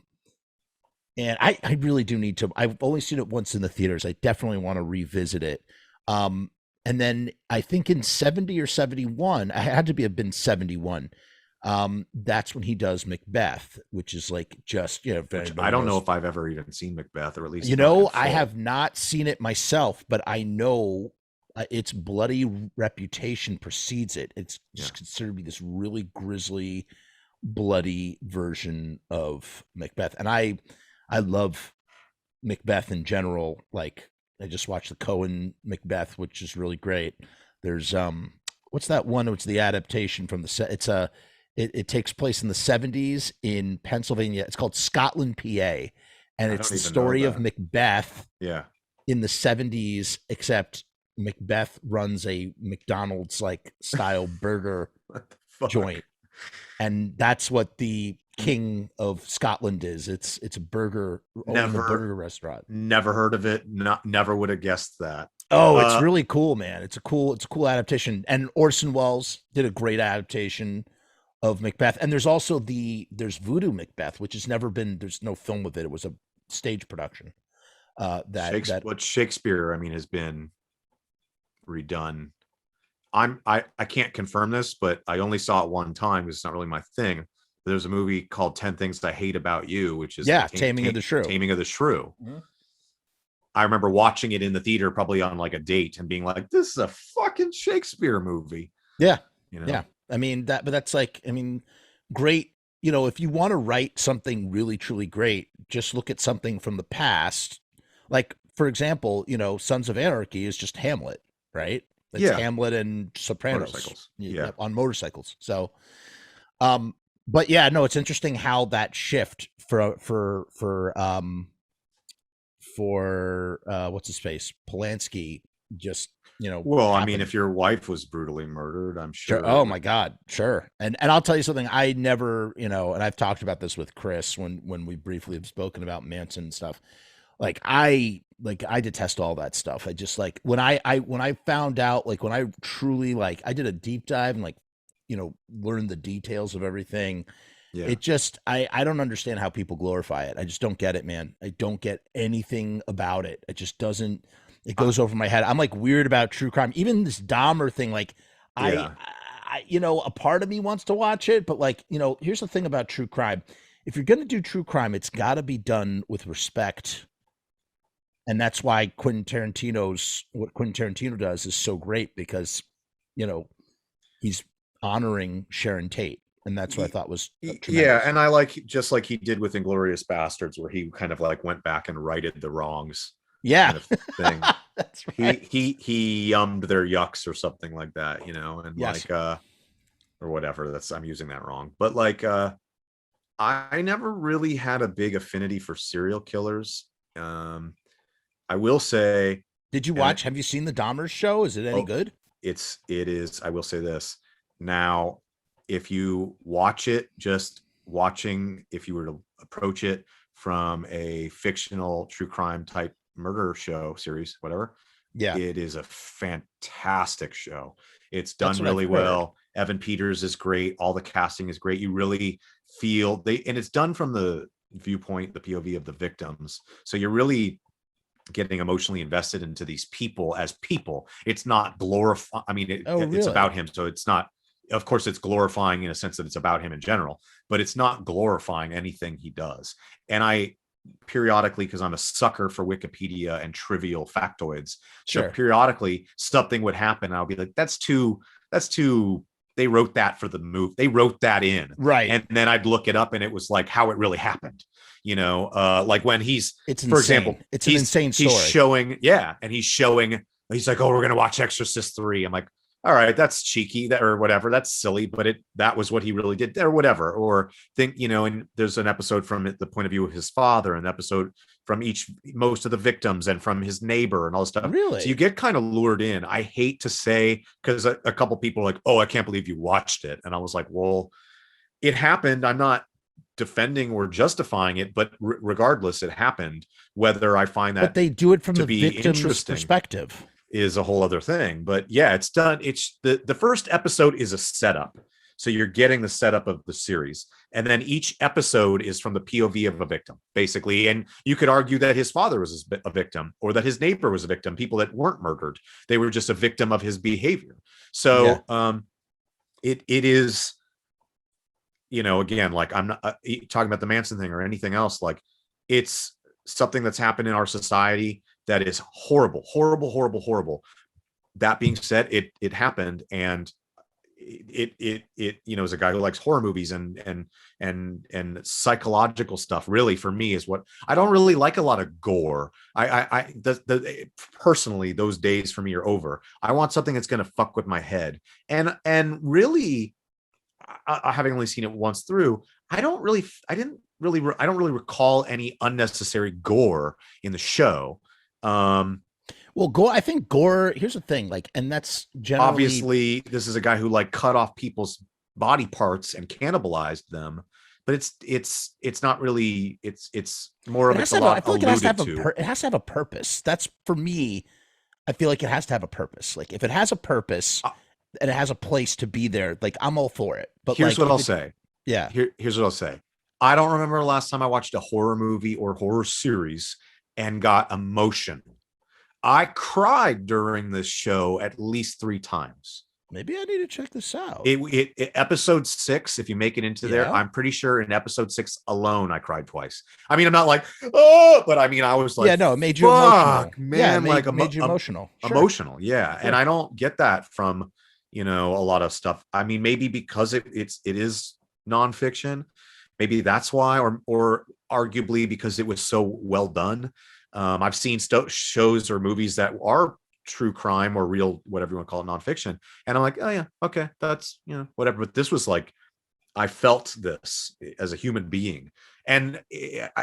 really do need to. I've only seen it once in the theaters. I definitely want to revisit it. And then I think in 70 or 71, I had to have been 71. That's when he does Macbeth, which is like just, you know, I don't know if I've ever even seen Macbeth, or at least, you know, I have not seen it myself, but I know its bloody reputation precedes it. It's just considered to be this really grisly, bloody version of Macbeth. And I love Macbeth in general. Like I just watched the Coen Macbeth, which is really great. There's what's that one? It's the adaptation from the it takes place in the 70s in Pennsylvania. It's called Scotland, PA, and it's the story of Macbeth. Yeah. In the 70s, except Macbeth runs a McDonald's like style burger joint, and that's what the King of Scotland is. It's a burger, burger restaurant. Never heard of it. Never would have guessed that. Oh, it's really cool, man. It's a cool adaptation. And Orson Welles did a great adaptation of Macbeth. And there's also there's Voodoo Macbeth, which has never been, there's no film with it. It was a stage production. What Shakespeare, I mean, has been redone. I can't confirm this, but I only saw it one time because it's not really my thing. There's a movie called 10 Things I Hate About You, which is Taming of the Shrew. Taming of the Shrew. Mm-hmm. I remember watching it in the theater, probably on like a date, and being like, "This is a fucking Shakespeare movie." Yeah, you know? Yeah. I mean but that's like, I mean, great. You know, if you want to write something really truly great, just look at something from the past. Like, for example, you know, Sons of Anarchy is just Hamlet, right? It's Hamlet and Sopranos, on motorcycles. So, but yeah, no, it's interesting how that shift for what's his face, Polanski, just, you know. Well, happened. I mean, if your wife was brutally murdered, I'm sure. Oh my God, sure. And I'll tell you something. I never, you know, and I've talked about this with Chris when we briefly have spoken about Manson and stuff. Like I detest all that stuff. I just like when I found out, like when I truly like, I did a deep dive and like, you know, learned the details of everything. Yeah. It just, I don't understand how people glorify it. I just don't get it, man. I don't get anything about it. It just doesn't, it goes over my head. I'm like weird about true crime. Even this Dahmer thing, like I, you know, a part of me wants to watch it, but like, you know, here's the thing about true crime. If you're going to do true crime, it's got to be done with respect. And that's why what Quentin Tarantino does is so great, because, you know, he's honoring Sharon Tate. And that's what I thought was tremendous. Yeah, and I like, just like he did with Inglourious Bastards, where he kind of like went back and righted the wrongs. Yeah, kind of thing. That's right. He yummed their yucks or something like that, you know, and yes. like or whatever. I'm using that wrong, but like I never really had a big affinity for serial killers. I will say, did you watch? Have you seen the Dahmer show? Is it any good? It is. I will say this now. If you watch it, just watching, if you were to approach it from a fictional true crime type murder show series, whatever, it is a fantastic show. It's done really well. Evan Peters is great. All the casting is great. You really feel and it's done from the viewpoint, the POV of the victims. So you're really getting emotionally invested into these people as people. It's not glorifying. I mean, it's really? about him. So it's not, of course, it's glorifying in a sense that it's about him in general, but it's not glorifying anything he does. And I periodically, because I'm a sucker for Wikipedia and trivial factoids, Sure. so periodically something would happen. And I'll be like, that's too, they wrote that for the movie. They wrote that in. Right. And then I'd look it up and it was like how it really happened. Like when it's for insane. example, It's an insane story. He's showing, he's like, oh, we're going to watch Exorcist 3. I'm like, all right, that's cheeky, or whatever. That's silly, but that was what he really did, or whatever. Or think, and there's an episode from the point of view of his father, an episode from most of the victims and from his neighbor and all this stuff. Really? So you get kind of lured in. I hate to say, because a couple people are like, oh, I can't believe you watched it. And I was like, well, it happened. I'm not defending or justifying it, but regardless, it happened. Whether I find that, but they do it from the be victim's perspective, is a whole other thing. But yeah, it's done. It's the first episode is a setup, so you're getting the setup of the series, and then each episode is from the POV of a victim, basically. And you could argue that his father was a victim, or that his neighbor was a victim. People that weren't murdered, they were just a victim of his behavior. So it is. Again, like I'm not talking about the Manson thing or anything else. Like it's something that's happened in our society that is horrible, horrible, horrible, horrible. That being said, it happened, and it as a guy who likes horror movies and psychological stuff, really for me is what I don't really like. A lot of gore. Personally, those days for me are over. I want something that's going to fuck with my head, and really. Having only seen it once through, I don't really recall any unnecessary gore in the show. Well, gore. I think gore. Here's the thing, and that's generally obviously this is a guy who cut off people's body parts and cannibalized them, but it's not really. It's more of it's a lot alluded to. It has to have a purpose. That's for me. I feel like it has to have a purpose. Like if it has a purpose. And it has a place to be there, I'm all for it. But here's what I'll say. Yeah. Here's what I'll say. I don't remember the last time I watched a horror movie or horror series and got emotion. I cried during this show at least 3 times. Maybe I need to check this out. Episode 6, if you make it into there, I'm pretty sure in episode 6 alone, I cried twice. I mean, I'm not like, oh, but I mean, I was like, it made you emotional. Man, it made you emotional. Sure. Emotional, yeah. Sure. And I don't get that from, a lot of stuff. I mean, maybe because it is nonfiction, maybe that's why, or arguably because it was so well done. I've seen shows or movies that are true crime or real, whatever you want to call it, nonfiction, and I'm like, oh yeah, okay, that's whatever. But this was like, I felt this as a human being, and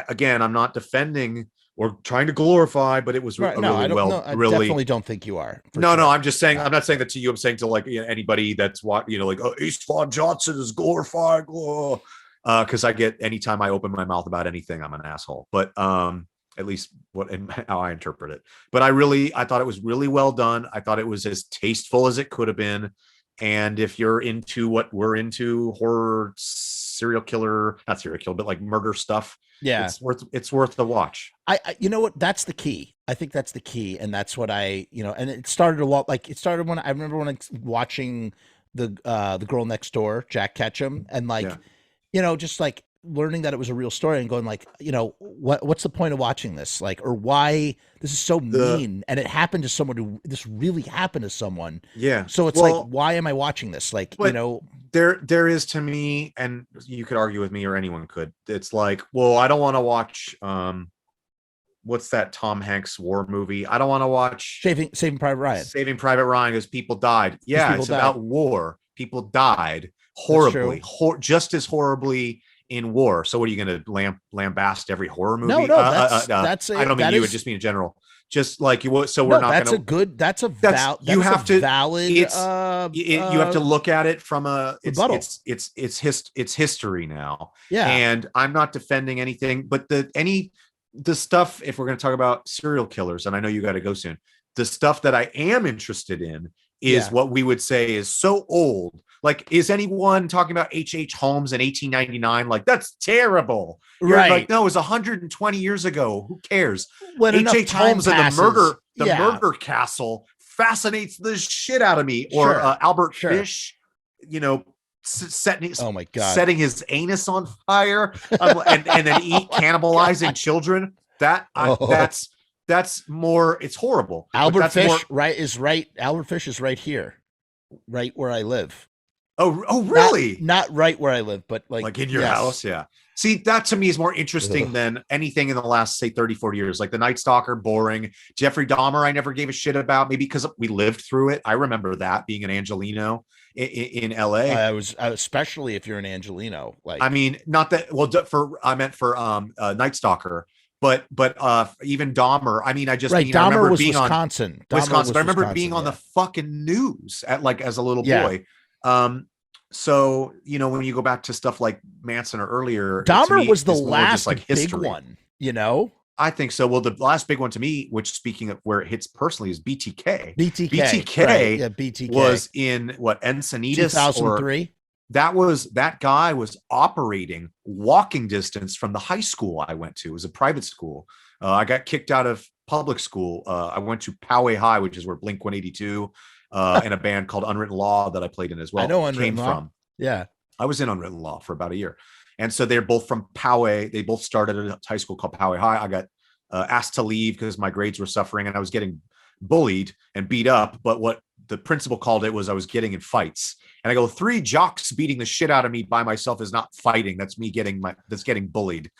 again, I'm not defending or trying to glorify, but it was I definitely don't think you are. No, I'm just saying. I'm not saying that to you. I'm saying to anybody that's what oh, Eastbourne Johnson is glorifying, because I get anytime I open my mouth about anything, I'm an asshole. But at least how I interpret it. But I thought it was really well done. I thought it was as tasteful as it could have been. And if you're into what we're into, horror, not serial killer, but murder stuff, it's worth the watch. I what, that's the key. I think that's the key, and that's what and it started a lot. It started when I remember when I was watching the Girl Next Door, Jack Ketchum, and just learning that it was a real story and going what's the point of watching this, or why this is so mean, and it happened to someone who this really happened to someone. So it's why am I watching this? There is, to me, and you could argue with me or anyone could, it's I don't want to watch what's that Tom Hanks war movie? I don't want to watch Saving Private Ryan. Saving Private Ryan, because people died. Yeah, it's about war. People died horribly, just as horribly in war. So what are you going to lambast every horror movie? No, that's I don't mean you. It just mean in general. Just like you would. So we're not. That's a valid. You have to look at it from it's history now. Yeah. And I'm not defending anything, but the stuff, if we're going to talk about serial killers, and I know you got to go soon, the stuff that I am interested in is what we would say is so old, Like, is anyone talking about H.H. Holmes in 1899? Like, that's terrible. Right. Like, no, it was 120 years ago. Who cares? When enough H.H. time Holmes and passes, the murder castle fascinates the shit out of me. Or Sure, Albert sure. Fish, you know, setting his, Oh my God. setting his anus on fire and then cannibalizing children. That's more. It's horrible. But Albert that's Fish, more, Albert Fish is right here, right where I live. Oh, really? Not right where I live, but like in your yes. house. Yeah. See, that to me is more interesting than anything in the last, say, 30, 40 years. Like the Night Stalker, boring. Jeffrey Dahmer, I never gave a shit about. Maybe because we lived through it. I remember that being an Angelino in LA. I was, especially if you're an Angelino. Like, I mean, not that. Well, I meant for Night Stalker. But even Dahmer. I mean, I just right. mean, Dahmer I remember was being Wisconsin. on Wisconsin. But I remember Wisconsin, being on yeah. the fucking news as a little Yeah. boy. So, you know, when you go back to stuff like Manson or earlier, to Dahmer me, was the it's more last just like big history. one, you know? I think so. Well, the last big one to me, which speaking of where it hits personally, is BTK. BTK. Right. Yeah, BTK was in what, Encinitas? 2003. That guy was operating walking distance from the high school I went to. It was a private school. I got kicked out of public school. I went to Poway High, which is where Blink 182 and a band called Unwritten Law that I played in as well. I know Unwritten came Law. from. Yeah. I was in Unwritten Law for about a year. And so they're both from Poway. They both started at a high school called Poway High. I got asked to leave because my grades were suffering and I was getting bullied and beat up. But what the principal called it was I was getting in fights. And I go, 3 jocks beating the shit out of me by myself is not fighting. That's me getting bullied.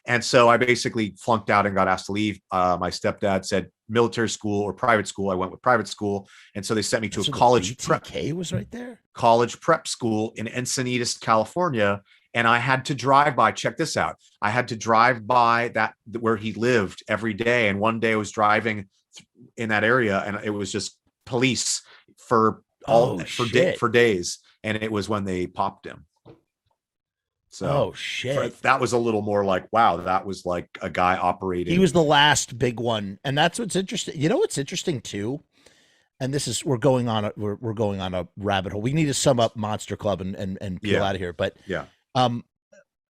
And so I basically flunked out and got asked to leave. My stepdad said military school or private school. I went with private school. And so they sent me to a college prep. BTK was right there. College prep school in Encinitas, California. And I had to drive by, check this out. I had to drive by that where he lived every day. And one day I was driving in that area and it was just police for days. And it was when they popped him. So that was a little more like, wow, that was like a guy operating. He was the last big one. And that's what's interesting. You know, what's interesting too. And this is, we're going on a rabbit hole. We need to sum up Monster Club and peel out of here. But yeah.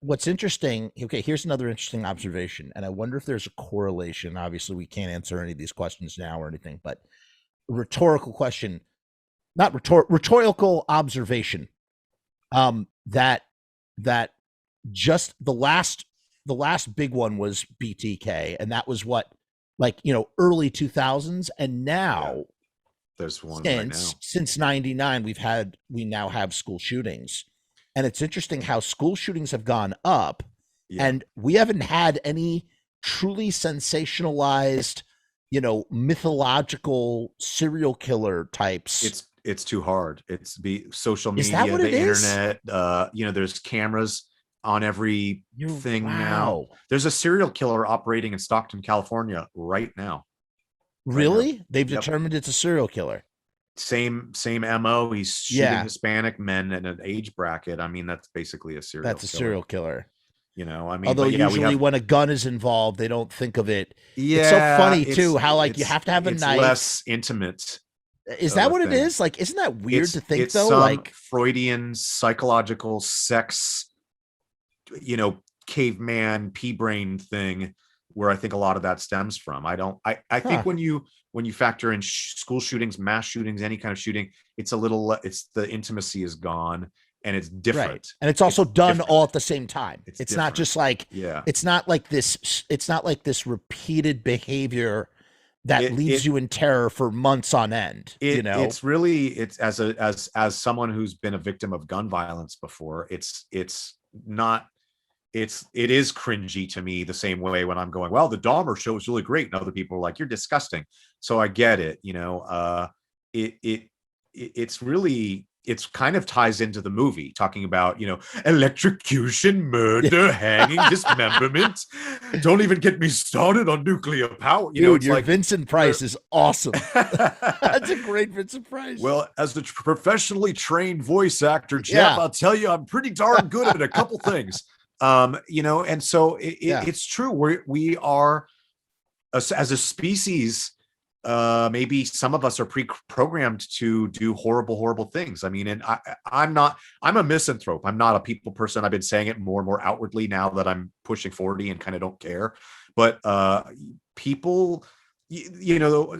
What's interesting, okay, here's another interesting observation, and I wonder if there's a correlation. Obviously, we can't answer any of these questions now or anything, but rhetorical question, not rhetorical observation, that just the last big one was BTK, and that was what, like, you know, early 2000s, and now there's one since 99 we now have school shootings. And it's interesting how school shootings have gone up, and we haven't had any truly sensationalized, you know, mythological serial killer types. It's too hard. It's social media, Is that what the it is? internet. You know, there's cameras on every thing wow. now. There's a serial killer operating in Stockton, California right now. Really? They've determined it's a serial killer. Same MO. He's shooting Hispanic men in an age bracket. I mean, that's basically a serial killer. Serial killer. You know, I mean, although usually when a gun is involved, they don't think of it. Yeah, it's so funny too how like you have to have a knife. Less intimate. Is that what it is? Like, isn't that weird to think though? Like Freudian psychological sex, you know, caveman pea brain thing, where I think a lot of that stems from. I think when you factor in school shootings, mass shootings, any kind of shooting, it's the intimacy is gone and it's different. Right. And it's also done all at the same time. It's not just like, it's not like this repeated behavior that leaves you in terror for months on end. You know, it's as someone who's been a victim of gun violence before, it is cringy to me the same way when I'm going, well, the Dahmer show is really great. And other people are like, you're disgusting. So I get it. You know, it's kind of ties into the movie talking about, you know, electrocution, murder, hanging, dismemberment. Don't even get me started on nuclear power. You know, it's your like Vincent Price is awesome. That's a great Vincent Price. Well, as the professionally trained voice actor, Jeff, I'll tell you, I'm pretty darn good at a couple things. You know, and so it's true. We are as a species maybe some of us are pre-programmed to do horrible things. I mean, and I'm a misanthrope. I'm not a people person. I've been saying it more and more outwardly now that I'm pushing 40 and kind of don't care. But people,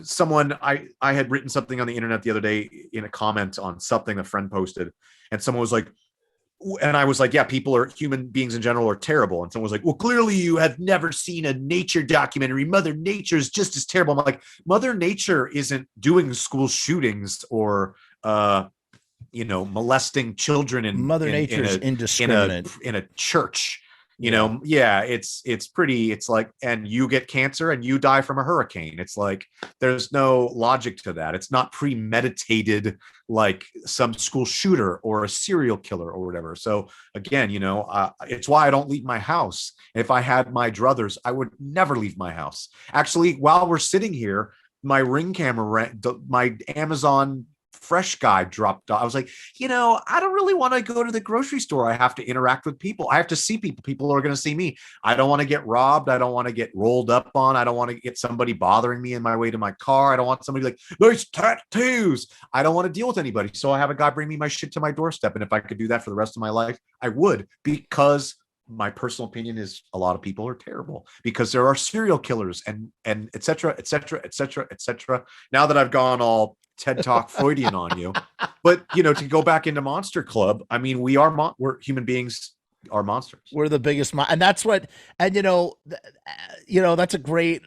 someone, I had written something on the internet the other day in a comment on something a friend posted, and someone was like, and I was like, yeah, human beings in general are terrible. And someone was like, well, clearly you have never seen a nature documentary. Mother Nature is just as terrible. I'm like, Mother Nature isn't doing school shootings or, molesting children in Mother Nature is indiscriminate in a church. It's like, and you get cancer and you die from a hurricane. It's like, there's no logic to that. It's not premeditated like some school shooter or a serial killer or whatever. So again, it's why I don't leave my house. If I had my druthers, I would never leave my house. Actually, while we're sitting here, my Ring camera, my Amazon Fresh guy dropped off. I was like, I don't really want to go to the grocery store. I have to interact with people. I have to see people. People are going to see me. I don't want to get robbed. I don't want to get rolled up on. I don't want to get somebody bothering me in my way to my car. I don't want somebody like, nice tattoos. I don't want to deal with anybody. So I have a guy bring me my shit to my doorstep. And if I could do that for the rest of my life, I would, because my personal opinion is a lot of people are terrible because there are serial killers and et cetera, et cetera, et cetera, et cetera. Now that I've gone all TED Talk Freudian on you, but to go back into Monster Club, I mean, we're human beings are monsters. We're the biggest, and that's what, and that's a great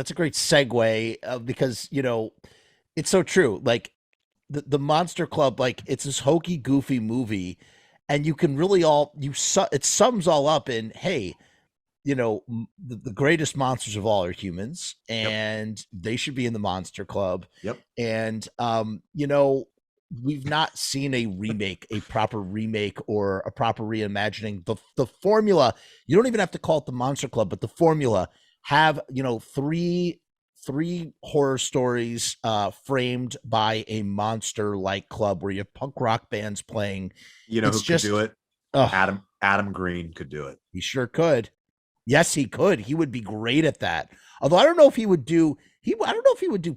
segue because it's so true. Like the Monster Club, like it's this hokey, goofy movie, and you can really it sums all up in, hey, the greatest monsters of all are humans, and they should be in the Monster Club. Yep. And we've not seen a proper remake or a proper reimagining. The formula, you don't even have to call it the Monster Club, but the formula have, three horror stories framed by a monster like club where you have punk rock bands playing. Who could do it? Adam Green could do it. He sure could. Yes, he could. He would be great at that. Although I don't know if he would do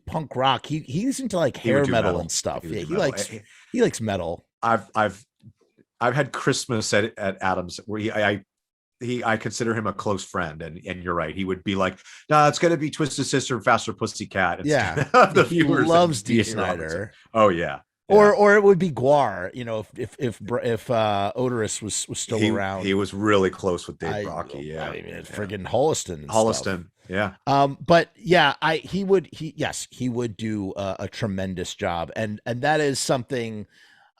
punk rock. He's into like hair metal and stuff. Yeah, he likes metal. I've had Christmas at Adam's where I consider him a close friend, and you're right. He would be like, no, it's gonna be Twisted Sister and Faster Pussycat. Yeah, he loves Dee Snider. Oh yeah. Or it would be Guar, if Odorous was still around. He was really close with Dave Brockie. Yeah, I mean, friggin' Holliston. Yeah. But yeah, he would do a tremendous job, and that is something.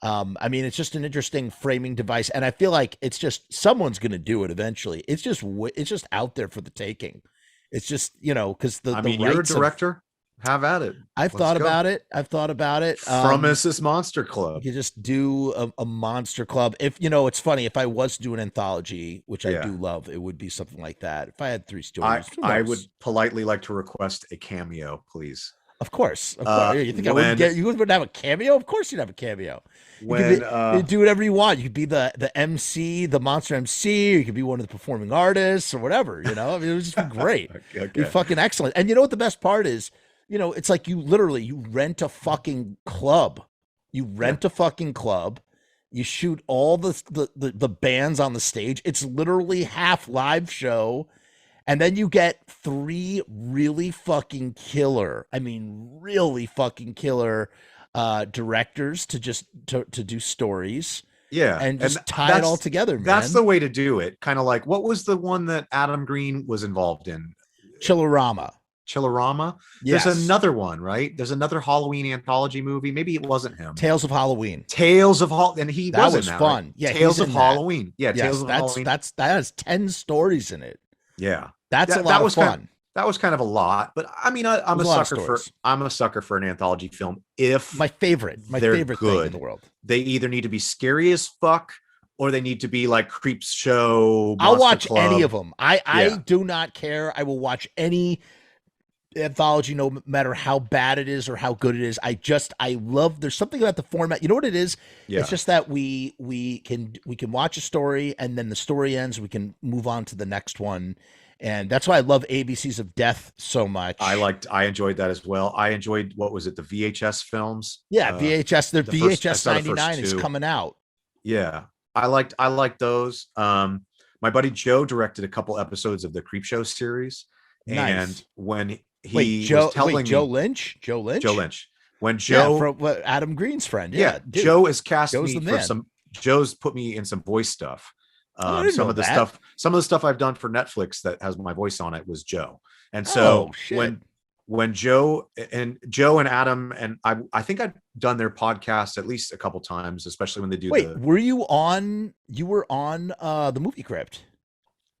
I mean, it's just an interesting framing device, and I feel like it's just someone's going to do it eventually. It's just out there for the taking. It's just because you're a director. Have at it. I've thought about it. Frumess Monster Club. You just do a Monster Club. If it's funny, if I was to do an anthology, which I do love, it would be something like that. If I had 3 stories, I would politely like to request a cameo, please. Of course. You think you wouldn't have a cameo? Of course you'd have a cameo. You do whatever you want. You could be the MC, the monster MC, or you could be one of the performing artists or whatever. I mean, it would just be great. Okay. It'd be fucking excellent. And you know what the best part is? It's like you rent a fucking club. You rent a fucking club. You shoot all the bands on the stage. It's literally half live show. And then you get 3 really fucking killer directors to do stories. Yeah. And just tie it all together, man. That's the way to do it. Kind of like, what was the one that Adam Green was involved in? Chillerama. Yes. There's another one, right? There's another Halloween anthology movie. Maybe it wasn't him. Tales of Halloween. And he that was fun. Right? Yeah, Tales of Halloween. Yeah, yes, Tales of Halloween. That has 10 stories in it. Yeah, that's a lot of fun. That was kind of a lot, but I mean, I'm a sucker for an anthology film. If my favorite thing in the world. They either need to be scary as fuck, or they need to be like Creeps Show. I'll watch any of them. I do not care. I will watch any anthology, no matter how bad it is or how good it is. I love. There's something about the format. You know what it is? Yeah. It's just that we can watch a story and then the story ends. We can move on to the next one, And that's why I love ABCs of Death so much. I enjoyed that as well. I enjoyed, what was it, the VHS films? Yeah, VHS. The VHS I saw the 99 is two. coming out. Yeah, I liked those. My buddy Joe directed a couple episodes of the Creepshow series, Nice. and when he was telling me, Joe Lynch. When Joe, from Adam Green's friend. yeah, Dude, Joe has cast Joe's me the for man. some. Joe's put me in some voice stuff. I didn't Some know of the that. stuff I've done for Netflix that has my voice on it was Joe. And so when Joe and Adam, and I think I've done their podcast at least a couple times, especially when they do. Were you on? You were on the Movie Crypt?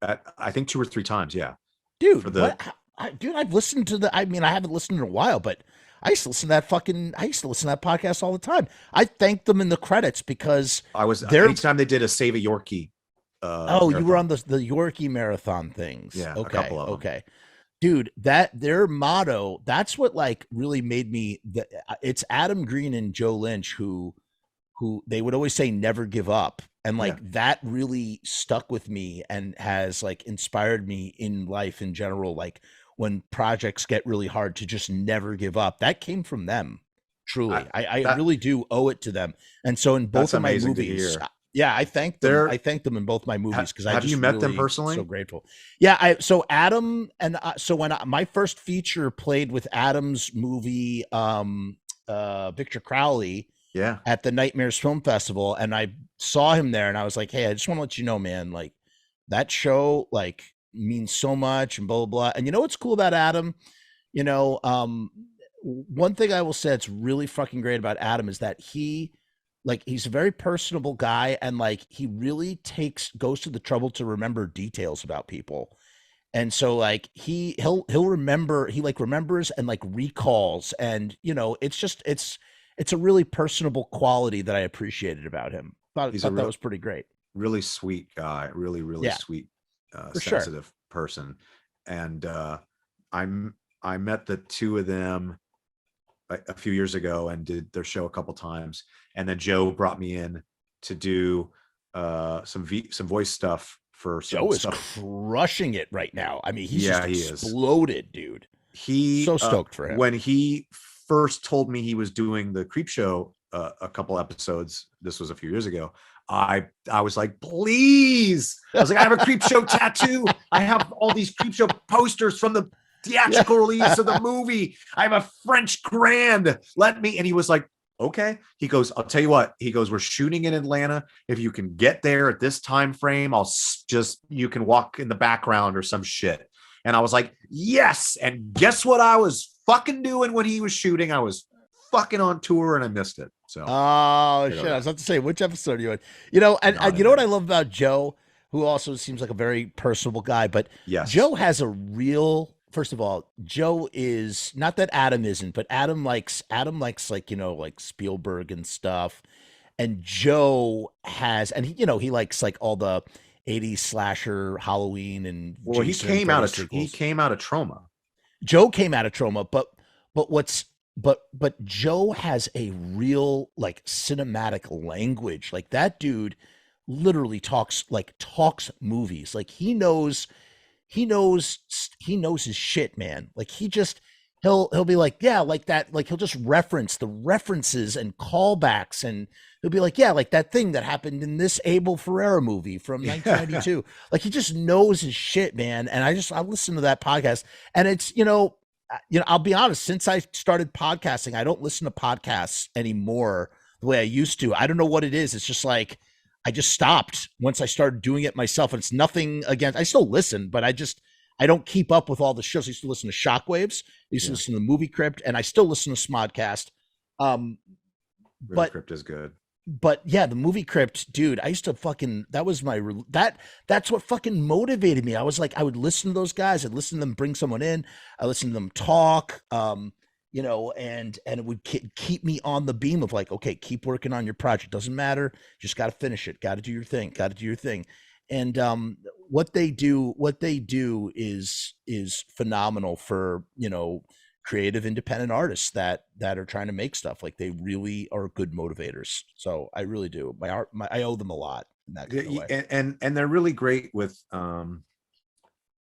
I think 2 or 3 times. Yeah, dude. Dude, I've listened to the. I mean, I haven't listened in a while, but I used to listen to that podcast all the time. I thanked them in the credits because I was anytime they did a Save a Yorkie. You were on the Yorkie marathon things. Yeah, okay, a couple of them. Okay, dude, that their motto. That's what like really made me. It's Adam Green and Joe Lynch who they would always say never give up, and like that really stuck with me and has like inspired me in life in general. Like when projects get really hard, to just never give up. That came from them. Truly, I really do owe it to them. And so in both of my movies. Yeah, I thanked them. I thanked them in both my movies because I just have you met them really personally? So grateful. Yeah, so Adam and so when my first feature played with Adam's movie, Victor Crowley, at the Nightmares Film Festival, and I saw him there, and I was like, hey, I just want to let you know, man, like that show like means so much, and blah blah blah. And you know what's cool about Adam? You know, one thing I will say that's really fucking great about Adam is that he's a very personable guy, and like he really goes to the trouble to remember details about people. And so like he'll remember, he like remembers and like recalls, and you know, it's a really personable quality that I appreciated about him. Thought that was pretty great. Really sweet guy, really sweet, sensitive person. And I met the two of them a few years ago and did their show a couple times, and then Joe brought me in to do some voice stuff for some Joe is stuff. Crushing it right now. I mean, he exploded, dude. He so stoked for him. When he first told me he was doing the Creep Show a couple episodes, this was a few years ago, I was like, please. I was like, I have a Creep Show tattoo. I have all these Creep Show posters from the theatrical release of the movie. I have a French Grand. Let me. And he was like, okay. He goes, I'll tell you what. He goes, we're shooting in Atlanta. If you can get there at this time frame, you can walk in the background or some shit. And I was like, yes. And guess what I was fucking doing when he was shooting? I was fucking on tour and I missed it. So shit. I was about to say, which episode are you in? You know, and you know what I love about Joe, who also seems like a very personable guy, but Joe has a real. First of all, Joe is not that Adam isn't, but Adam likes like, you know, like Spielberg and stuff. And Joe has, and he likes like all the 80s slasher, Halloween, and he came out of Trauma. Joe came out of Trauma, but Joe has a real like cinematic language. Like that dude literally talks movies. Like he knows his shit, man. Like he'll be like, yeah, like that. Like he'll just reference the references and callbacks, and he'll be like, yeah, like that thing that happened in this Abel Ferrara movie from 1992. Like he just knows his shit, man. And I listen to that podcast, and it's, you know, I'll be honest, since I started podcasting, I don't listen to podcasts anymore the way I used to. I don't know what it is. It's just like, I just stopped once I started doing it myself. And it's nothing against, I still listen, but I don't keep up with all the shows. I used to listen to Shockwaves. I used to listen to the Movie Crypt, and I still listen to Smodcast. Movie Crypt is good. But yeah, the Movie Crypt, dude, I used to that's what fucking motivated me. I was like, I would listen to those guys. I'd listen to them bring someone in. I listened to them talk, you know, and it would keep me on the beam of like, okay, keep working on your project. Doesn't matter. Just got to finish it. Got to do your thing. And what they do is phenomenal for, you know, creative independent artists that are trying to make stuff. Like they really are good motivators. So I really do. I owe them a lot in that kind of way. And they're really great with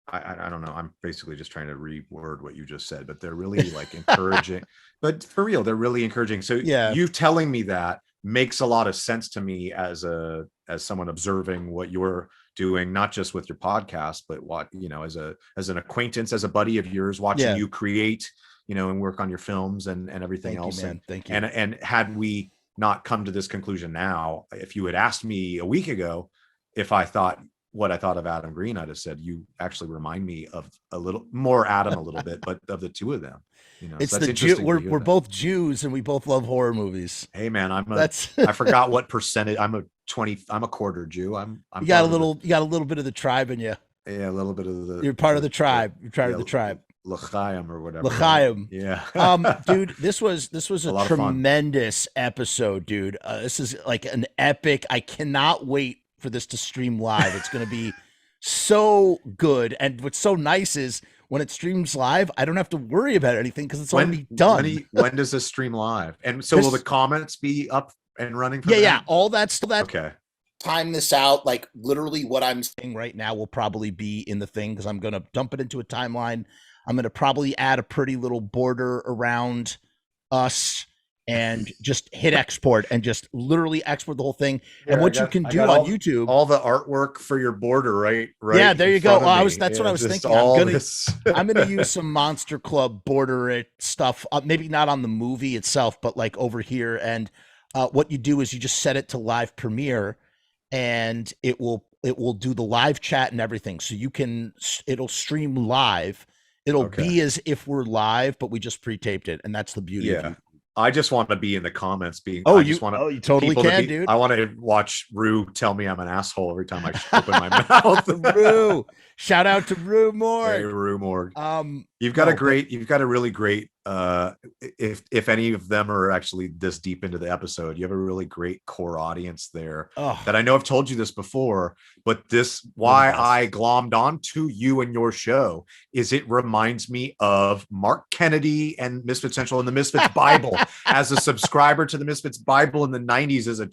I don't know. I'm basically just trying to reword what you just said, but they're really like encouraging. But for real, they're really encouraging. So Yeah. you telling me that makes a lot of sense to me as someone observing what you're doing, not just with your podcast, but what, you know, as an acquaintance, as a buddy of yours, watching you create, you know, and work on your films and everything else. Man. Thank you. And had we not come to this conclusion now, if you had asked me a week ago if I thought what I thought of Adam Green, I'd have said you actually remind me of a little more Adam, a little bit, but of the two of them. You know, it's so that's the interesting. We're both Jews and we both love horror movies. Hey man, I forgot what percentage. I'm a quarter Jew. You got a little bit of the tribe in you. Yeah, a little bit of the. You're part of the tribe. You're part of the tribe. L'chaim or whatever. L'chaim. Yeah. Dude, this was a tremendous episode, dude. This is like an epic. I cannot wait for this to stream live. It's going to be so good. And what's so nice is when it streams live, I don't have to worry about anything because it's already done. When does this stream live? And so will the comments be up and running? Yeah. All that stuff. Okay. Time this out. Like literally what I'm saying right now will probably be in the thing because I'm going to dump it into a timeline. I'm going to probably add a pretty little border around us and just hit export and just literally export the whole thing. Yeah, and what you can do on YouTube, all the artwork for your border, right? Yeah, there you go. That's what I was thinking. I'm gonna use some Monster Club border it stuff. Maybe not on the movie itself, but like over here. And what you do is you just set it to live premiere, and it will do the live chat and everything. So it'll stream live. It'll be as if we're live, but we just pre-taped it, and that's the beauty of it. I just want to be in the comments being. You totally can, dude. I want to watch Rue tell me I'm an asshole every time I open my mouth. Rue, shout out to Rue Morg. Hey, Rue Morg. You've got a really great. If any of them are actually this deep into the episode, you have a really great core audience there. That I know I've told you this before, but why I glommed onto you and your show is it reminds me of Mark Kennedy and Misfit Central and the Misfits Bible. As a subscriber to the Misfits Bible in the 90s as a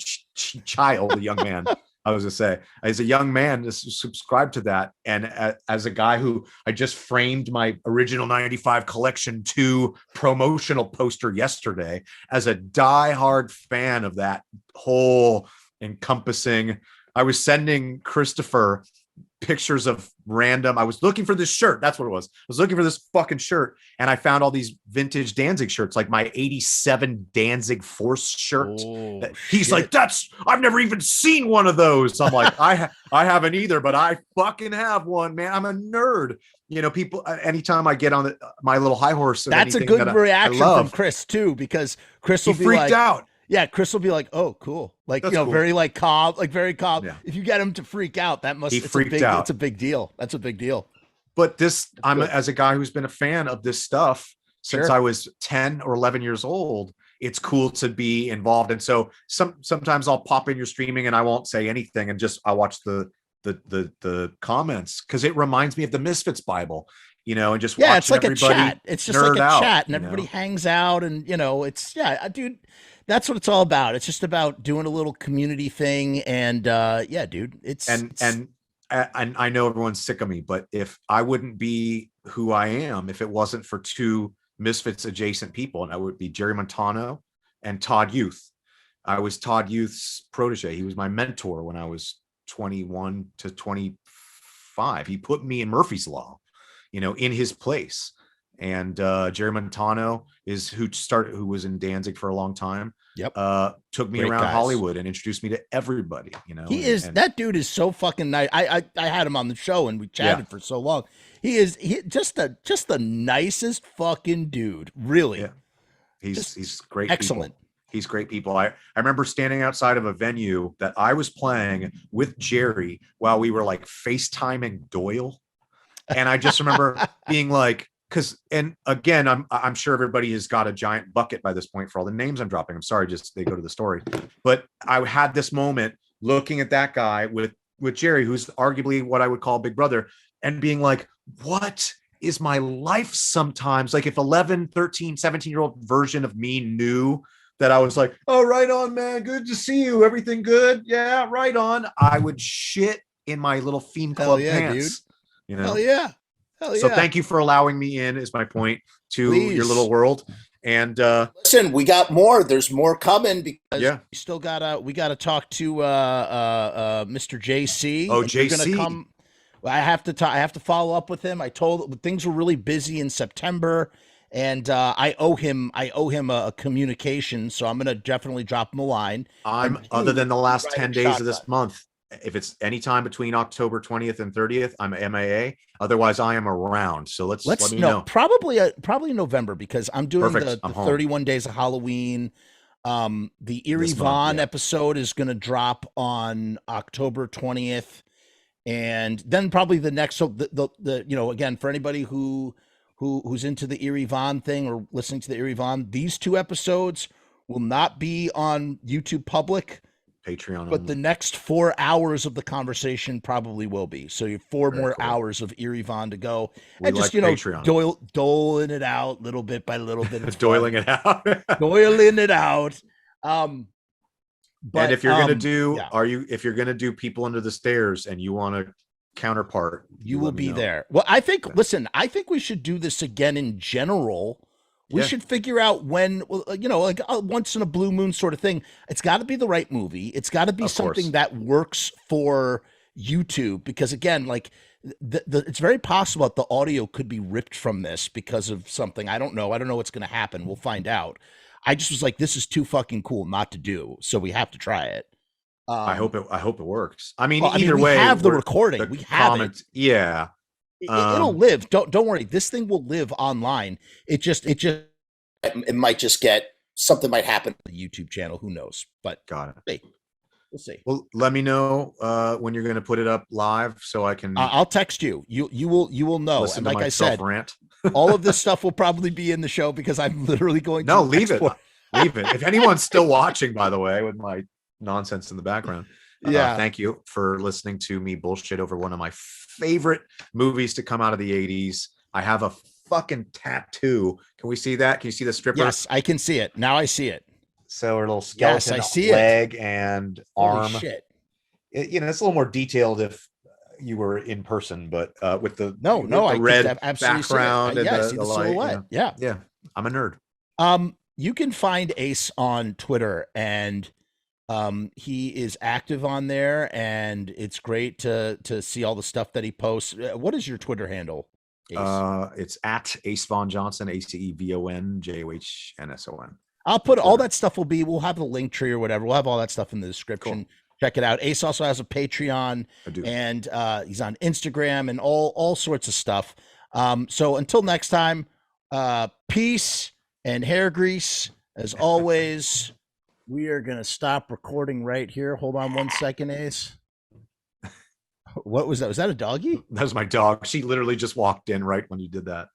child, a young man, I was gonna say, as a young man, to subscribe to that, and as a guy who I just framed my original '95 collection 2 promotional poster yesterday, as a diehard fan of that whole encompassing. I was sending Christopher pictures of random. I was looking for this shirt. That's what it was. I was looking for this fucking shirt, and I found all these vintage Danzig shirts, like my '87 Danzig Force shirt. He's like, I've never even seen one of those. I'm like, I haven't either, but I fucking have one, man. I'm a nerd. You know, people. Anytime I get on my little high horse, that's a good reaction from Chris too, because Chris will be freaked out. Yeah, Chris will be like, "Oh, cool!" Like, that's cool. Very like calm, like very calm. Yeah. If you get him to freak out, it's a big deal. That's a big deal. But as a guy who's been a fan of this stuff since I was 10 or 11 years old, it's cool to be involved. And so sometimes I'll pop in your streaming and I won't say anything and just I watch the comments because it reminds me of the Misfits Bible. You know, and just it's like a chat. It's just like a chat, and everybody know? Hangs out, and you know, dude. That's what it's all about. It's just about doing a little community thing, and dude, and I know everyone's sick of me, but if I wouldn't be who I am if it wasn't for two Misfits adjacent people, and I would be Jerry Montano and Todd Youth. I was Todd Youth's protege. He was my mentor when I was 21 to 25. He put me in Murphy's Law, you know, in his place. And Jerry Montano is who was in Danzig for a long time. Yep. Took me around Hollywood and introduced me to everybody, you know. That dude is so fucking nice. I had him on the show and we chatted for so long. He just the nicest fucking dude, really. Yeah. He's great. Excellent. People. He's great people. I remember standing outside of a venue that I was playing with Jerry while we were like FaceTiming Doyle. And I just remember being like, and again, I'm sure everybody has got a giant bucket by this point for all the names I'm dropping. I'm sorry, just they go to the story. But I had this moment looking at that guy with Jerry, who's arguably what I would call big brother, and being like, what is my life sometimes? Like if 11, 13, 17-year-old version of me knew that I was like, oh, right on, man. Good to see you. Everything good? Yeah, right on. I would shit in my little Fiend Club pants. Dude. You know? Hell yeah. So thank you for allowing me in, is my point, to your little world. And listen, we got more. There's more coming because we still we gotta talk to Mr. JC. Oh, and you're JC. gonna come. I have to follow up with him. I told things were really busy in September, and I owe him a communication, so I'm gonna definitely drop him a line. Other than the last 10 days of this month, if it's any time between October 20th and 30th, I'm MIA. Otherwise, I am around. So let me know. Probably November, because I'm doing Perfect. the I'm home. 31 days of Halloween. The Erie Vaughn episode is going to drop on October 20th, and then probably the next. So the again, for anybody who's into the Erie Vaughn thing or listening to the Erie Vaughn, these 2 episodes will not be on YouTube public. Patreon, but the next 4 hours of the conversation probably will be. So you have 4 more hours of Erie Vaughn to go, and just doling it out little bit by little bit. Doiling it out. Doiling it out. But if you're gonna do, if you're gonna do People Under the Stairs and you want a counterpart, you will be there. Well, I think. Listen, I think we should do this again in general. We should figure out when, like a once in a blue moon sort of thing. It's got to be the right movie. It's got to be something that works for YouTube, because again, like it's very possible that the audio could be ripped from this because of something. I don't know what's going to happen. We'll find out. I just was like, this is too fucking cool not to do, so we have to try it. I hope it works. I mean, either way, we have the recording. We have it. Yeah. It'll live. Don't worry. This thing will live online. It might just get something might happen to the YouTube channel. Who knows? But got it. Hey, we'll see. Well, let me know when you're going to put it up live so I can. I'll text you. You will know. And like I said, rant. all of this stuff will probably be in the show because I'm literally going to leave it. Leave it. If anyone's still watching, by the way, with my nonsense in the background. Thank you for listening to me bullshit over one of my favorite movies to come out of the 80s. I have a fucking tattoo. Can we see that? Can you see the stripper? Yes, I can see it. Now I see it. So her little skeleton leg and arm. Holy shit. It's a little more detailed if you were in person, but with the I red absolutely background and I the see the light, silhouette. Yeah. I'm a nerd. You can find Ace on Twitter, and he is active on there, and it's great to see all the stuff that he posts. What is your Twitter handle, Ace? It's at Ace Von Johnson, ACEVONJOHNSON. I'll put all that stuff. We'll have the link tree or whatever. We'll have all that stuff in the description. Cool. Check it out. Ace also has a Patreon, and he's on Instagram and all sorts of stuff. So until next time, peace and hair grease. As always, we are going to stop recording right here. Hold on 1 second, Ace. What was that? Was that a doggy? That was my dog. She literally just walked in right when you did that.